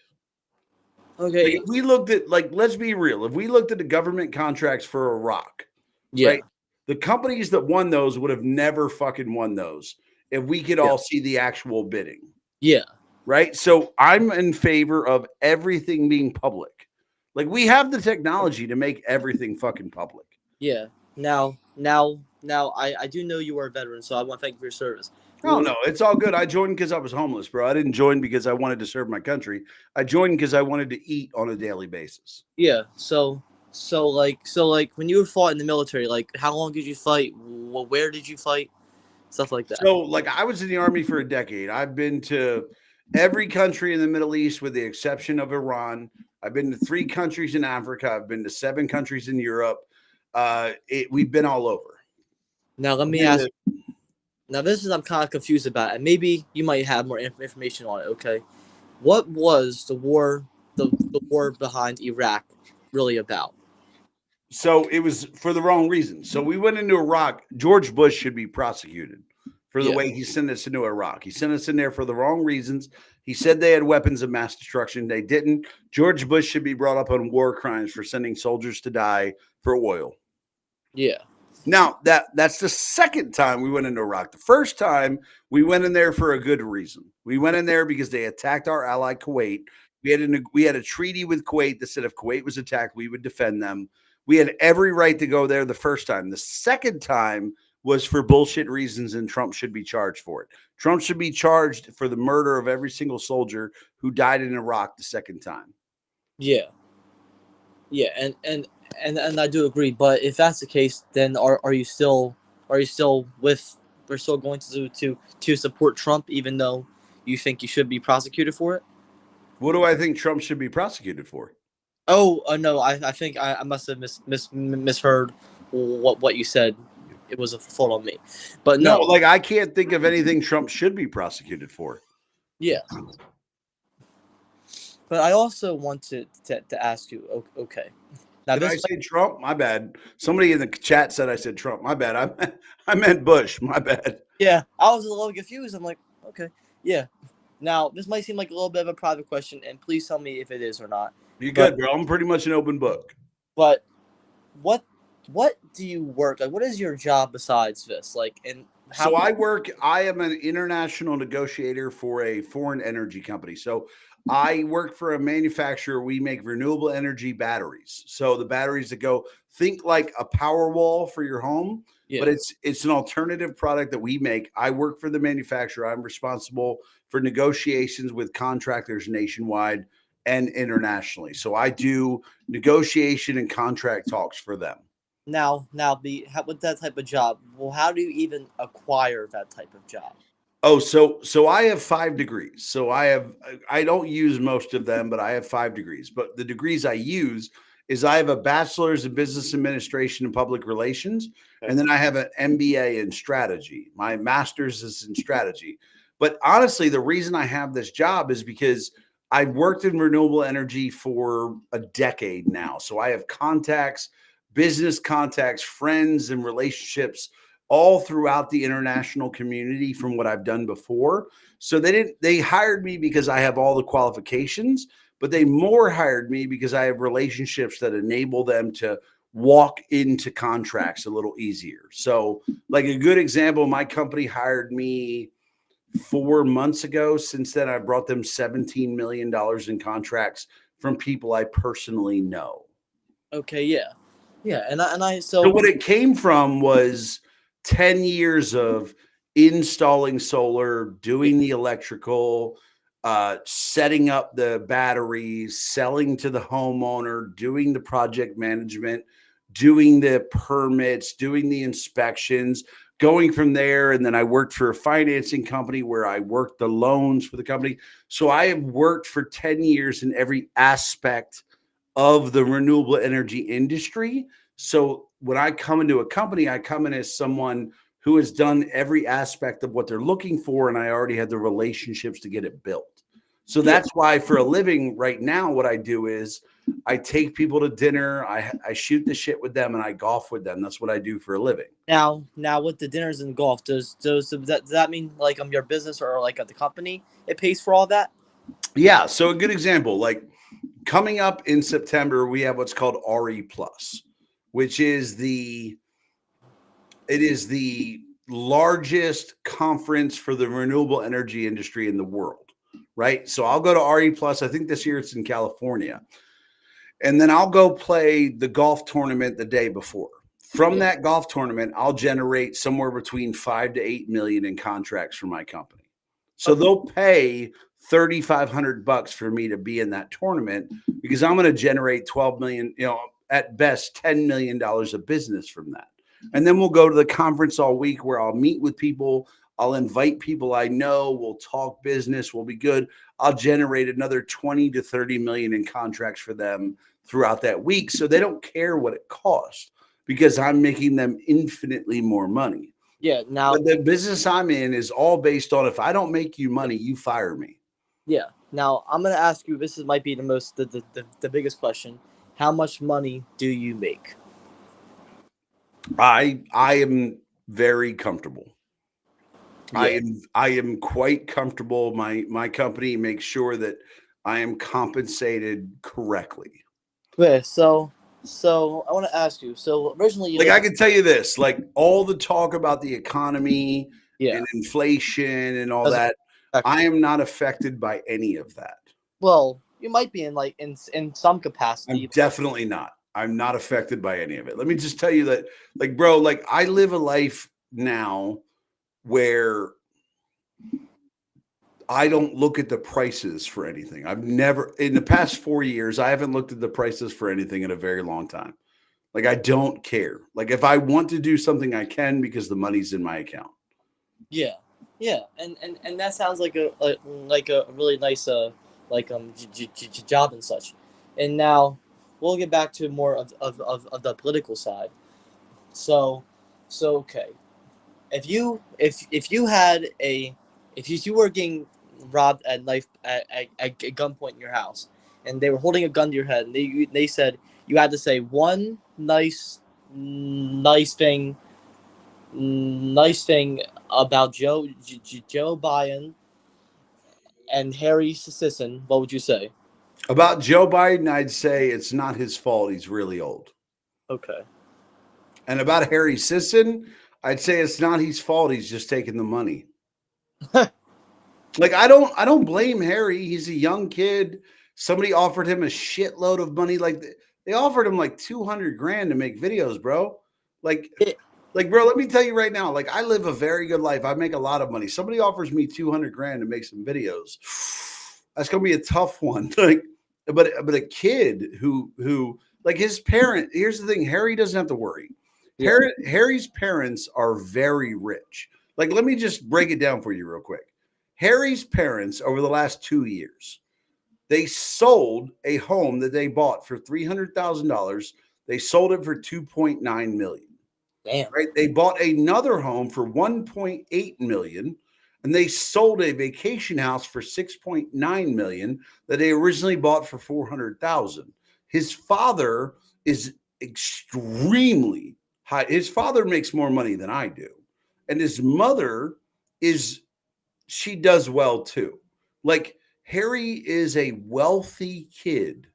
Okay. Like if we looked at, like, let's be real. If we looked at the government contracts for Iraq, Yeah. right? The companies that won those would have never fucking won those if we could all see the actual bidding. Yeah. Right. So I'm in favor of everything being public. Like we have the technology to make everything fucking public. Yeah. Now, I do know you are a veteran, so I want to thank you for your service. Oh, no, it's all good. I joined because I was homeless, bro. I didn't join because I wanted to serve my country. I joined because I wanted to eat on a daily basis. Yeah. So like when you fought in the military, like how long did you fight? Where did you fight? Stuff like that. So, like, I was in the army for a decade. I've been to every country in the Middle East with the exception of Iran. I've been to 3 countries in Africa. I've been to 7 countries in Europe. We've been all over. Now let me ask. Now this is I'm kind of confused about, and maybe you might have more information on it. Okay, what was the war behind Iraq really about? So it was for the wrong reason. So we went into Iraq. George Bush should be prosecuted for the way he sent us into Iraq. He sent us in there for the wrong reasons. He said they had weapons of mass destruction. They didn't. George Bush should be brought up on war crimes for sending soldiers to die for oil. Yeah. Now that's the second time we went into Iraq. The first time we went in there for a good reason. We went in there because they attacked our ally Kuwait. We had a treaty with Kuwait that said if Kuwait was attacked, we would defend them. We had every right to go there the first time. The second time was for bullshit reasons, and Trump should be charged for it. Trump should be charged for the murder of every single soldier who died in Iraq the second time. Yeah. Yeah, and I do agree. But if that's the case, then are you still with? We're still going to support Trump, even though you think you should be prosecuted for it. What do I think Trump should be prosecuted for? Oh no, I think I must have misheard what you said. It was a fault on me, but no, like I can't think of anything Trump should be prosecuted for. Yeah. But I also want to ask you. Okay. Now, did I say Trump? My bad. Somebody in the chat said I said Trump. My bad. I meant Bush. My bad. Yeah, I was a little confused. I'm like, okay, yeah. Now, this might seem like a little bit of a private question, and please tell me if it is or not. You're good, bro. I'm pretty much an open book. But what do you work? Like, what is your job besides this? Like, and So I am an international negotiator for a foreign energy company. So I work for a manufacturer. We make renewable energy batteries. So the batteries that go, think like a power wall for your home, but Yeah. it's an alternative product that we make. I work for the manufacturer. I'm responsible for negotiations with contractors nationwide and internationally. So I do negotiation and contract talks for them. Now, with that type of job, well, how do you even acquire that type of job? Oh, so I have 5 degrees. So I don't use most of them, but I have 5 degrees. But the degrees I use is I have a bachelor's in business administration and public relations, and then I have an MBA in strategy. My master's is in strategy. But honestly, the reason I have this job is because I've worked in renewable energy for a decade now. So I have contacts, business contacts, friends, and relationships all throughout the international community from what I've done before. So they hired me because I have all the qualifications, but they more hired me because I have relationships that enable them to walk into contracts a little easier. So like a good example, my company hired me 4 months ago. Since then, I brought them $17 million in contracts from people I personally know. Okay, yeah. So what it came from was 10 years of installing solar, doing the electrical, setting up the batteries, selling to the homeowner, doing the project management, doing the permits, doing the inspections, going from there. And then I worked for a financing company where I worked the loans for the company. So I have worked for 10 years in every aspect of the renewable energy industry. So when I come into a company, I come in as someone who has done every aspect of what they're looking for, and I already had the relationships to get it built. So that's why for a living right now, what I do is I take people to dinner, I shoot the shit with them, and I golf with them. That's what I do for a living. Now with the dinners and golf, does that mean like your business or like the company it pays for all that? Yeah. So a good example, like coming up in September, we have what's called RE Plus, which is the largest conference for the renewable energy industry in the world, right? So I'll go to RE Plus. I think this year it's in California. And then I'll go play the golf tournament the day before. From that golf tournament, I'll generate somewhere between 5 to 8 million in contracts for my company. So they'll pay $3,500 for me to be in that tournament because I'm going to generate 12 million, at best $10 million of business from that. And then we'll go to the conference all week where I'll meet with people. I'll invite people I know. We'll talk business. We'll be good. I'll generate another 20 to 30 million in contracts for them throughout that week. So they don't care what it costs because I'm making them infinitely more money. Yeah. Now but the business I'm in is all based on if I don't make you money, you fire me. Yeah. Now I'm gonna ask you. This might be the biggest question. How much money do you make? I am very comfortable. Yeah. I am quite comfortable. My company makes sure that I am compensated correctly. Okay. So I want to ask you. So originally, you Like I can tell you this, like all the talk about the economy Yeah. and inflation and all Doesn't that, affect I am not affected by any of that. Well, you might be in some capacity. I'm definitely not. I'm not affected by any of it. Let me just tell you that, like, bro, like I live a life now where I don't look at the prices for anything. I've never, in the past 4 years, I haven't looked at the prices for anything in a very long time. Like, I don't care. Like, if I want to do something, I can because the money's in my account. Yeah. Yeah. And that sounds like a really nice job and such. And now we'll get back to more of the political side. So okay. If you were getting robbed at gunpoint in your house, and they were holding a gun to your head, and they said you had to say one nice thing about Joe Biden and Harry Sisson, what would you say? About Joe Biden, I'd say it's not his fault. He's really old. Okay. And about Harry Sisson, I'd say it's not his fault. He's just taking the money. Like I don't blame Harry. He's a young kid. Somebody offered him a shitload of money. Like they offered him like 200 grand to make videos, bro. Like, bro, let me tell you right now. Like I live a very good life. I make a lot of money. Somebody offers me 200 grand to make some videos. That's gonna be a tough one. Like, but a kid who like his parent. Here's the thing: Harry doesn't have to worry. Yeah. Harry's parents are very rich. Like, let me just break it down for you real quick. Harry's parents, over the last 2 years, they sold a home that they bought for $300,000. They sold it for $2.9 million. Damn. Right? They bought another home for $1.8 million, and they sold a vacation house for $6.9 million that they originally bought for $400,000. His father is extremely high. His father makes more money than I do, and his mother she does well too. Like Harry is a wealthy kid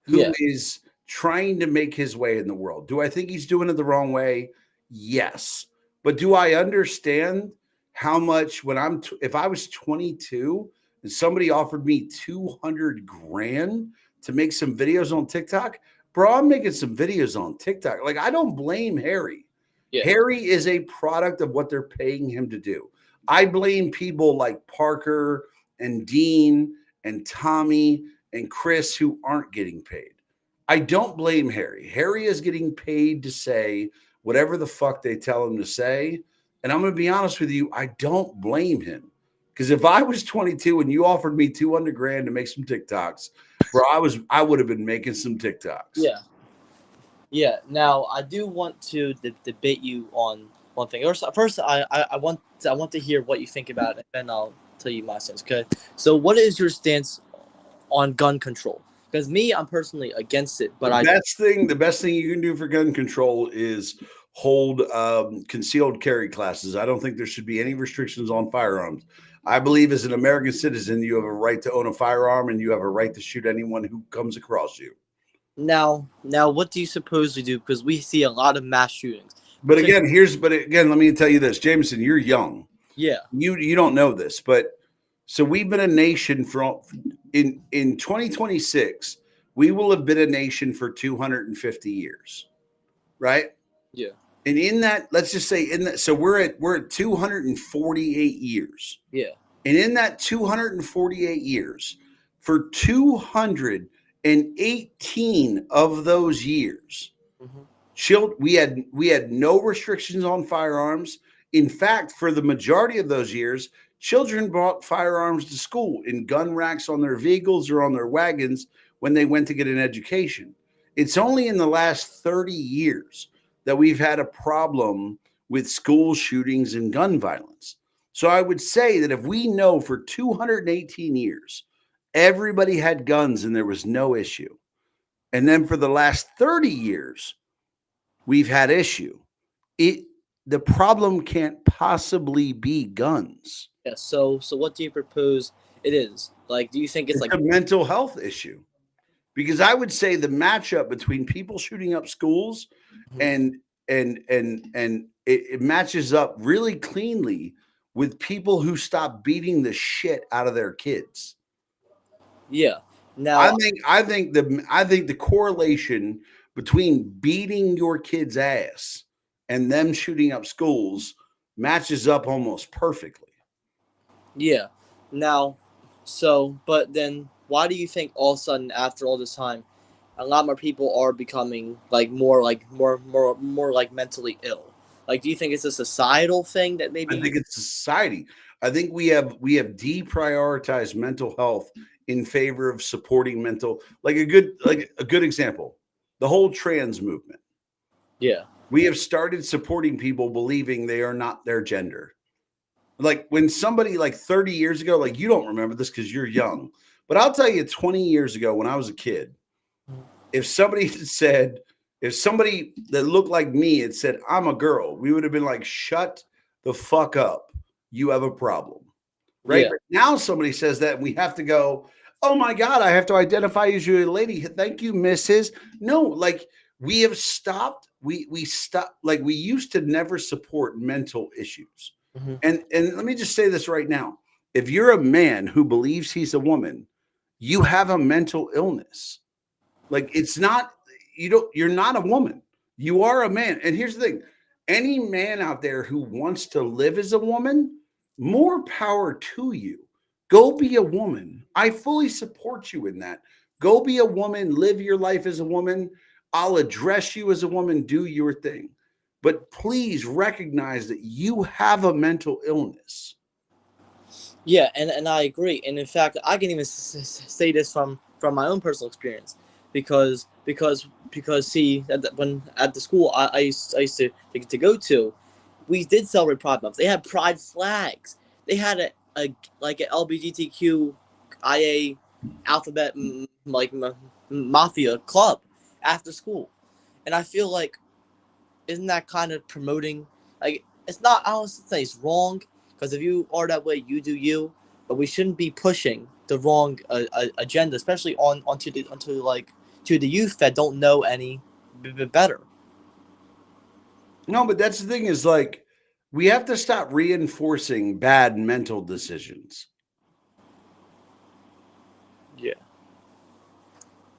who is trying to make his way in the world. Do I think he's doing it the wrong way? Yes. But do I understand how much when if I was 22 and somebody offered me 200 grand to make some videos on TikTok, bro, I'm making some videos on TikTok. Like I don't blame Harry. Yeah. Harry is a product of what they're paying him to do. I blame people like Parker and Dean and Tommy and Chris who aren't getting paid. I don't blame Harry. Harry is getting paid to say whatever the fuck they tell him to say. And I'm going to be honest with you, I don't blame him. Because if I was 22 and you offered me 200 grand to make some TikToks, bro, I would have been making some TikToks. Yeah. Yeah. Now I do want to debate you on one thing. First, I want to hear what you think about it, and then I'll tell you my stance. Okay. So, what is your stance on gun control? Because me, I'm personally against it. But the best thing you can do for gun control is hold concealed carry classes. I don't think there should be any restrictions on firearms. I believe as an American citizen, you have a right to own a firearm, and you have a right to shoot anyone who comes across you. Now, what do you suppose we do? Because we see a lot of mass shootings. But again, let me tell you this, Jameson, you're young. Yeah. You don't know this, but so we've been a nation in 2026, we will have been a nation for 250 years. Right? Yeah. And in that, let's just say so we're at 248 years. Yeah. And in that 248 years, for 218 of those years, we had no restrictions on firearms. In fact, for the majority of those years, children brought firearms to school in gun racks on their vehicles or on their wagons when they went to get an education. It's only in the last 30 years that we've had a problem with school shootings and gun violence. So I would say that if we know for 218 years, everybody had guns and there was no issue, and then for the last 30 years, we've had issue, the problem can't possibly be guns. Yeah. So what do you propose it is? Like, do you think it's like a mental health issue? Because I would say the matchup between people shooting up schools and it matches up really cleanly with people who stop beating the shit out of their kids. Yeah. Now I think the correlation between beating your kid's ass and them shooting up schools matches up almost perfectly. Yeah. Now, but then why do you think all of a sudden after all this time, a lot more people are becoming more mentally ill? Like, do you think it's a societal thing that maybe? I think it's society. I think we have deprioritized mental health in favor of supporting mental, like a good example, the whole trans movement. Yeah. We have started supporting people believing they are not their gender. Like when somebody like 30 years ago, like you don't remember this because you're young, but I'll tell you 20 years ago when I was a kid, if somebody that looked like me had said, I'm a girl, we would have been like, shut the fuck up. You have a problem. Right? Yeah. But now somebody says that and we have to go, oh my God, I have to identify as you a lady. Thank you, Mrs. No, like we have stopped. We stopped. Like we used to never support mental issues. Mhm. And let me just say this right now. If you're a man who believes he's a woman, you have a mental illness. Like it's not, you're not a woman. You are a man. And here's the thing. Any man out there who wants to live as a woman, more power to you. Go be a woman. I fully support you in that. Go be a woman, live your life as a woman. I'll address you as a woman, do your thing. But please recognize that you have a mental illness. Yeah, and I agree. And in fact, I can even say this from my own personal experience, because see, when at the school I used to go to, we did celebrate Pride Month. They had Pride flags. They had a like an LGBTQIA alphabet mafia club after school, and I feel like, isn't that kind of promoting, like, it's not, I don't say it's wrong, because if you are that way, you do you, but we shouldn't be pushing the wrong agenda, especially onto the youth that don't know any better. No, but that's the thing is like we have to stop reinforcing bad mental decisions.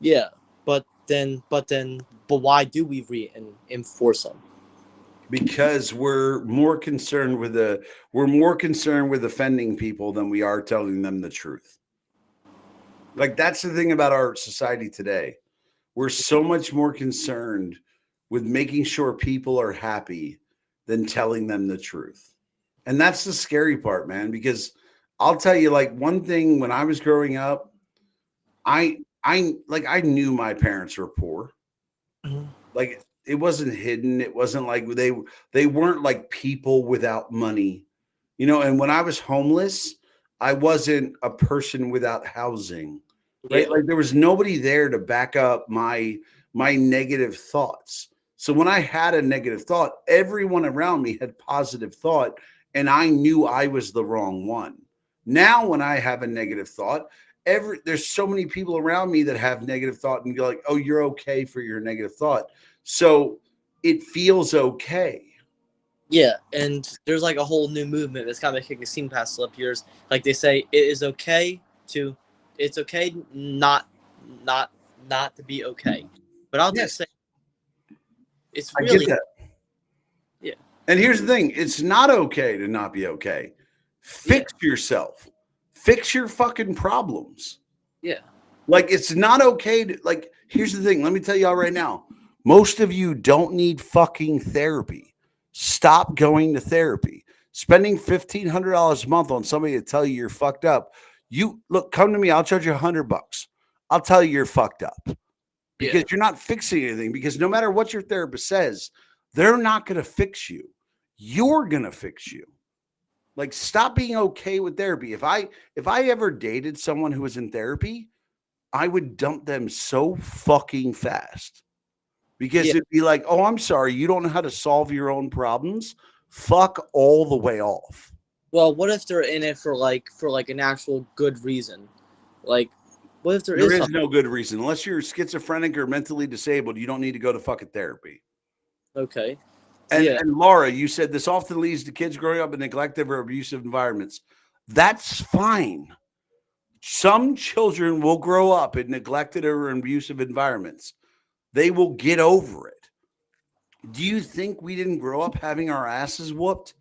Yeah, but why do we reinforce them? Because we're more concerned with offending people than we are telling them the truth. Like that's the thing about our society today. We're so much more concerned with making sure people are happy than telling them the truth. And that's the scary part, man, because I'll tell you, like, one thing when I was growing up, I knew my parents were poor. Like it wasn't hidden. It wasn't like they weren't like people without money, and when I was homeless, I wasn't a person without housing, right? Yeah. Like there was nobody there to back up my negative thoughts. So when I had a negative thought, everyone around me had positive thought, and I knew I was the wrong one. Now when I have a negative thought, there's so many people around me that have negative thought and go like, oh, you're okay for your negative thought. So it feels okay. Yeah, and there's like a whole new movement that's kind of kicking steam past up years. Like they say, it's okay not to be okay. But I'll just say, it's I really, get that. yeah. And here's the thing: it's not okay to not be okay. Fix yourself. Fix your fucking problems. Yeah. Like it's not okay to like. Here's the thing. Let me tell y'all right now. Most of you don't need fucking therapy. Stop going to therapy. Spending $1,500 a month on somebody to tell you you're fucked up. You look, come to me. I'll charge you $100. I'll tell you you're fucked up because you're not fixing anything. Because no matter what your therapist says, they're not going to fix you. You're going to fix you. Like, stop being okay with therapy. If I ever dated someone who was in therapy, I would dump them so fucking fast. Because it'd be like, oh, I'm sorry, you don't know how to solve your own problems. Fuck all the way off. Well, what if they're in it for like an actual good reason? Like, what if there is There is something? no good reason. Unless you're schizophrenic or mentally disabled, you don't need to go to fucking therapy. Okay. And Laura, you said this often leads to kids growing up in neglective or abusive environments. That's fine. Some children will grow up in neglected or abusive environments. They will get over it. Do you think we didn't grow up having our asses whooped?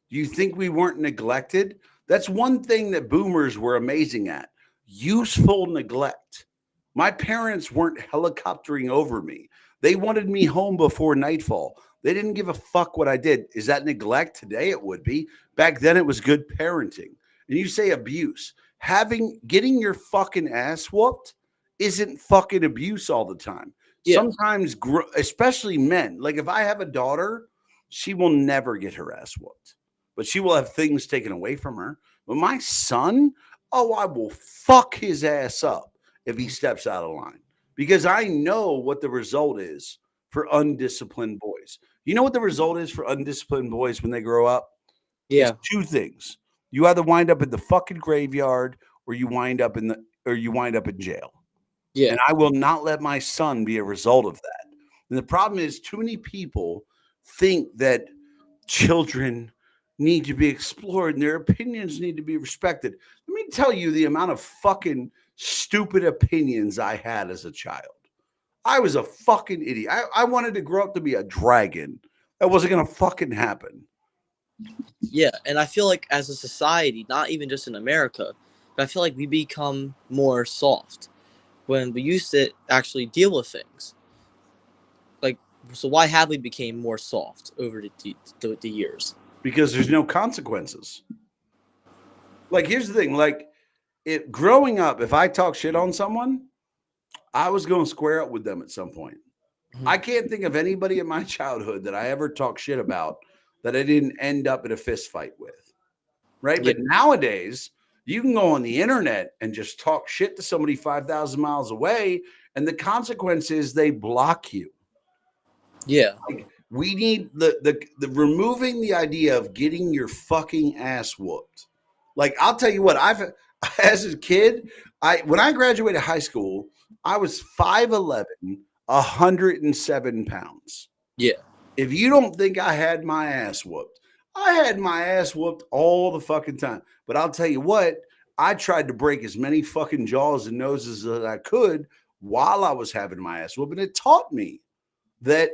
Do you think we weren't neglected? That's one thing that boomers were amazing at. Useful neglect. My parents weren't helicoptering over me. They wanted me home before nightfall. They didn't give a fuck what I did. Is that neglect? Today it would be. Back then it was good parenting. And you say abuse. Getting your fucking ass whooped isn't fucking abuse all the time. Sometimes, especially men, like if I have a daughter, she will never get her ass whooped, but she will have things taken away from her. But my son, oh, I will fuck his ass up if he steps out of line because I know what the result is for undisciplined boys. You know what the result is for undisciplined boys when they grow up? Yeah. It's two things. You either wind up in the fucking graveyard or you wind up in jail. Yeah. And I will not let my son be a result of that. And the problem is too many people think that children need to be explored and their opinions need to be respected. Let me tell you the amount of fucking stupid opinions I had as a child. I was a fucking idiot. I wanted to grow up to be a dragon. That wasn't going to fucking happen. Yeah, and I feel like as a society, not even just in America, but I feel like we become more soft when we used to actually deal with things. Like, so why have we became more soft over the years? Because there's no consequences. Like, here's the thing. Like, growing up, if I talk shit on someone, I was going to square up with them at some point. I can't think of anybody in my childhood that I ever talked shit about that I didn't end up in a fist fight with. Right. Yeah. But nowadays, you can go on the internet and just talk shit to somebody 5,000 miles away. And the consequence is they block you. Yeah. Like, we need the removing the idea of getting your fucking ass whooped. Like, I'll tell you what, as a kid, when I graduated high school, I was 5'11", 107 pounds. Yeah. If you don't think I had my ass whooped, I had my ass whooped all the fucking time. But I'll tell you what, I tried to break as many fucking jaws and noses as I could while I was having my ass whooped. And it taught me that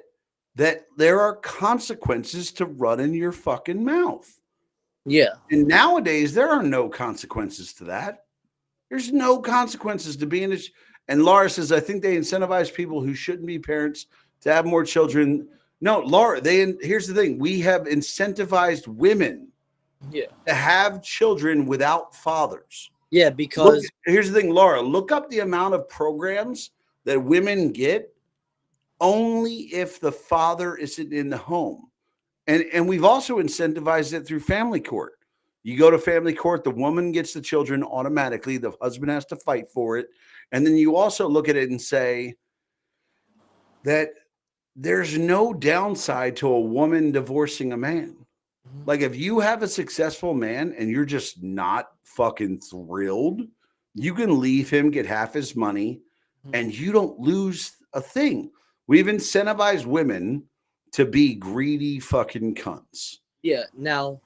there are consequences to running your fucking mouth. Yeah. And nowadays, there are no consequences to that. There's no consequences to being and Laura says, I think they incentivize people who shouldn't be parents to have more children. No, Laura, here's the thing. We have incentivized women to have children without fathers. Yeah, because here's the thing, Laura, look up the amount of programs that women get only if the father isn't in the home. And we've also incentivized it through family court. You go to family court, the woman gets the children automatically. The husband has to fight for it. And then you also look at it and say that there's no downside to a woman divorcing a man. Like, if you have a successful man and you're just not fucking thrilled, you can leave him, get half his money, and you don't lose a thing. We've incentivized women to be greedy fucking cunts. Yeah. Now,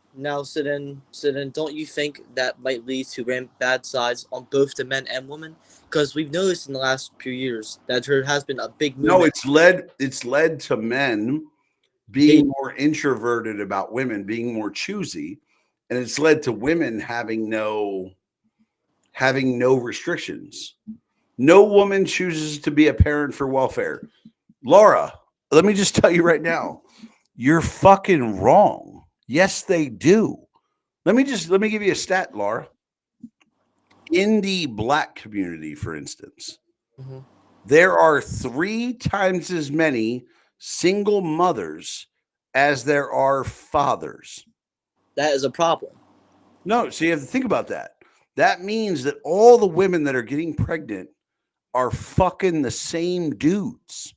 so then, don't you think that might lead to bad sides on both the men and women? Because we've noticed in the last few years that there has been a big movement. No, it's led to men being more introverted about women, being more choosy, and it's led to women having no restrictions. No woman chooses to be a parent for welfare. Laura, let me just tell you right now, you're fucking wrong. Yes, they do. Let me give you a stat, Laura. In the Black community, for instance, there are 3 times as many single mothers as there are fathers. That is a problem. No, so you have to think about that. That means that all the women that are getting pregnant are fucking the same dudes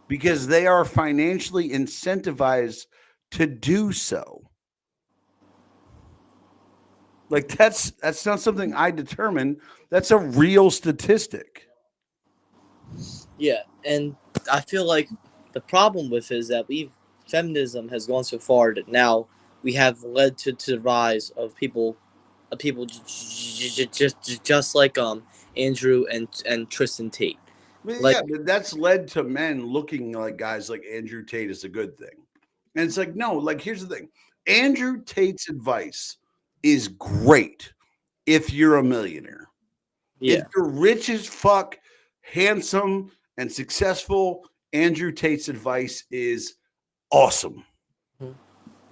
because they are financially incentivized to do so. Like, that's not something I determine. That's a real statistic. Yeah, and I feel like the problem with it is that feminism has gone so far that now we have led to the rise of people just like Andrew and Tristan Tate. Like, yeah, that's led to men looking like guys like Andrew Tate is a good thing. And it's like, no, like, here's the thing. Andrew Tate's advice is great if you're a millionaire. Yeah. If you're rich as fuck, handsome, and successful, Andrew Tate's advice is awesome.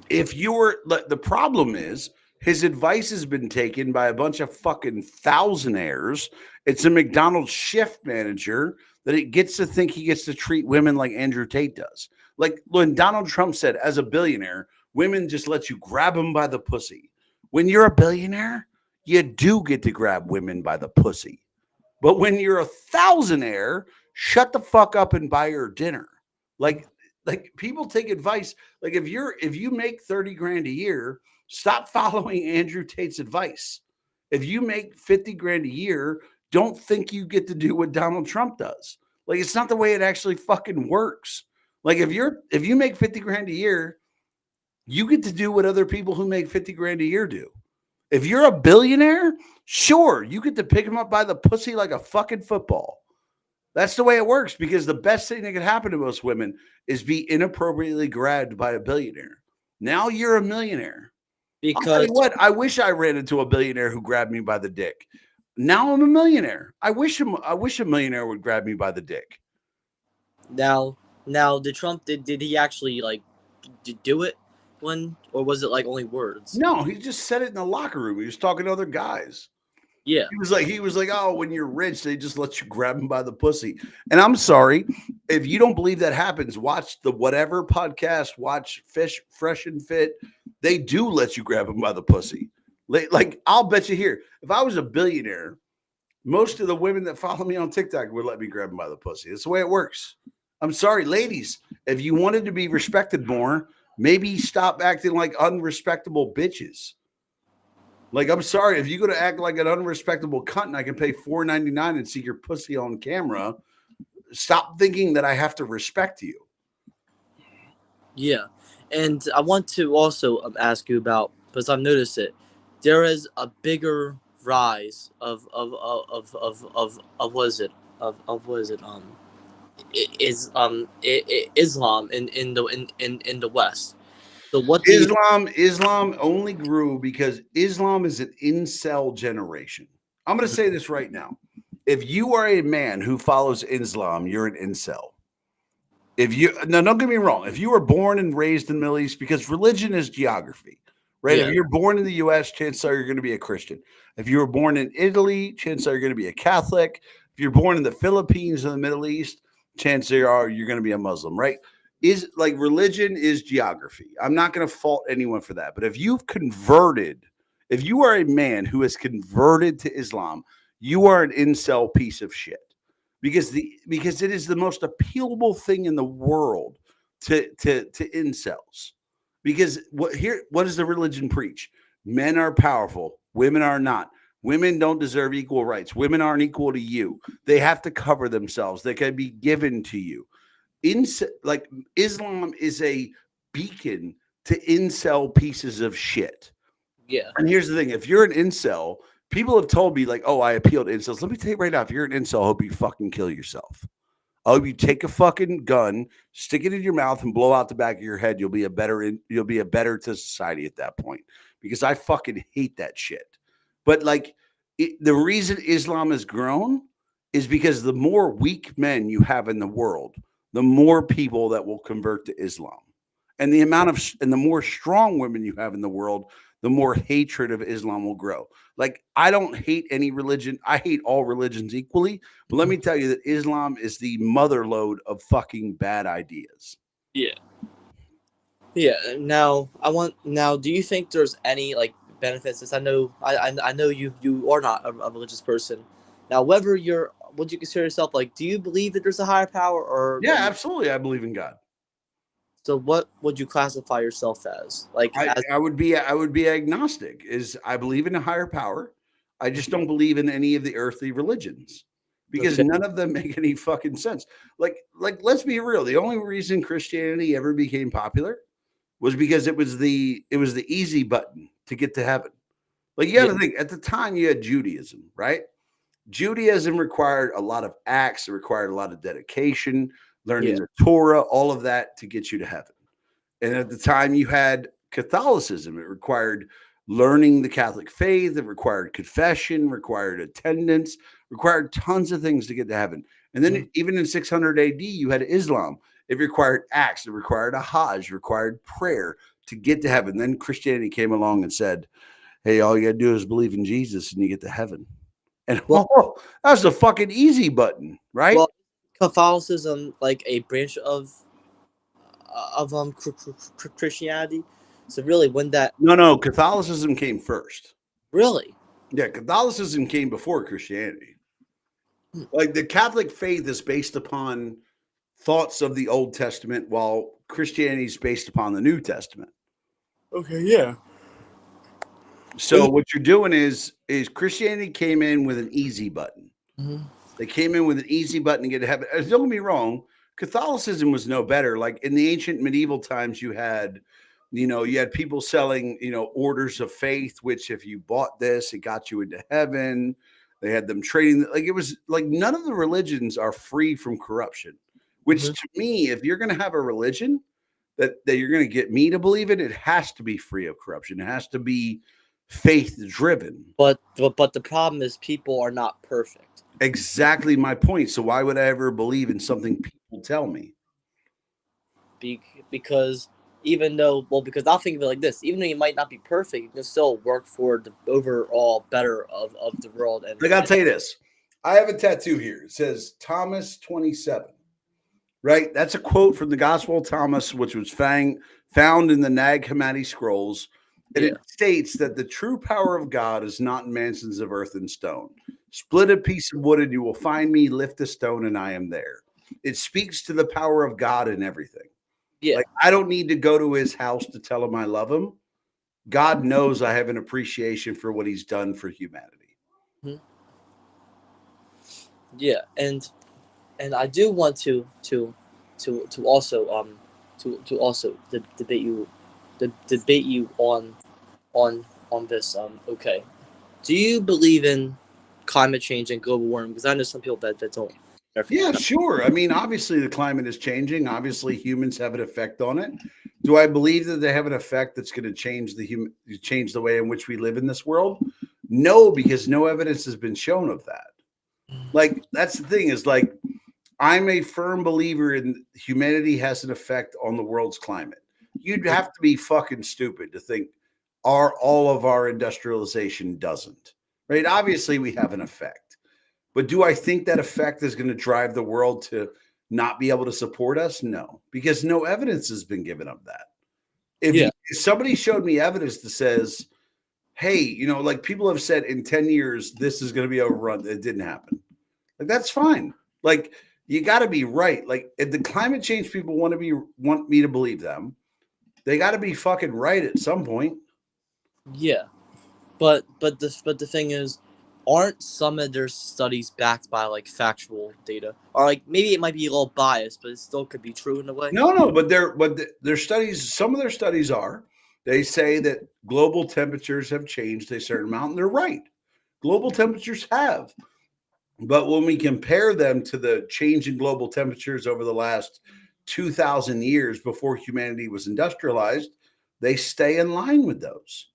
If the problem is his advice has been taken by a bunch of fucking thousandaires. It's a McDonald's shift manager that it gets to think he gets to treat women like Andrew Tate does. Like when Donald Trump said, as a billionaire, women just let you grab them by the pussy. When you're a billionaire, you do get to grab women by the pussy. But when you're a thousandaire, shut the fuck up and buy her dinner. Like people take advice. Like if you make 30 grand a year, stop following Andrew Tate's advice. If you make 50 grand a year, don't think you get to do what Donald Trump does. Like, it's not the way it actually fucking works. Like, if you make 50 grand a year, you get to do what other people who make 50 grand a year do. If you're a billionaire, sure, you get to pick them up by the pussy like a fucking football. That's the way it works, because the best thing that could happen to most women is be inappropriately grabbed by a billionaire. Now you're a millionaire. I'll tell Because you what, I wish I ran into a billionaire who grabbed me by the dick. Now I'm a millionaire. I wish a millionaire would grab me by the dick. now did Trump did he actually like do it or was it like only words? No, he just said it in the locker room. He was talking to other guys. Yeah. He was like, oh, when you're rich, they just let you grab them by the pussy. And I'm sorry, if you don't believe that happens, watch the whatever podcast, watch Fresh and Fit. They do let you grab them by the pussy. Like, I'll bet you here, if I was a billionaire, most of the women that follow me on TikTok would let me grab them by the pussy. It's the way it works. I'm sorry, ladies, if you wanted to be respected more, maybe stop acting like unrespectable bitches. Like, I'm sorry, if you're going to act like an unrespectable cunt and I can pay $4.99 and see your pussy on camera, stop thinking that I have to respect you. Yeah. And I want to also ask you about, because I've noticed it, there is a bigger rise of what is it? Islam in the West. So what do Islam only grew because Islam is an incel generation. I'm going to say this right now. If you are a man who follows Islam, you're an incel. Now, don't get me wrong. If you were born and raised in the Middle East, because religion is geography, right? Yeah. If you're born in the U.S., chances are you're going to be a Christian. If you were born in Italy, chances are you're going to be a Catholic. If you're born in the Philippines or the Middle East, chances are you're going to be a Muslim, right? Is like religion is geography. I'm not going to fault anyone for that. But if you are a man who has converted to Islam, you are an incel piece of shit. Because it is the most appealable thing in the world to incels. Because what does the religion preach? Men are powerful, women are not. Women don't deserve equal rights. Women aren't equal to you. They have to cover themselves. They can be given to you. Islam is a beacon to incel pieces of shit. Yeah. And here's the thing: if you're an incel, people have told me like, "Oh, I appeal to incels." Let me tell you right now: if you're an incel, I hope you fucking kill yourself. I hope you take a fucking gun, stick it in your mouth, and blow out the back of your head. You'll be a better to society at that point. Because I fucking hate that shit. But the reason Islam has grown is because the more weak men you have in the world, the more people that will convert to Islam. And the more strong women you have in the world, the more hatred of Islam will grow. Like, I don't hate any religion. I hate all religions equally. But let me tell you that Islam is the mother lode of fucking bad ideas. Yeah. Yeah. Now, do you think there's any benefits? Since I know you are not a religious person. Now, would you consider yourself do you believe that there's a higher power or? Yeah, absolutely. I believe in God. So what would you classify yourself as? I would be agnostic. I believe in a higher power. I just don't believe in any of the earthly religions because none of them make any fucking sense. Like let's be real. The only reason Christianity ever became popular was because it was the easy button to get to heaven. Like, you got to think, at the time you had Judaism, right? Judaism required a lot of acts. It required a lot of dedication, learning the Torah, all of that to get you to heaven. And at the time you had Catholicism. It required learning the Catholic faith. It required confession, required attendance, required tons of things to get to heaven. And then even in 600 AD, you had Islam. It required acts. It required a Hajj, required prayer to get to heaven. Then Christianity came along and said, hey, all you got to do is believe in Jesus and you get to heaven. And that was the fucking easy button, right? Well, Catholicism a branch of Christianity. So really, when that no, Catholicism came first. Really? Yeah, Catholicism came before Christianity. Like, the Catholic faith is based upon thoughts of the Old Testament, while Christianity is based upon the New Testament. Okay, yeah. So what you're doing is Christianity came in with an easy button. Mm-hmm. They came in with an easy button to get to heaven. Don't get me wrong, Catholicism was no better. Like in the ancient medieval times, you had people selling, orders of faith, which if you bought this, it got you into heaven. They had them trading. Like it was like none of the religions are free from corruption, which to me, if you're going to have a religion that you're going to get me to believe it has to be free of corruption. It has to be faith driven. But the problem is people are not perfect. Exactly my point. So why would I ever believe in something people tell me? Because because I'll think of it like this: even though you might not be perfect, you can still work for the overall better of the world. And like I'll tell you this: I have a tattoo here. It says Thomas 27. Right, that's a quote from the Gospel of Thomas, which was found in the Nag Hammadi scrolls, and it states that the true power of God is not in mansions of earth and stone. Split a piece of wood, and you will find me. Lift a stone, and I am there. It speaks to the power of God in everything. Yeah. Like I don't need to go to his house to tell him I love him. God knows I have an appreciation for what he's done for humanity. Mm-hmm. Yeah, and I do want to also debate you on this. Okay, do you believe in climate change and global warming? Because I know some people that don't. Yeah, sure. I mean, obviously the climate is changing. Obviously, humans have an effect on it. Do I believe that they have an effect that's going to change the way in which we live in this world? No, because no evidence has been shown of that. Like that's the thing is like I'm a firm believer in humanity has an effect on the world's climate. You'd have to be fucking stupid to think all of our industrialization doesn't. Right? Obviously, we have an effect. But do I think that effect is going to drive the world to not be able to support us? No, because no evidence has been given of that. If somebody showed me evidence that says, hey, like people have said in 10 years, this is going to be overrun. It didn't happen. Like, that's fine. Like, you got to be right. Like, if the climate change people want me to believe them, they got to be fucking right at some point. Yeah, but the thing is, aren't some of their studies backed by like factual data, or like maybe it might be a little biased, but it still could be true in a way? No, but their studies. Some of their studies are. They say that global temperatures have changed a certain amount, and they're right. Global temperatures have, but when we compare them to the change in global temperatures over the last 2,000 years before humanity was industrialized, they stay in line with those.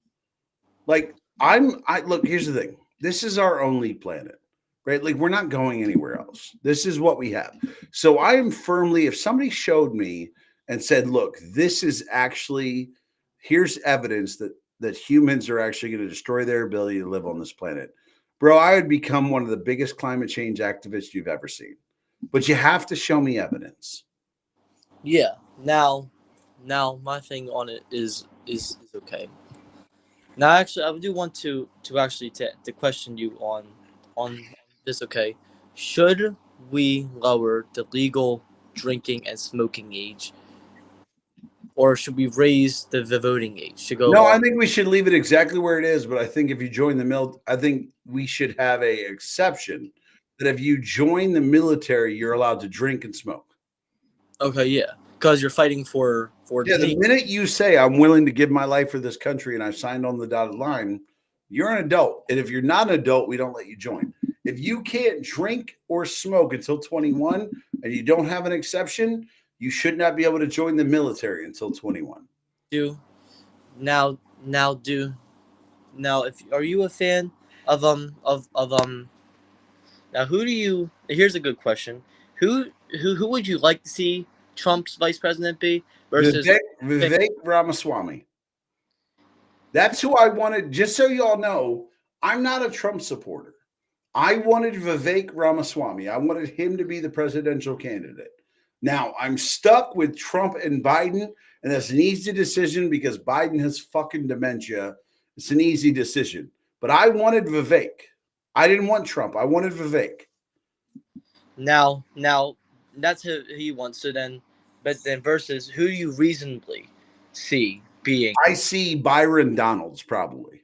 Like look, here's the thing. This is our only planet, right? Like we're not going anywhere else. This is what we have. So I am firmly, if somebody showed me and said, look, this is actually, here's evidence that humans are actually going to destroy their ability to live on this planet. Bro, I would become one of the biggest climate change activists you've ever seen. But you have to show me evidence. Yeah. Now my thing on it is okay. Now, actually, I do want to actually to question you on this. Okay, should we lower the legal drinking and smoking age, or should we raise the voting age to go? No, I think we should leave it exactly where it is. But I think if you join the military, I think we should have a exception that if you join the military, you're allowed to drink and smoke. Okay, yeah, because you're fighting for. Yeah, the minute you say I'm willing to give my life for this country and I've signed on the dotted line, you're an adult. And if you're not an adult, we don't let you join. If you can't drink or smoke until 21 and you don't have an exception, you should not be able to join the military until 21. Now, if are you a fan of now who do you? Here's a good question. Who would you like to see Trump's vice president be versus Vivek Ramaswamy? That's who I wanted. Just so you all know, I'm not a Trump supporter. I wanted Vivek Ramaswamy. I wanted him to be the presidential candidate. Now, I'm stuck with Trump and Biden, and that's an easy decision because Biden has fucking dementia. It's an easy decision. But I wanted Vivek. I didn't want Trump. I wanted Vivek. Now that's who he wants. So then, but then versus who do you reasonably see being? I see Byron Donalds probably.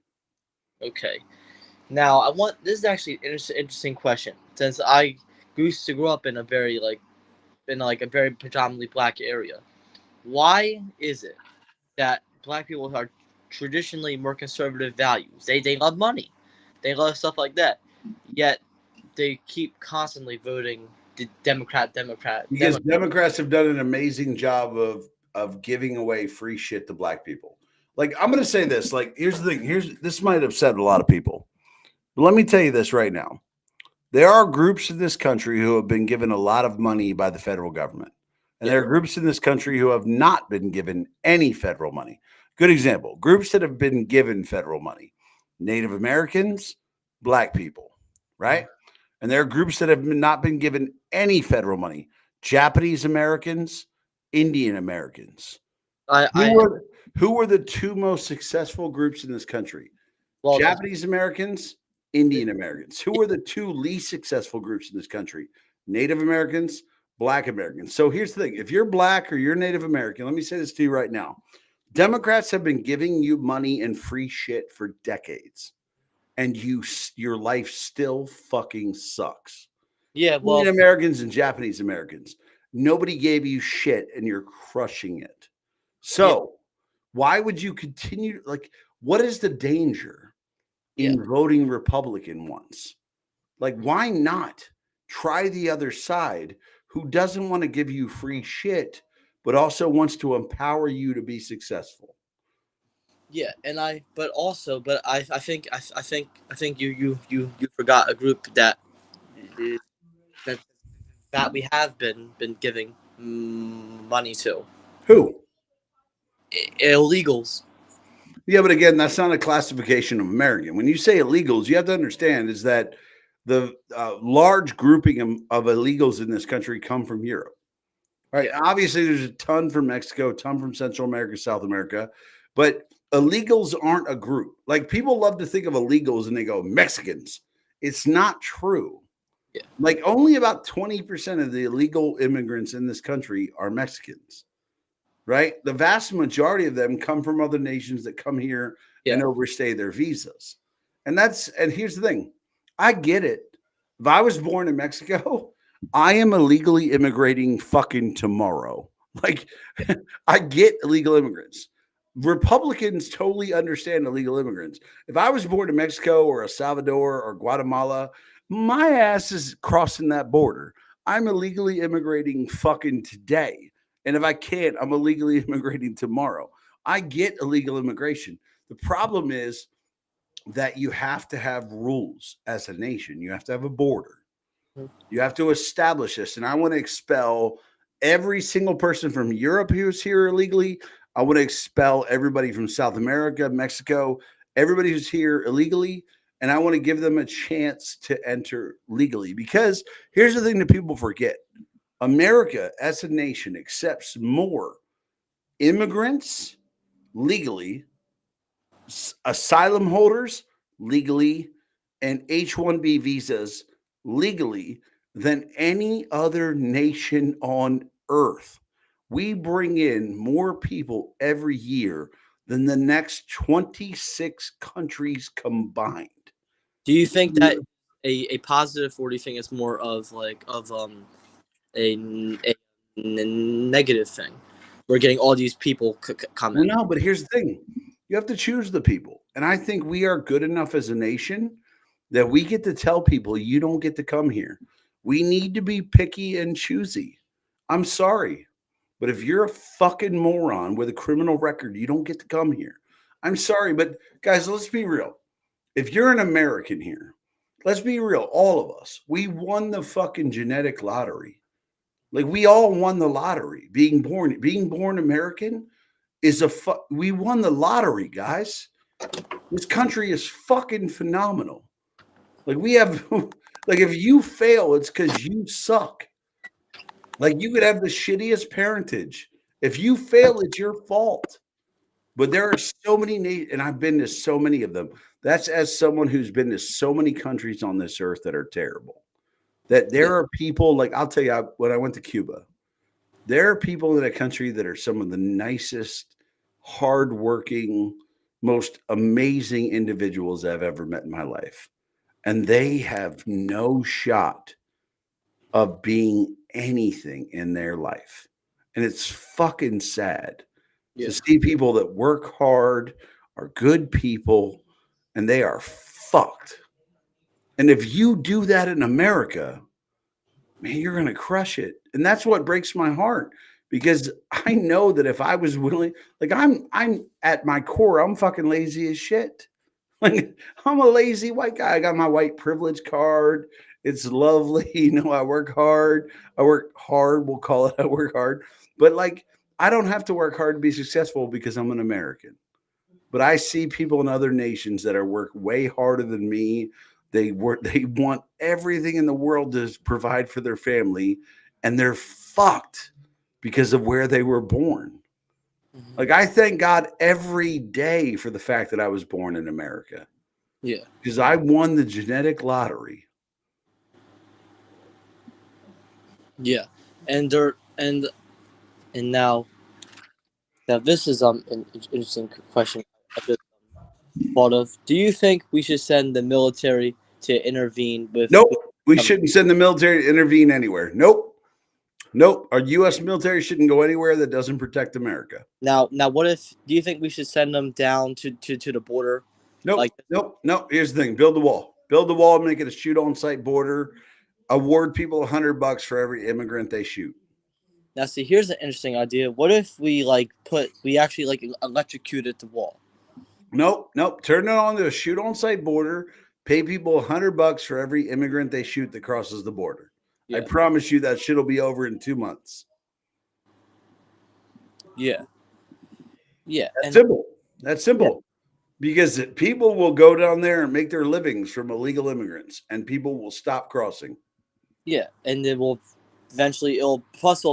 Okay. Now this is actually an interesting question since I used to grow up in a very a very predominantly black area. Why is it that black people are traditionally more conservative values? They love money, they love stuff like that, yet they keep constantly voting Democrat. Because Democrats have done an amazing job of giving away free shit to black people. Like, I'm going to say this. Like, here's the thing. This might upset a lot of people. But let me tell you this right now. There are groups in this country who have been given a lot of money by the federal government. And there are groups in this country who have not been given any federal money. Good example. Groups that have been given federal money. Native Americans, black people, right? And there are groups that have not been given any federal money. Japanese Americans, Indian Americans. Who were the two most successful groups in this country? Well, Japanese Americans, Indian Americans. Who are the two least successful groups in this country? Native Americans, Black Americans. So here's the thing. If you're Black or you're Native American, let me say this to you right now. Democrats have been giving you money and free shit for decades. And your life still fucking sucks. Yeah, well, Indian Americans and Japanese Americans. Nobody gave you shit and you're crushing it. So why would you continue? Like, what is the danger in voting Republican once? Like, why not try the other side who doesn't want to give you free shit, but also wants to empower you to be successful? Yeah, and I think you forgot a group that we have been giving money to. Who? Illegals. Yeah, but again, that's not a classification of American. When you say illegals, you have to understand is that the large grouping of illegals in this country come from Europe. Right. Yeah. Obviously, there's a ton from Mexico, a ton from Central America, South America, but illegals aren't a group. Like, people love to think of illegals and they go Mexicans. It's not true. Yeah. Like, only about 20% of the illegal immigrants in this country are Mexicans. Right. The vast majority of them come from other nations that come here and overstay their visas. And here's the thing. I get it. If I was born in Mexico, I am illegally immigrating fucking tomorrow. Like, I get illegal immigrants. Republicans totally understand illegal immigrants. If I was born in Mexico or El Salvador or Guatemala, my ass is crossing that border. I'm illegally immigrating fucking today. And if I can't, I'm illegally immigrating tomorrow. I get illegal immigration. The problem is that you have to have rules as a nation. You have to have a border. You have to establish this. And I want to expel every single person from Europe who's here illegally. I want to expel everybody from South America, Mexico, everybody who's here illegally. And I want to give them a chance to enter legally. Because here's the thing that people forget. America as a nation accepts more immigrants legally, asylum holders legally, and H-1B visas legally than any other nation on earth. We bring in more people every year than the next 26 countries combined. Do you think that a positive, or do you think it's more of a negative thing? We're getting all these people coming. No, but here's the thing. You have to choose the people. And I think we are good enough as a nation that we get to tell people you don't get to come here. We need to be picky and choosy. I'm sorry. But if you're a fucking moron with a criminal record, you don't get to come here. I'm sorry. But guys, let's be real. If you're an American here, let's be real. All of us, we won the fucking genetic lottery. Like, we all won the lottery. Being born American is we won the lottery, guys. This country is fucking phenomenal. Like, we have, like, if you fail, it's because you suck. Like, you could have the shittiest parentage. If you fail, it's your fault. But there are so many, and I've been to so many of them. That's as someone who's been to so many countries on this earth that are terrible. That there are people, like, I'll tell you, when I went to Cuba, there are people in that country that are some of the nicest, hardworking, most amazing individuals I've ever met in my life. And they have no shot of being anything in their life. And it's fucking sad to see people that work hard, are good people, and they are fucked. And if you do that in America, man, you're going to crush it. And that's what breaks my heart, because I know that if I was willing, like I'm at my core, I'm fucking lazy as shit. Like I'm a lazy white guy. I got my white privilege card. It's lovely. You know, I work hard. I work hard. We'll call it I work hard. But like, I don't have to work hard to be successful because I'm an American. But I see people in other nations that are work way harder than me. They want everything in the world to provide for their family, and they're fucked because of where they were born. Like I thank God every day for the fact that I was born in America. Yeah. Because I won the genetic lottery. Yeah. And now this is an interesting question I just thought of. Do you think we should send the military to intervene with? Nope. We shouldn't send the military to intervene anywhere. Nope. Nope. Our U.S. military shouldn't go anywhere that doesn't protect America. Now, what if? Do you think we should send them down to the border? Nope. Nope. Here's the thing: build the wall. Build the wall. Make it a shoot-on-site border. Award people $100 for every immigrant they shoot. Now, see, here's an interesting idea. What if we actually electrocuted the wall? Nope. Turn it on to a shoot-on-site border. Pay people $100 for every immigrant they shoot that crosses the border. Yeah. I promise you that shit will be over in 2 months. Yeah. That's simple. Yeah. Because people will go down there and make their livings from illegal immigrants, and people will stop crossing. Yeah, and then it'll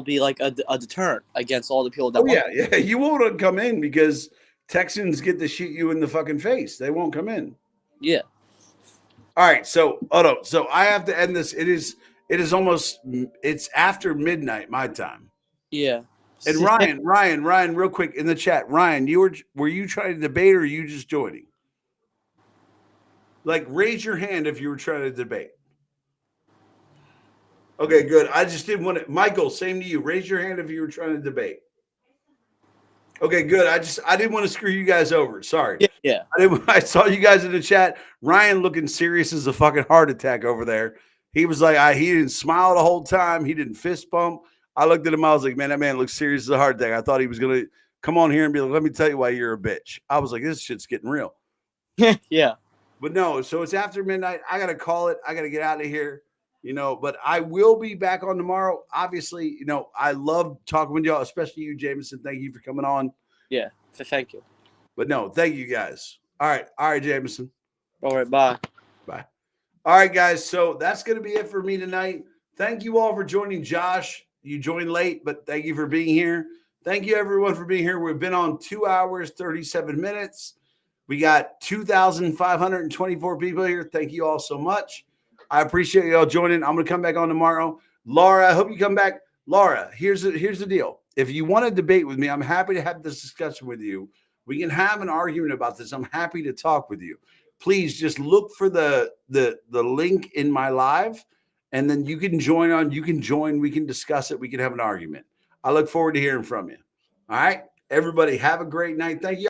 be like a deterrent against all the people that. Oh yeah, you won't come in because Texans get to shoot you in the fucking face. They won't come in. Yeah. All right, so so I have to end this. It is after midnight my time. Yeah. And Ryan, real quick in the chat, Ryan, were you trying to debate or are you just joining? Like, raise your hand if you were trying to debate. Okay, good. I just didn't want to. Michael, same to you. Raise your hand if you were trying to debate. Okay, good. I didn't want to screw you guys over. Sorry. Yeah. I saw you guys in the chat. Ryan looking serious as a fucking heart attack over there. He was like, he didn't smile the whole time. He didn't fist bump. I looked at him. I was like, man, that man looks serious as a heart attack. I thought he was going to come on here and be like, let me tell you why you're a bitch. I was like, this shit's getting real. Yeah. But no, so it's after midnight. I got to call it. I got to get out of here, but I will be back on tomorrow. Obviously, I love talking with y'all, especially you, Jameson. Thank you for coming on. Yeah. Thank you. But no, thank you guys. All right, Jameson. All right. Bye. Bye. All right, guys. So that's going to be it for me tonight. Thank you all for joining. Josh, you joined late, but thank you for being here. Thank you, everyone, for being here. We've been on 2 hours, 37 minutes. We got 2,524 people here. Thank you all so much. I appreciate you all joining. I'm going to come back on tomorrow. Laura, I hope you come back. Laura, here's the deal. If you want to debate with me, I'm happy to have this discussion with you. We can have an argument about this. I'm happy to talk with you. Please just look for the link in my live, and then you can join. We can discuss it. We can have an argument. I look forward to hearing from you. All right, everybody, have a great night. Thank you.